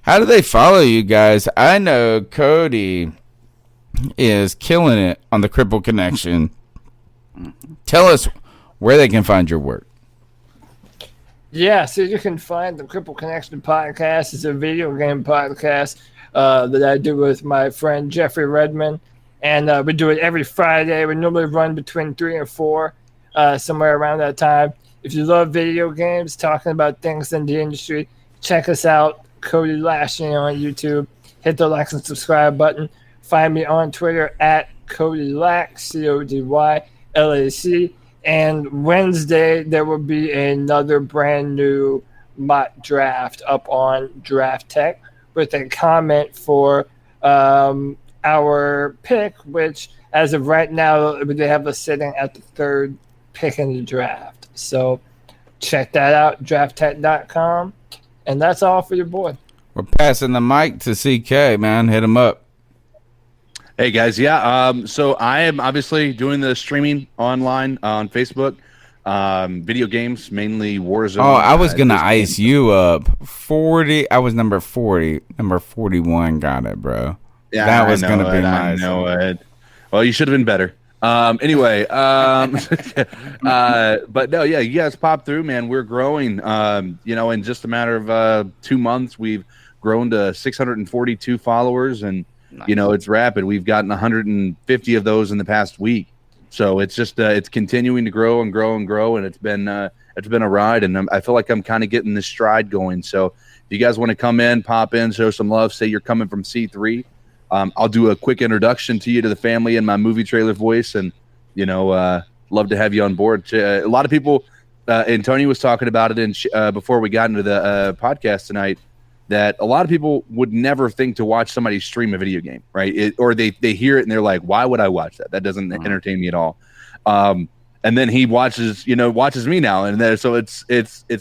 How do they follow you guys? I know Cody is killing it on the Cripple Connection. Tell us where they can find your work. Yeah, so you can find the Cripple Connection podcast. It's a video game podcast that I do with my friend Jeffrey Redmond. And we do it every Friday. We normally run between 3 and 4, somewhere around that time. If you love video games, talking about things in the industry, check us out. Cody Lashley on YouTube. Hit the like and subscribe button. Find me on Twitter at Cody Lack, CODYLAC. And Wednesday, there will be another brand new mock draft up on Draft Tech with a comment for our pick, which as of right now, they have us sitting at the 3rd pick in the draft. So check that out, drafttech.com. And that's all for your boy. We're passing the mic to CK, man. Hit him up. Hey guys, yeah. So I am obviously doing the streaming online on Facebook, video games, mainly Warzone. Oh, I was gonna ice you up. 40. I was number 40. Number 41 got it, bro. Yeah, that was gonna be nice. nice. I know it. Well, you should have been better. Anyway, but no, yeah, you guys pop through, man. We're growing. In just a matter of 2 months, we've grown to 642 followers, and nice. It's rapid. We've gotten 150 of those in the past week, so it's just it's continuing to grow and grow and grow, and it's been a ride, and I feel like I'm kind of getting this stride going. So if you guys want to come in, pop in, show some love, say you're coming from C3. I'll do a quick introduction to you to the family in my movie trailer voice, and love to have you on board. A lot of people, and Tony was talking about it before we got into the podcast tonight, that a lot of people would never think to watch somebody stream a video game, right? Or they hear it and they're like, "Why would I watch that? That doesn't entertain me at all." And then he watches me now, and so it's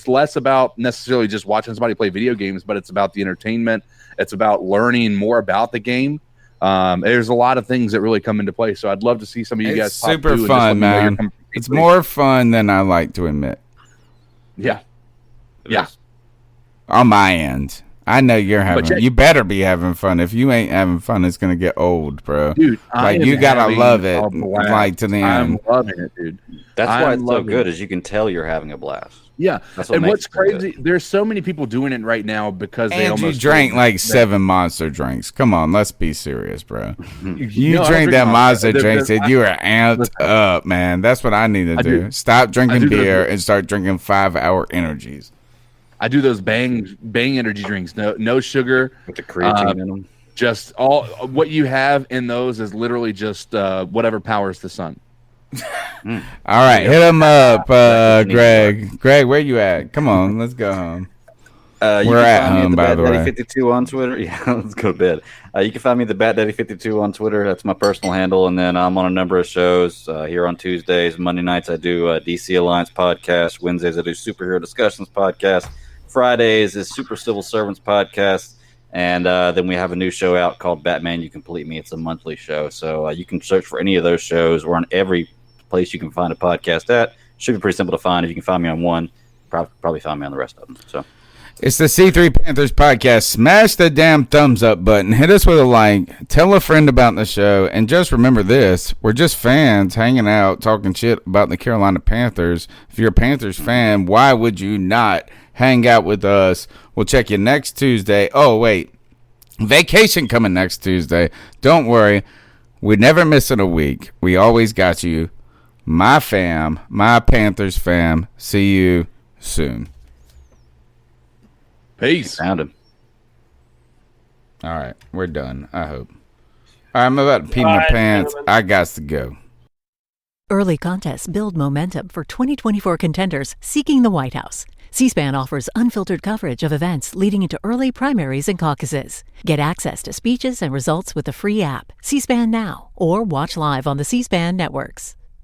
less about necessarily just watching somebody play video games, but it's about the entertainment. It's about learning more about the game. There's a lot of things that really come into play. So I'd love to see some of you guys. Super fun, man. It's more fun than I like to admit. Yeah. On my end, I know you're having. You better be having fun. If you ain't having fun, it's gonna get old, bro. Dude, you gotta love it, like to the end. I'm loving it, dude. That's why it's so good, is you can tell you're having a blast. Yeah, and what's crazy, there's so many people doing it right now because they almost drank like 7 Monster drinks. Come on, let's be serious, bro. You drank that Monster drink, said you were amped up, man. That's what I need to do. Stop drinking beer and start drinking 5-hour energies. I do those bang energy drinks. No sugar. With the creatine in them. Just all what you have in those is literally just whatever powers the sun. All right, hit him up, Greg. Greg, where you at? Come on, let's go home. You We're can at find me home, the by Bat the Daddy way. 52 on Twitter. Yeah, let's go to bed. You can find me the Bat Daddy 52 on Twitter. That's my personal handle, and then I'm on a number of shows here on Tuesdays, Monday nights. I do DC Alliance podcast. Wednesdays I do Superhero Discussions podcast. Fridays is Super Civil Servants podcast, and then we have a new show out called Batman You Complete Me. It's a monthly show, so you can search for any of those shows or on every place you can find a podcast at. Should be pretty simple to find. If you can find me on one, probably find me on the rest of them. So. It's the C3 Panthers podcast. Smash the damn thumbs up button. Hit us with a like. Tell a friend about the show. And just remember this. We're just fans hanging out, talking shit about the Carolina Panthers. If you're a Panthers fan, why would you not hang out with us? We'll check you next Tuesday. Oh, wait. Vacation coming next Tuesday. Don't worry. We're never missing a week. We always got you. My fam. My Panthers fam. See you soon. Peace. Found him. All right, we're done, I hope. All right, I'm about to pee my pants. I got to go. Early contests build momentum for 2024 contenders seeking the White House. C-SPAN offers unfiltered coverage of events leading into early primaries and caucuses. Get access to speeches and results with the free app, C-SPAN Now, or watch live on the C-SPAN networks.